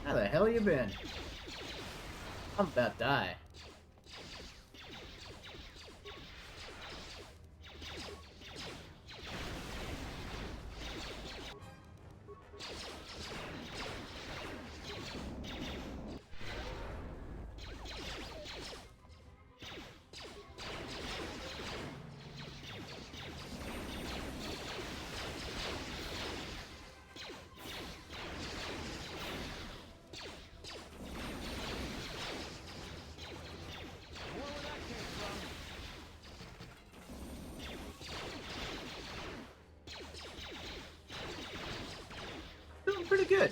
How the hell you been? I'm about to die. Doing pretty good.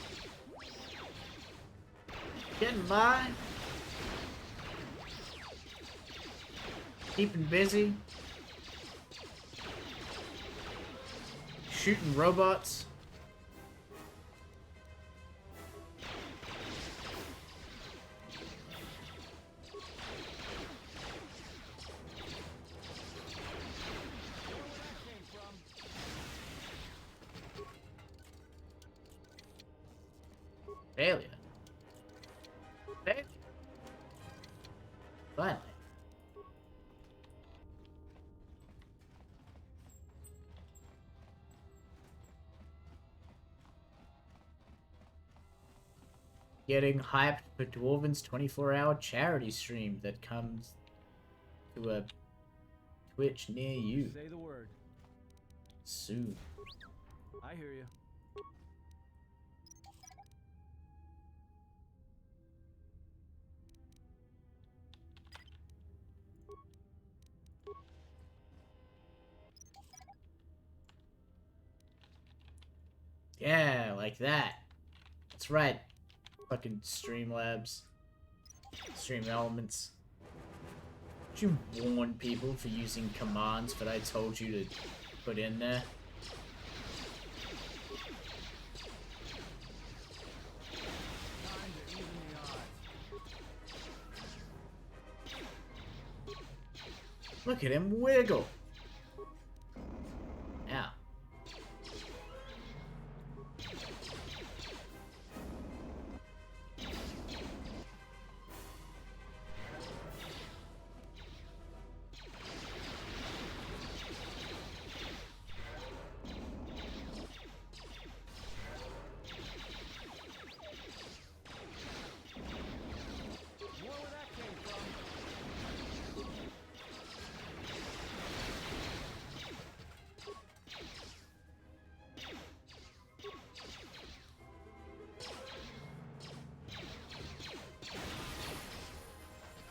Getting by. Keeping busy. Shooting robots. Failure. Failure. Finally. Getting hyped for Dwarven's 24-hour charity stream that comes to a Twitch near you. Say the word. Soon. I hear you. Yeah, like that. That's right. Fucking Streamlabs. Stream Elements. Did you warn people for using commands that I told you to put in there? Look at him wiggle. Ow.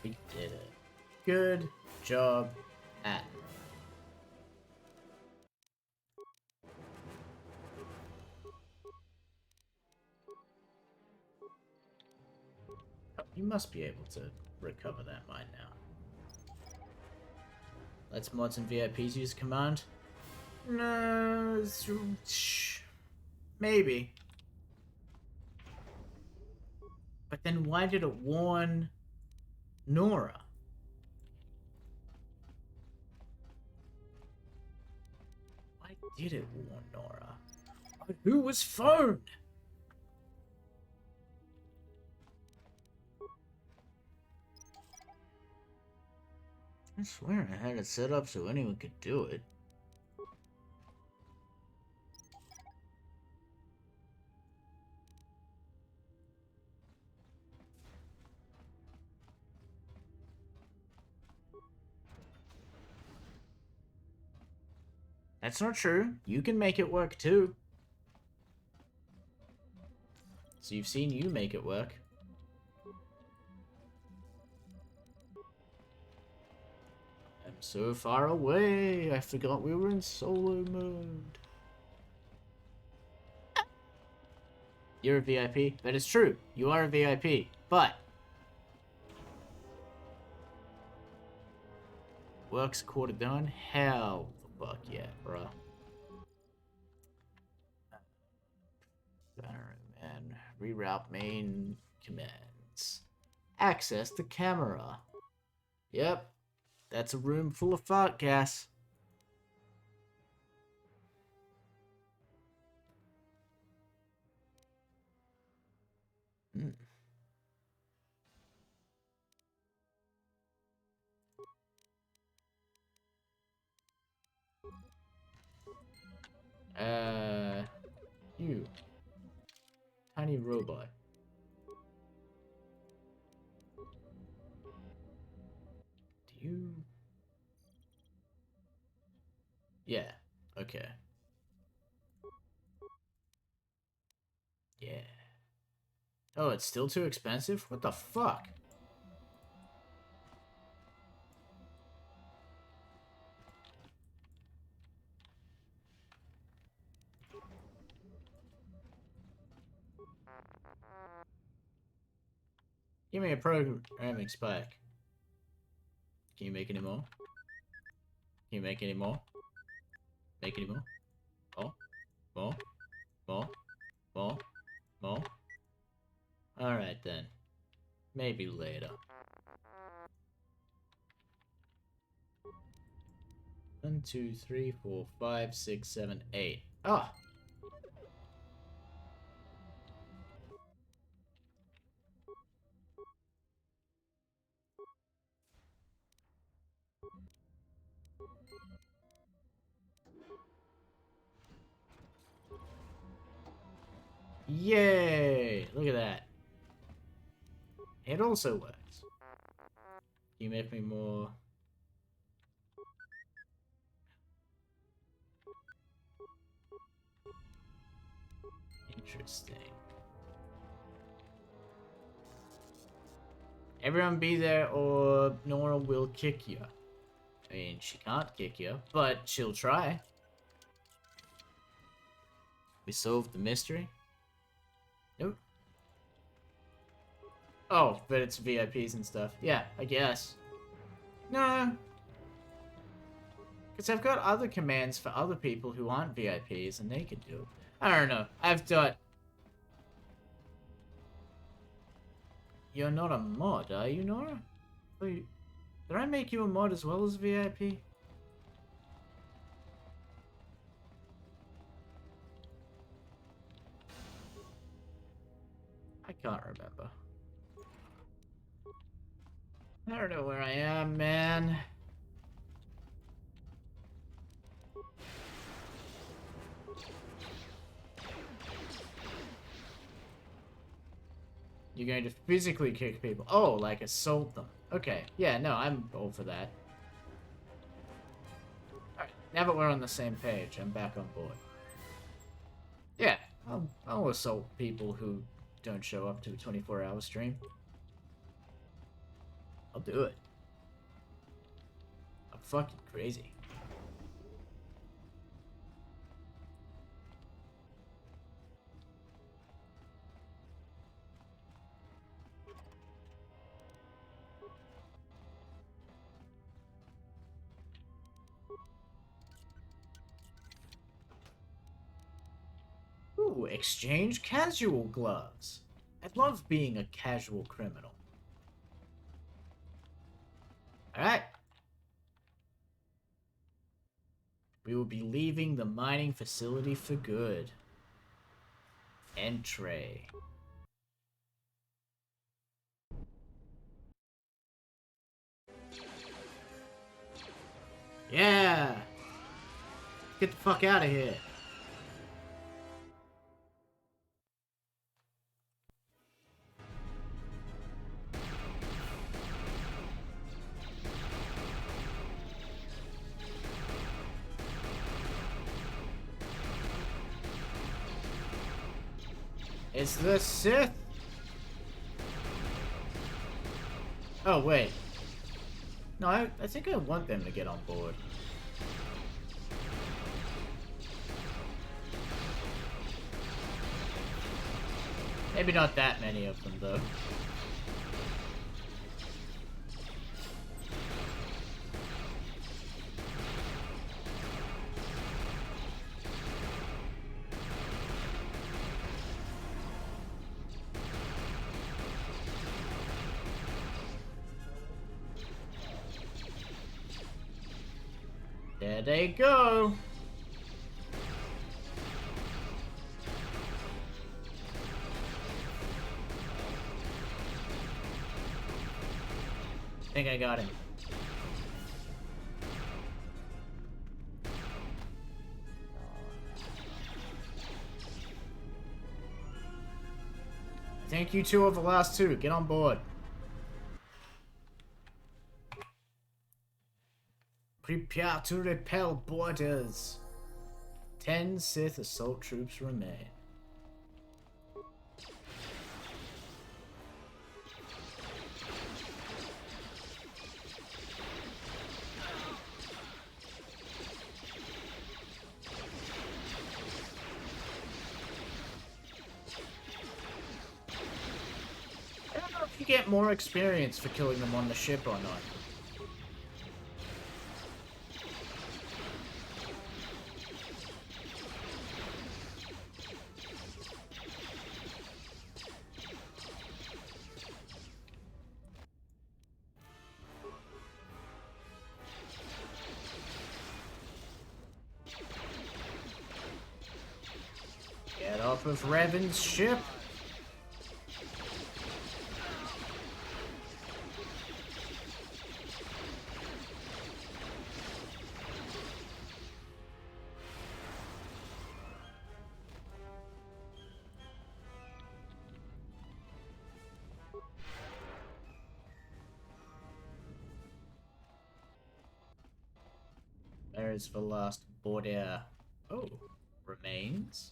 We did it. Good job, Atten. You must be able to recover that mine now. Let's mods and VIPs use command? No, maybe. But then why did it warn Nora? Why did it warn Nora? But who was phoned? I swear I had it set up so anyone could do it. That's not true. You can make it work too. So you've seen you make it work. I'm so far away. I forgot we were in solo mode. You're a VIP? That is true. You are a VIP. But work's a quarter done? Hell the fuck yeah, bro. And reroute main commands. Access the camera. Yep. That's a room full of fart gas. Hmm. You. Tiny robot. Do you... Yeah, okay. Yeah. Oh, it's still too expensive? What the fuck? Give me a programming spike. Can you make any more? Can you make any more? Make any more? More? More? More? More? More? Alright then. Maybe later. 1, 2, 3, 4, 5, 6, 7, 8. Oh! Yay! Look at that. It also works. Can you make me more... Interesting. Everyone be there or Nora will kick you. I mean, she can't kick you, but she'll try. We solved the mystery? Nope. Oh, but it's VIPs and stuff. Yeah, I guess. No. Because I've got other commands for other people who aren't VIPs, and they could do it. I don't know. I've thought... You're not a mod, are you, Nora? Wait, did I make you a mod as well as VIP? I can't remember. I don't know where I am, man. You're going to physically kick people. Oh, like assault them. Okay, yeah, no, I'm all for that. Alright, now that we're on the same page, I'm back on board. Yeah, I'll assault people who don't show up to a 24-hour stream. I'll do it. I'm fucking crazy. exchange casual gloves. I love being a casual criminal. Alright. We will be leaving the mining facility for good. Entree. Yeah! Get the fuck out of here. It's the Sith! Oh, wait. No, I think I want them to get on board. Maybe not that many of them, though. There they go! I think I got him. I think you two are the last two. Get on board. Prepare to repel borders. 10 Sith assault troops remain. I don't know if you get more experience for killing them on the ship or not. Get off of Revan's ship. There is the last border. Oh, remains.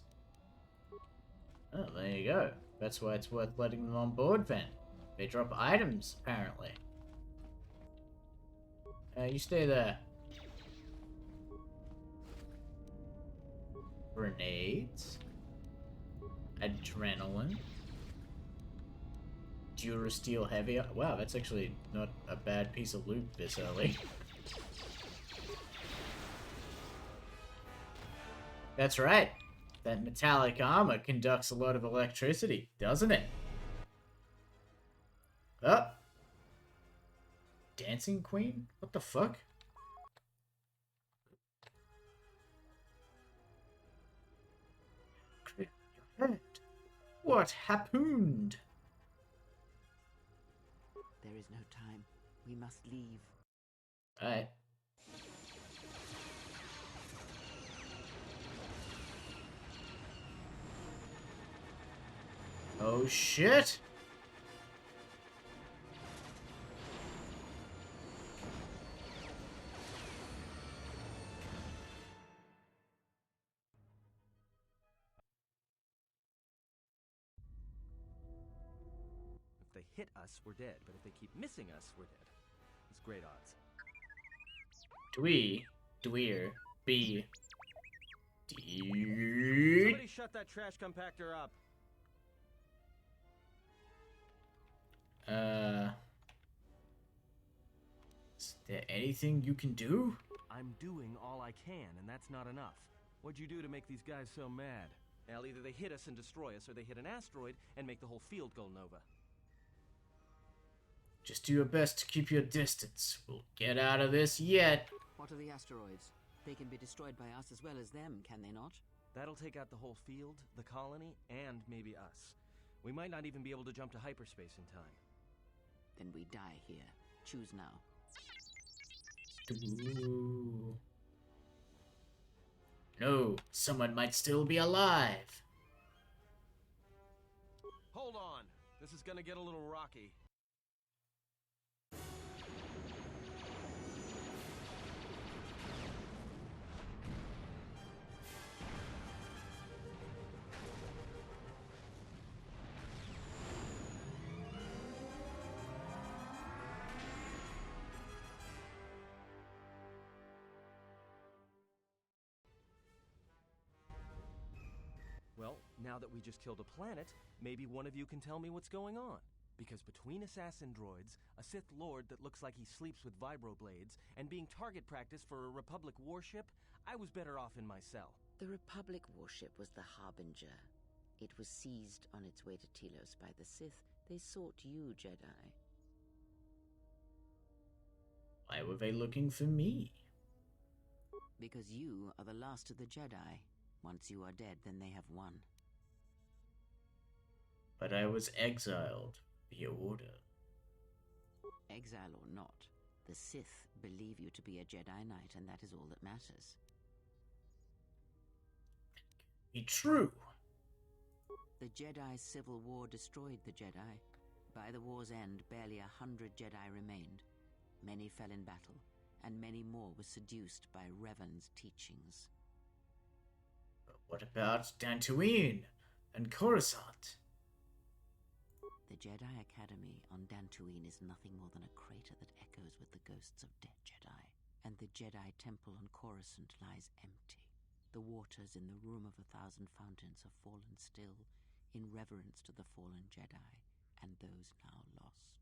Oh, there you go. That's why it's worth letting them on board then. They drop items, apparently. You stay there. Grenades. Adrenaline. Durasteel heavy. Wow, that's actually not a bad piece of loot this early. That's right. That metallic armor conducts a lot of electricity, doesn't it? Oh. Dancing Queen? What the fuck? Your head. What happened? There is no time. We must leave. Alright. Oh shit! If they hit us, we're dead. But if they keep missing us, we're dead. It's great odds. Dweer, B. Somebody shut that trash compactor up. Is there anything you can do? I'm doing all I can, and that's not enough. What'd you do to make these guys so mad? Now, either they hit us and destroy us, or they hit an asteroid and make the whole field go nova. Just do your best to keep your distance. We'll get out of this yet. What are the asteroids? They can be destroyed by us as well as them, can they not? That'll take out the whole field, the colony, and maybe us. We might not even be able to jump to hyperspace in time. Then we die here. Choose now. Ooh. No, someone might still be alive. Hold on. This is gonna get a little rocky. Well, now that we just killed a planet, maybe one of you can tell me what's going on. Because between assassin droids, a Sith Lord that looks like he sleeps with vibroblades, and being target practice for a Republic warship, I was better off in my cell. The Republic warship was the Harbinger. It was seized on its way to Telos by the Sith. They sought you, Jedi. Why were they looking for me? Because you are the last of the Jedi. Once you are dead, then they have won. But I was exiled via order. Exile or not, the Sith believe you to be a Jedi Knight, and that is all that matters. Be true. The Jedi Civil War destroyed the Jedi. By the war's end, barely 100 Jedi remained. Many fell in battle, and many more were seduced by Revan's teachings. But what about Dantooine and Coruscant? The Jedi Academy on Dantooine is nothing more than a crater that echoes with the ghosts of dead Jedi. And the Jedi Temple on Coruscant lies empty. The waters in the Room of 1,000 Fountains have fallen still, in reverence to the fallen Jedi, and those now lost.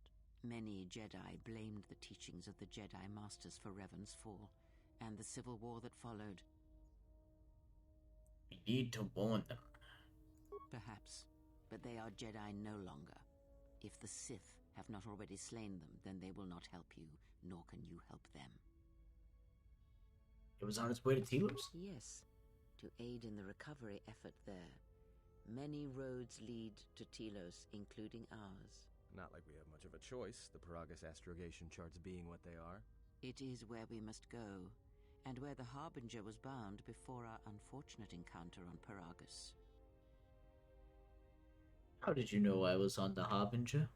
Many Jedi blamed the teachings of the Jedi Masters for Revan's fall, and the civil war that followed. We need to warn them. Perhaps, but they are Jedi no longer. If the Sith have not already slain them, then they will not help you, nor can you help them. It was on its way to Telos? Yes, to aid in the recovery effort there. Many roads lead to Telos, including ours. Not like we have much of a choice, the Paragus astrogation charts being what they are. It is where we must go, and where the Harbinger was bound before our unfortunate encounter on Paragus. How did you know I was on the Harbinger?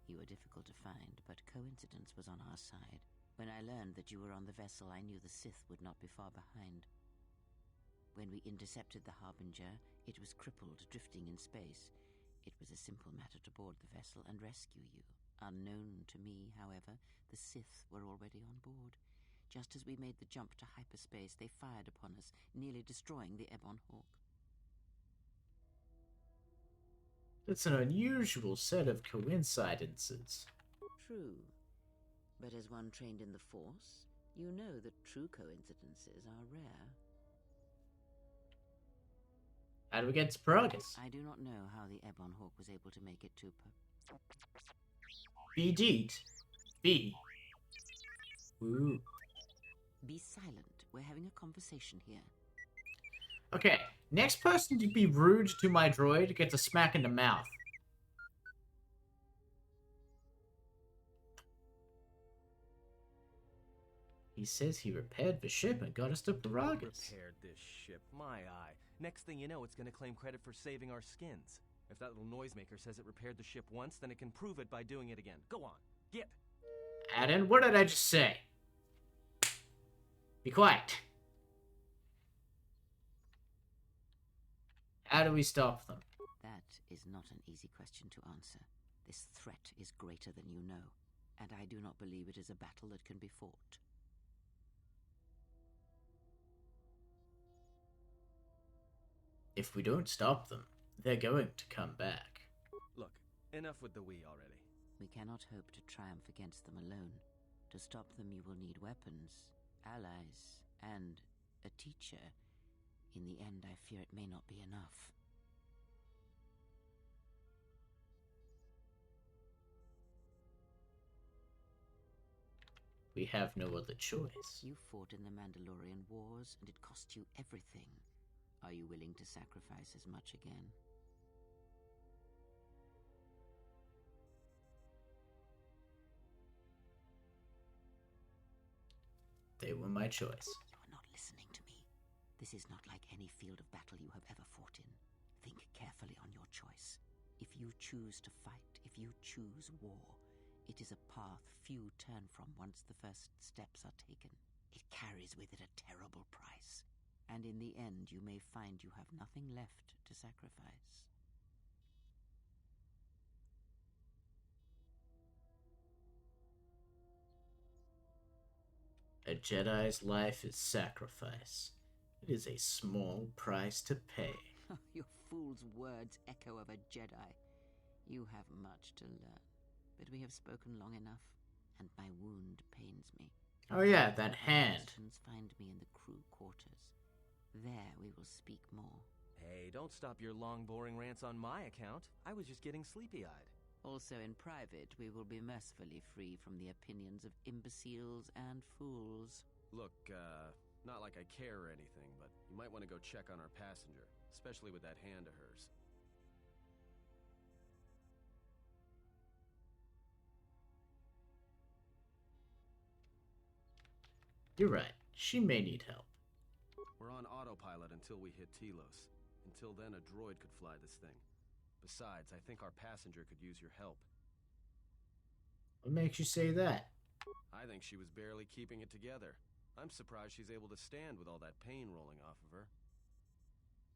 You were difficult to find, but coincidence was on our side. When I learned that you were on the vessel, I knew the Sith would not be far behind. When we intercepted the Harbinger, it was crippled, drifting in space. It was a simple matter to board the vessel and rescue you. Unknown to me, however, the Sith were already on board. Just as we made the jump to hyperspace, they fired upon us, nearly destroying the Ebon Hawk. That's an unusual set of coincidences. True. But as one trained in the Force, you know that true coincidences are rare. How do we get to Paragus? I do not know how the Ebon Hawk was able to make it to BD'd. B. Ooh. Be silent. We're having a conversation here. Okay, next person to be rude to my droid gets a smack in the mouth. He says he repaired the ship and got us to Paragus. Repaired this ship, my eye. Next thing you know, it's gonna claim credit for saving our skins. If that little noisemaker says it repaired the ship once, then it can prove it by doing it again. Go on, get. Adam, what did I just say? Be quiet. How do we stop them? That is not an easy question to answer. This threat is greater than you know, and I do not believe it is a battle that can be fought. If we don't stop them, they're going to come back. Look, enough with the we already. We cannot hope to triumph against them alone. To stop them, you will need weapons, allies, and a teacher. In the end, I fear it may not be enough. We have no other choice. You fought in the Mandalorian Wars, and it cost you everything. Are you willing to sacrifice as much again? They were my choice. You are not listening to me. This is not like any field of battle you have ever fought in. Think carefully on your choice. If you choose to fight, if you choose war, it is a path few turn from once the first steps are taken. It carries with it a terrible price, and in the end you may find you have nothing left to sacrifice. A Jedi's life is sacrifice. It is a small price to pay. Your fool's words echo of a Jedi. You have much to learn, but we have spoken long enough, and my wound pains me. Oh yeah, that hand. Find me in the crew quarters. There we will speak more. Hey, don't stop your long, boring rants on my account. I was just getting sleepy-eyed. Also in private, we will be mercifully free from the opinions of imbeciles and fools. Look, not like I care or anything, but you might want to go check on our passenger, especially with that hand of hers. You're right. She may need help. We're on autopilot until we hit Telos. Until then, a droid could fly this thing. Besides, I think our passenger could use your help. What makes you say that? I think she was barely keeping it together. I'm surprised she's able to stand with all that pain rolling off of her.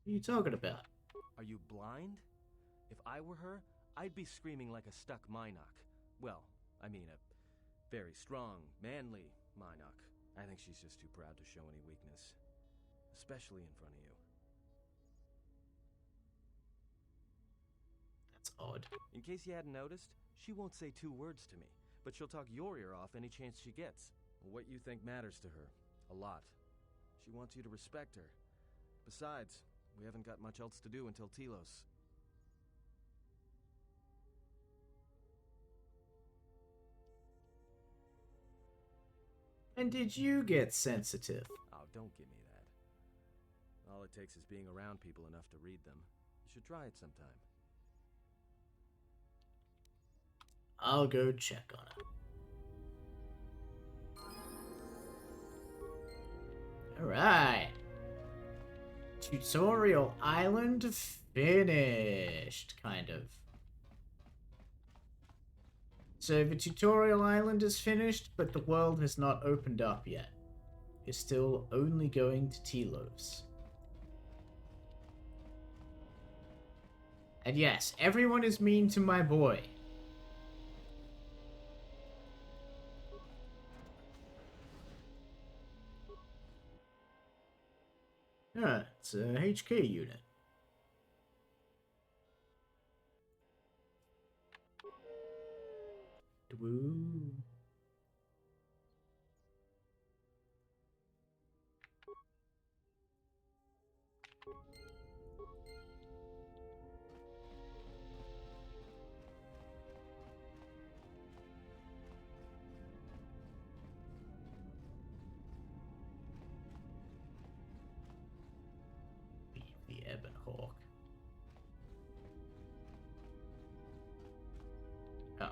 What are you talking about? Are you blind? If I were her, I'd be screaming like a stuck Minok. Well, I mean a very strong, manly Minok. I think she's just too proud to show any weakness. Especially in front of you. That's odd. In case you hadn't noticed, she won't say 2 words to me, but she'll talk your ear off any chance she gets. What you think matters to her. A lot. She wants you to respect her. Besides, we haven't got much else to do until Telos. And did you get sensitive? Oh, don't give me that. All it takes is being around people enough to read them. You should try it sometime. I'll go check on it. Alright. Tutorial Island finished, kind of. So the tutorial island is finished, but the world has not opened up yet. You're still only going to Telos. And yes, everyone is mean to my boy. Yeah, it's a HK unit. Woo. The Ebon Hawk. Oh,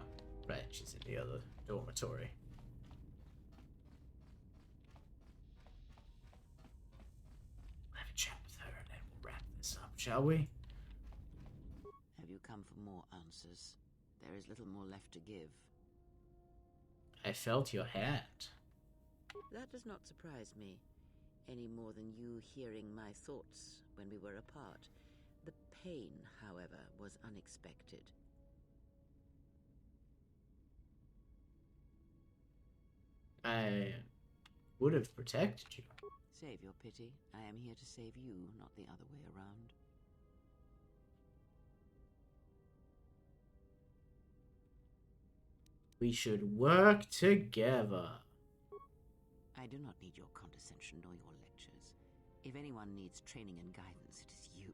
right, she's in the other dormitory. We'll have a chat with her and then we'll wrap this up, shall we? Have you come for more answers? There is little more left to give. I felt your hand. That does not surprise me, any more than you hearing my thoughts when we were apart. The pain, however, was unexpected. I would have protected you. Save your pity. I am here to save you, not the other way around. We should work together. I do not need your condescension nor your lectures. If anyone needs training and guidance, it is you.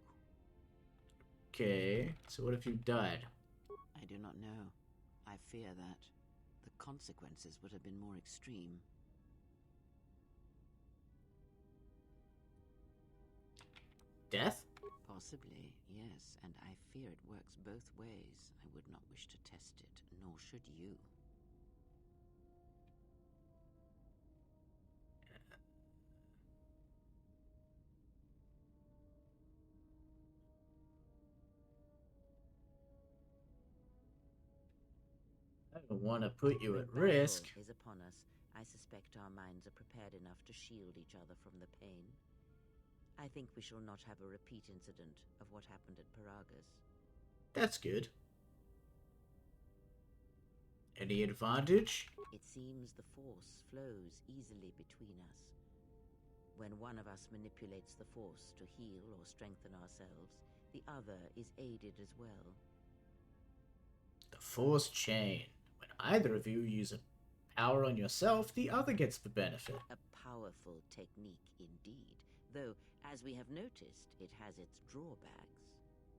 Okay, so what if you died? I do not know. I fear that the consequences would have been more extreme. Death? Possibly, yes, and I fear it works both ways. I would not wish to test it, nor should you. I don't want to put you When at risk. battle is upon us, I suspect our minds are prepared enough to shield each other from the pain. I think we shall not have a repeat incident of what happened at Paragas. That's good. Any advantage? It seems the Force flows easily between us. When one of us manipulates the Force to heal or strengthen ourselves, the other is aided as well. The Force chain. When either of you use a power on yourself, the other gets the benefit. A powerful technique indeed, though, as we have noticed, it has its drawbacks.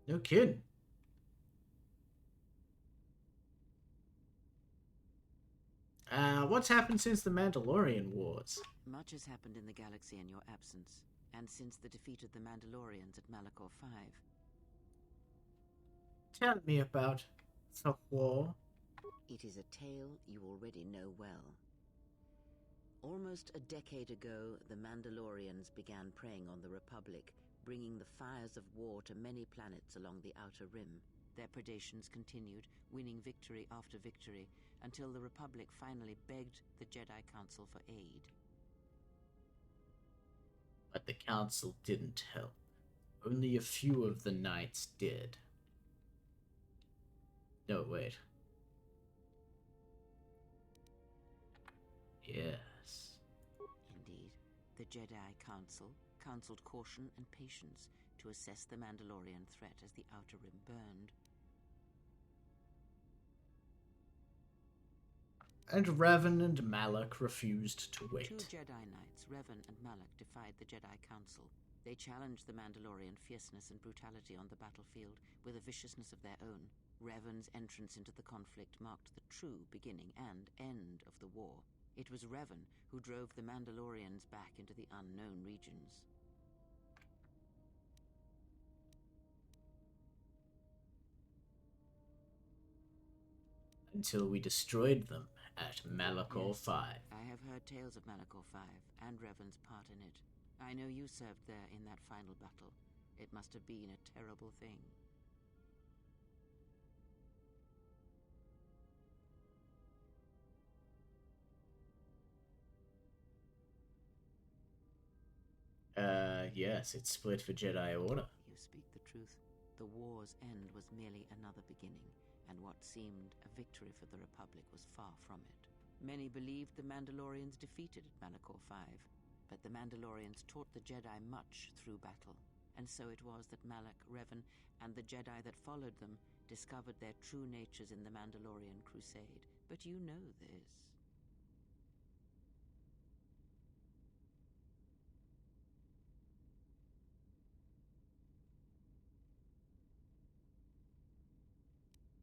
No kidding. What's happened since the Mandalorian Wars? Much has happened in the galaxy in your absence, and since the defeat of the Mandalorians at Malachor 5. Tell me about the war. It is a tale you already know well. Almost a decade ago, the Mandalorians began preying on the Republic, bringing the fires of war to many planets along the Outer Rim. Their predations continued, winning victory after victory, until the Republic finally begged the Jedi Council for aid. But the Council didn't help. Only a few of the knights did. No, wait. Yes. Indeed, the Jedi Council counseled caution and patience to assess the Mandalorian threat as the Outer Rim burned. And Revan and Malak refused to wait. Two Jedi Knights, Revan and Malak, defied the Jedi Council. They challenged the Mandalorian fierceness and brutality on the battlefield with a viciousness of their own. Revan's entrance into the conflict marked the true beginning and end of the war. It was Revan who drove the Mandalorians back into the unknown regions. Until we destroyed them at Malachor Yes, 5. I have heard tales of Malachor 5 and Revan's part in it. I know you served there in that final battle. It must have been a terrible thing. Yes, it split for Jedi Order. You speak the truth. The war's end was merely another beginning, and what seemed a victory for the Republic was far from it. Many believed the Mandalorians defeated at Malachor 5, but the Mandalorians taught the Jedi much through battle, and so it was that Malak, Revan, and the Jedi that followed them discovered their true natures in the Mandalorian Crusade. But you know this.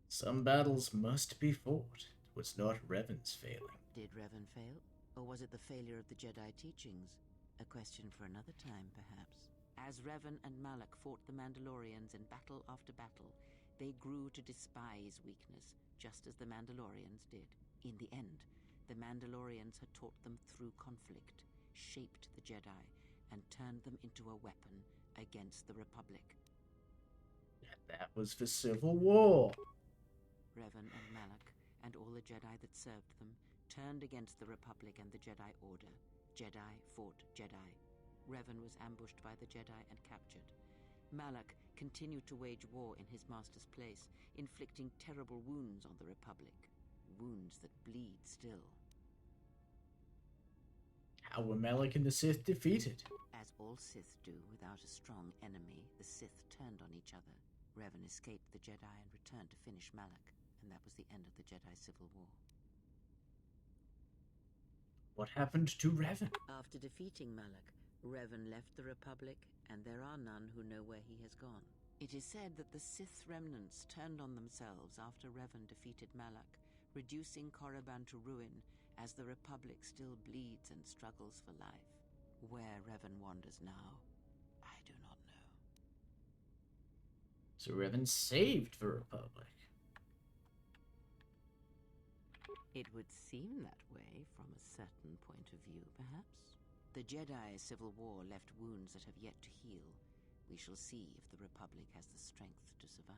Some battles must be fought. It was not Revan's failing. Did Revan fail? Or was it the failure of the Jedi teachings? A question for another time, perhaps. As Revan and Malak fought the Mandalorians in battle after battle, they grew to despise weakness, just as the Mandalorians did. In the end, the Mandalorians had taught them through conflict, shaped the Jedi, and turned them into a weapon against the Republic. That was the Civil War. Revan and Malak, and all the Jedi that served them, turned against the Republic and the Jedi Order. Jedi fought Jedi. Revan was ambushed by the Jedi and captured. Malak continued to wage war in his master's place, inflicting terrible wounds on the Republic. Wounds that bleed still. How were Malak and the Sith defeated? As all Sith do, without a strong enemy, the Sith turned on each other. Revan escaped the Jedi and returned to finish Malak, and that was the end of the Jedi Civil War. What happened to Revan? After defeating Malak, Revan left the Republic, and there are none who know where he has gone. It is said that the Sith remnants turned on themselves after Revan defeated Malak, reducing Korriban to ruin as the Republic still bleeds and struggles for life. Where Revan wanders now, I do not know. So Revan saved the Republic. It would seem that way from a certain point of view, perhaps. The Jedi Civil War left wounds that have yet to heal. We shall see if the Republic has the strength to survive.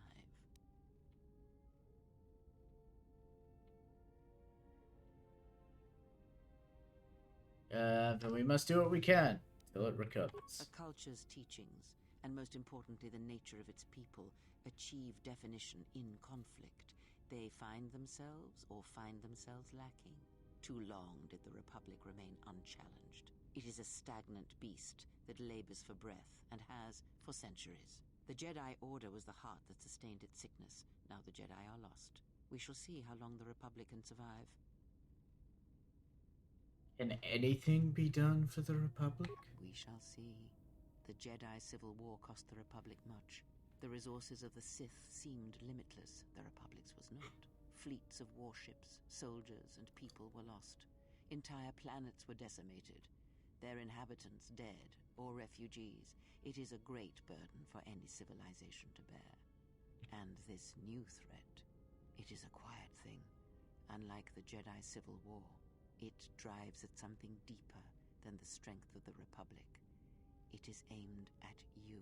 Then we must do what we can till it recovers. A culture's teachings, and most importantly the nature of its people, achieve definition in conflict. They find themselves or find themselves lacking. Too long did the Republic remain unchallenged. It is a stagnant beast that labors for breath and has for centuries. The Jedi Order was the heart that sustained its sickness. Now the Jedi are lost. We shall see how long the Republic can survive. Can anything be done for the Republic? We shall see. The Jedi Civil War cost the Republic much. The resources of the Sith seemed limitless. The Republic's was not. Fleets of warships, soldiers, and people were lost. Entire planets were decimated. Their inhabitants dead or refugees. It is a great burden for any civilization to bear. And this new threat, it is a quiet thing. Unlike the Jedi Civil War, it drives at something deeper than the strength of the Republic. It is aimed at you.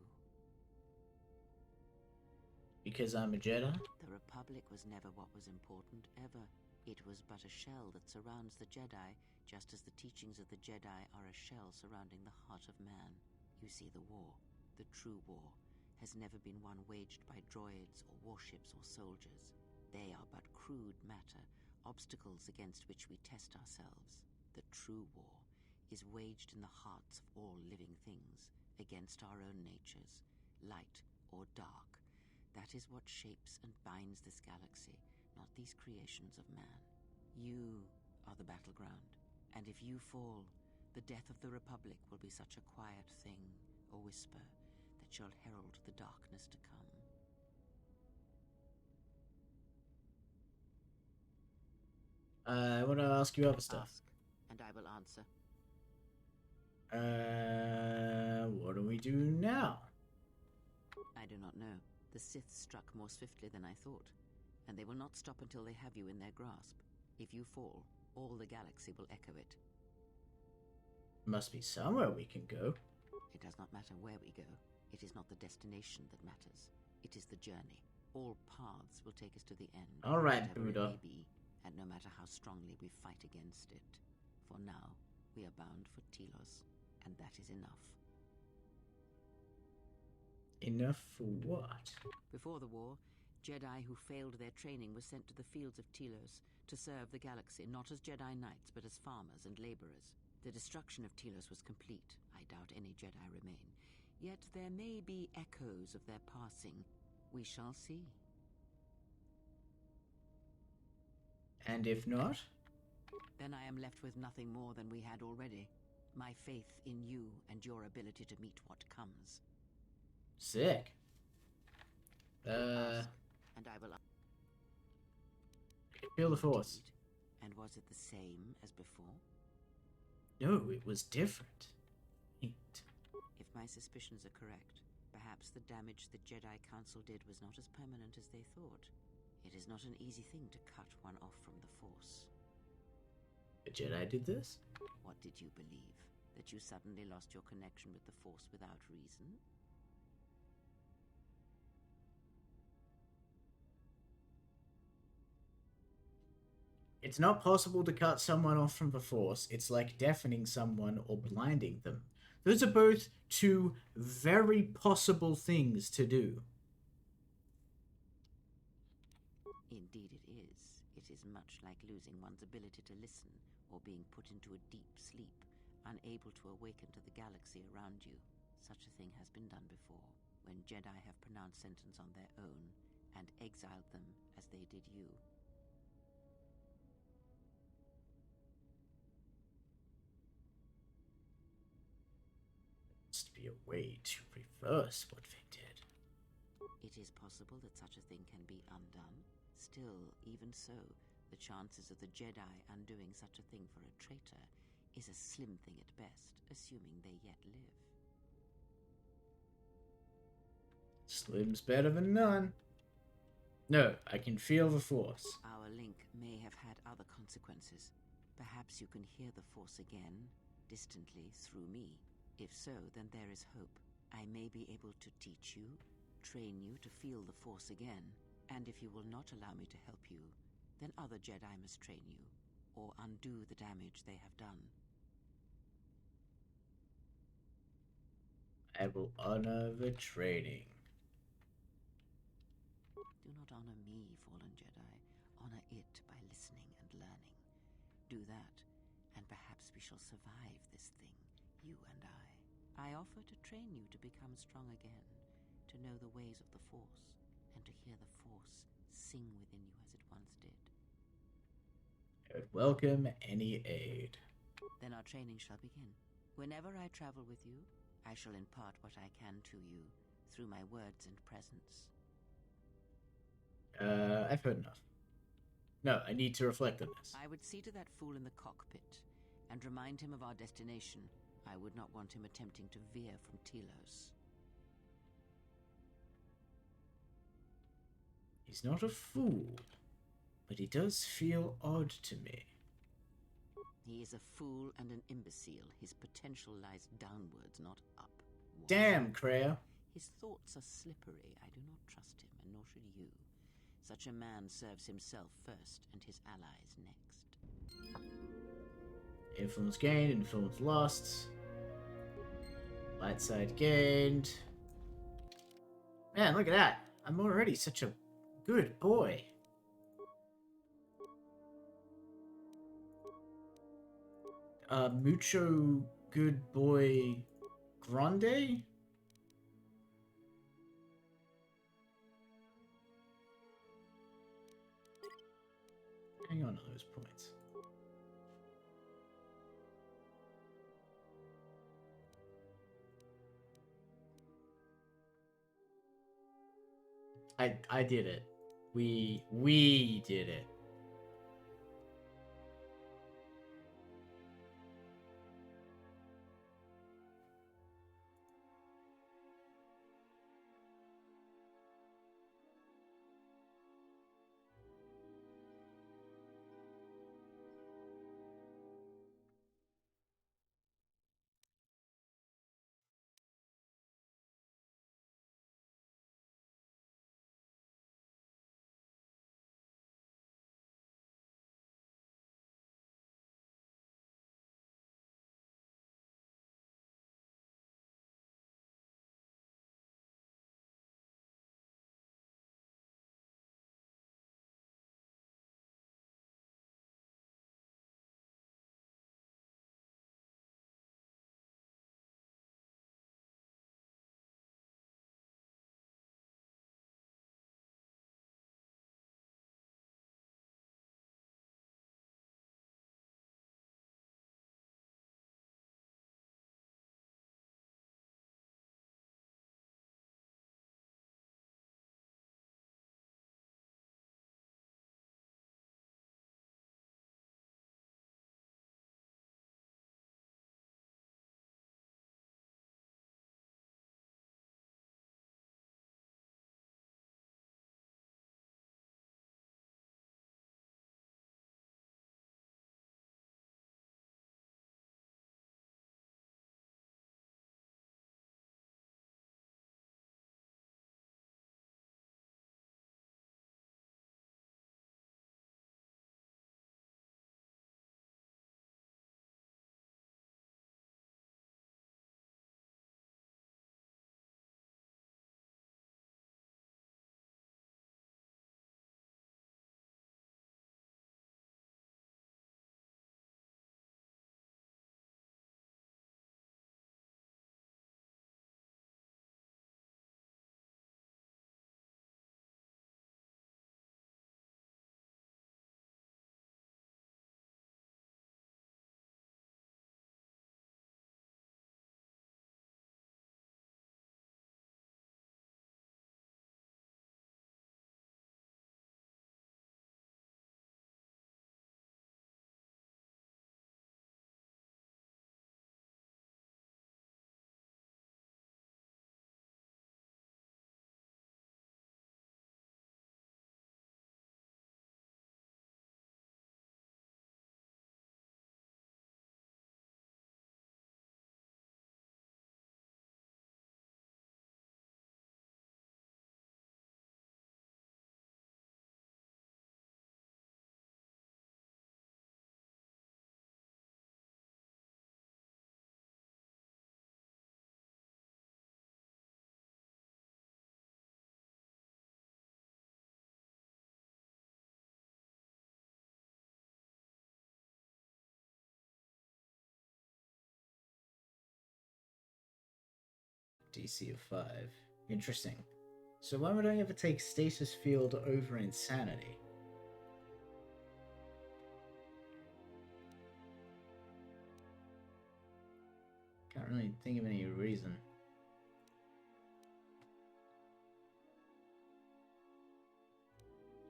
Because I'm a Jedi? The Republic was never what was important, ever. It was but a shell that surrounds the Jedi, just as the teachings of the Jedi are a shell surrounding the heart of man. You see, the war, the true war, has never been one waged by droids or warships or soldiers. They are but crude matter, obstacles against which we test ourselves. The true war is waged in the hearts of all living things, against our own natures, light or dark. That is what shapes and binds this galaxy, not these creations of man. You are the battleground, and if you fall, the death of the Republic will be such a quiet thing, a whisper, that shall herald the darkness to come. I want to ask you other stuff. Ask, and I will answer. What do we do now? I do not know. The Sith struck more swiftly than I thought, and they will not stop until they have you in their grasp. If you fall, all the galaxy will echo it. Must be somewhere we can go. It does not matter where we go. It is not the destination that matters. It is the journey. All paths will take us to the end. All right, whatever Buddha. it may be, and no matter how strongly we fight against it. For now, we are bound for Telos, and that is enough. Enough for what? Before the war, Jedi who failed their training were sent to the fields of Telos to serve the galaxy, not as Jedi Knights, but as farmers and laborers. The destruction of Telos was complete. I doubt any Jedi remain. Yet there may be echoes of their passing. We shall see. And if not? Then I am left with nothing more than we had already. My faith in you and your ability to meet what comes. Sick. Ask, and I will. Feel the Force. And was it the same as before? No, it was different. Neat. If my suspicions are correct, perhaps the damage the Jedi Council did was not as permanent as they thought. It is not an easy thing to cut one off from the Force. The Jedi did this? What did you believe? That you suddenly lost your connection with the Force without reason? It's not possible to cut someone off from the Force. It's like deafening someone or blinding them. Those are both two very possible things to do. Indeed it is. It is much like losing one's ability to listen or being put into a deep sleep, unable to awaken to the galaxy around you. Such a thing has been done before, when Jedi have pronounced sentence on their own and exiled them as they did you. be a way to reverse what they did. It is possible that such a thing can be undone. Still, even so, the chances of the Jedi undoing such a thing for a traitor is a slim thing at best, assuming they yet live. Slim's better than none. No, I can feel the Force. Our link may have had other consequences. Perhaps you can hear the Force again, distantly, through me. If so, then there is hope. I may be able to teach you, train you to feel the Force again, and if you will not allow me to help you, then other Jedi must train you, or undo the damage they have done. I will honor the training. Do not honor me, fallen Jedi. Honor it by listening and learning. Do that, and perhaps we shall survive this thing, you and I. I offer to train you to become strong again, to know the ways of the Force, and to hear the Force sing within you as it once did. I would welcome any aid. Then our training shall begin. Whenever I travel with you, I shall impart what I can to you, through my words and presence. I've heard enough. No, I need to reflect on this. I would see to that fool in the cockpit, and remind him of our destination. I would not want him attempting to veer from Telos. He's not a fool, but he does feel odd to me. He is a fool and an imbecile. His potential lies downwards, not up. Damn, Kreia. His thoughts are slippery. I do not trust him, and nor should you. Such a man serves himself first, and his allies next. Influence gained, influence lost. Light side gained. Man, look at that. I'm already such a good boy. Mucho good boy grande? Hang on to those points. I did it. We did it. DC of 5. Interesting. So why would I ever take Stasis Field over Insanity? Can't really think of any reason.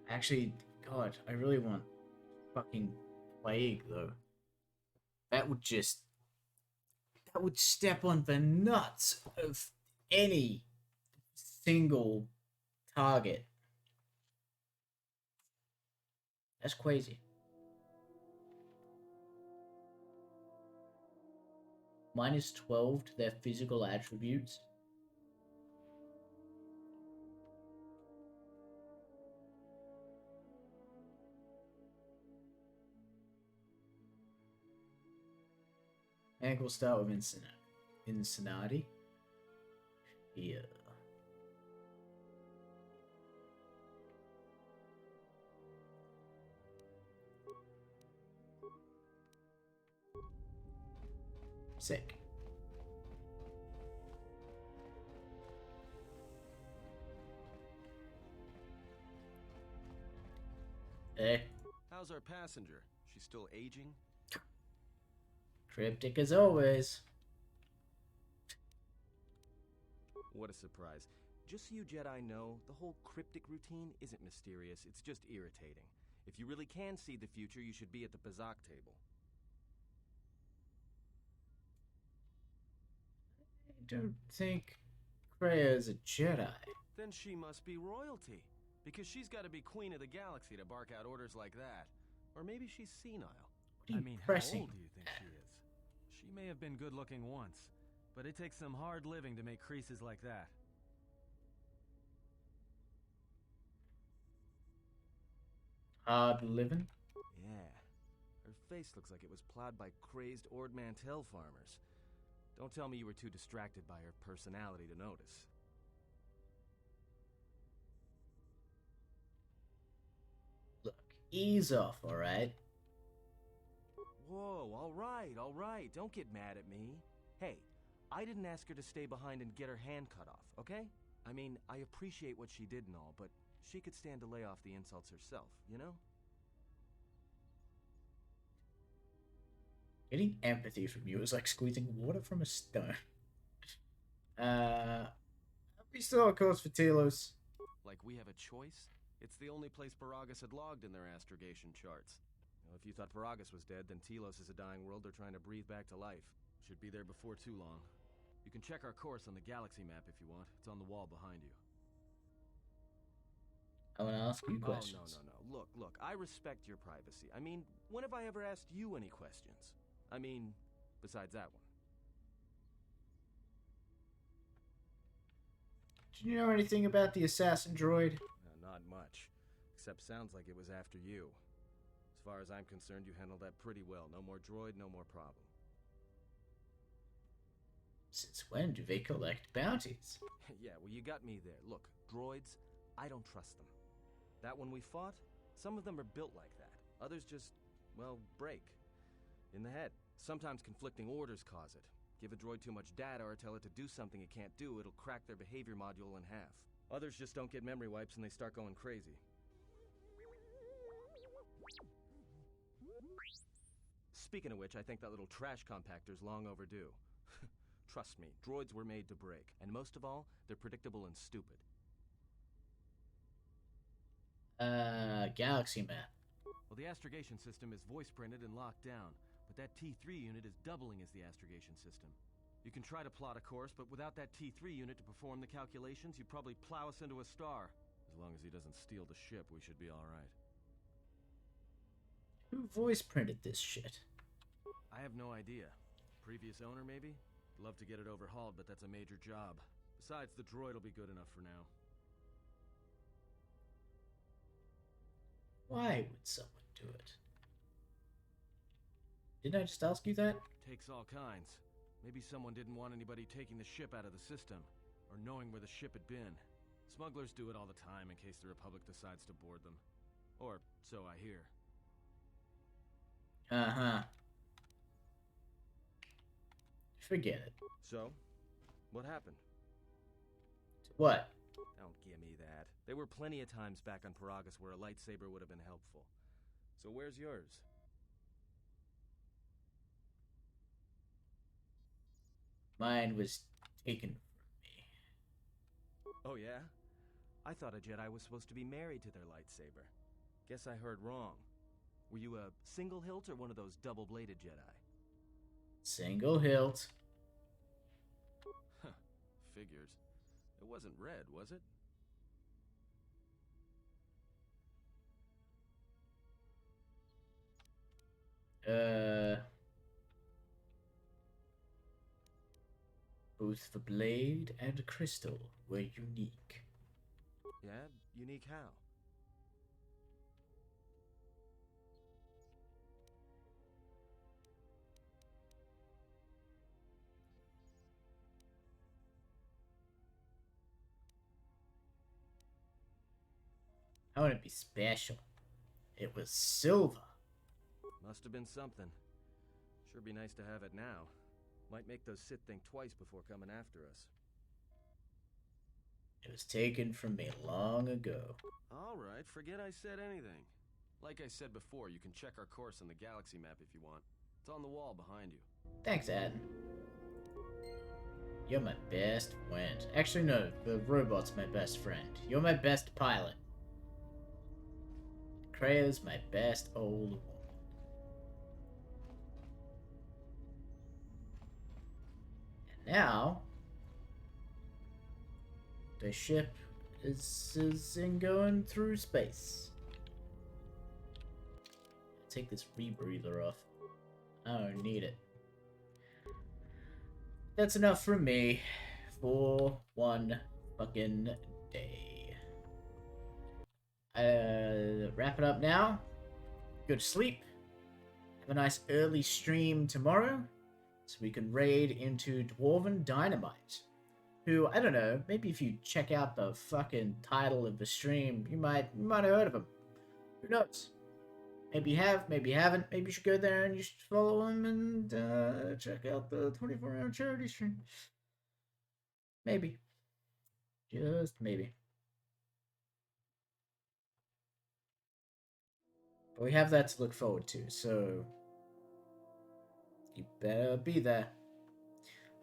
Actually, God, I really want fucking Plague, though. That would step on the nuts of any single target. That's crazy. -12 to their physical attributes. And we'll start with Insanity. Yeah. Sick. Eh? How's our passenger? She's still aging? Cryptic as always. What a surprise. Just so you Jedi know, the whole cryptic routine isn't mysterious, it's just irritating. If you really can see the future, you should be at the Bazak table. I don't think Krea's a Jedi. Then she must be royalty. Because she's got to be queen of the galaxy to bark out orders like that. Or maybe she's senile. I mean, how old do you think she is? She may have been good-looking once, but it takes some hard living to make creases like that. Hard living? Yeah. Her face looks like it was plowed by crazed Ord Mantell farmers. Don't tell me you were too distracted by her personality to notice. Look, ease off, alright? Whoa, all right. Don't get mad at me. Hey, I didn't ask her to stay behind and get her hand cut off, okay? I mean, I appreciate what she did and all, but she could stand to lay off the insults herself, you know? Getting empathy from you is like squeezing water from a stone. We still have course for Telos. Like we have a choice? It's the only place Paragus had logged in their astrogation charts. Well, if you thought Paragus was dead, then Telos is a dying world they're trying to breathe back to life. Should be there before too long. You can check our course on the galaxy map if you want. It's on the wall behind you. I want to ask you questions. Oh, no. Look, I respect your privacy. I mean, when have I ever asked you any questions? I mean, besides that one. Do you know anything about the assassin droid? Not much. Except sounds like it was after you. As far as I'm concerned, you handled that pretty well. No more droid, no more problem. Since when do they collect bounties? Yeah, well, you got me there. Look, droids, I don't trust them. That one we fought, some of them are built like that. Others just, well, break. In the head. Sometimes conflicting orders cause it. Give a droid too much data or tell it to do something it can't do, it'll crack their behavior module in half. Others just don't get memory wipes and they start going crazy. Speaking of which, I think that little trash compactor's long overdue. Trust me, droids were made to break. And most of all, they're predictable and stupid. Galaxy map. Well, the astrogation system is voice-printed and locked down, but that T3 unit is doubling as the astrogation system. You can try to plot a course, but without that T3 unit to perform the calculations, you'd probably plow us into a star. As long as he doesn't steal the ship, we should be alright. Who voice printed this shit? I have no idea. Previous owner, maybe? Love to get it overhauled, but that's a major job. Besides, the droid will be good enough for now. Why would someone do it? Didn't I just ask you that? Takes all kinds. Maybe someone didn't want anybody taking the ship out of the system, or knowing where the ship had been. Smugglers do it all the time in case the Republic decides to board them. Or so I hear. Uh-huh. Forget it. So, what happened? What? Don't give me that. There were plenty of times back on Paragus where a lightsaber would have been helpful. So where's yours? Mine was taken from me. Oh yeah? I thought a Jedi was supposed to be married to their lightsaber. Guess I heard wrong. Were you a single hilt or one of those double-bladed Jedi? Single hilt. Huh. Figures. It wasn't red, was it? Both the blade and crystal were unique. Yeah? Unique how? How would it be special? It was silver. Must have been something. Sure be nice to have it now. Might make those Sith think twice before coming after us. It was taken from me long ago. Alright, forget I said anything. Like I said before, you can check our course on the galaxy map if you want. It's on the wall behind you. Thanks, Adam. You're my best friend. Actually, no, the robot's my best friend. You're my best pilot. Krea's my best old woman. And now, the ship is going through space. Take this rebreather off. I don't need it. That's enough from me for one fucking day. Wrap it up now. Go to sleep. Have a nice early stream tomorrow, so we can raid into Dwarven Dynamite. Who, I don't know, maybe if you check out the fucking title of the stream, you might have heard of him. Who knows? Maybe you have, maybe you haven't. Maybe you should go there and you should follow him and check out the 24-hour charity stream. Maybe. Just maybe. But we have that to look forward to, so you better be there.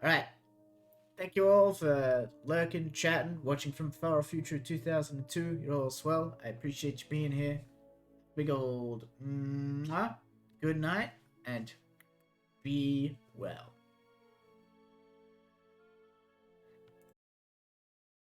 Alright. Thank you all for lurking, chatting, watching from Far Future 2002. You're all swell. I appreciate you being here. Big old mwah. Good night, and be well.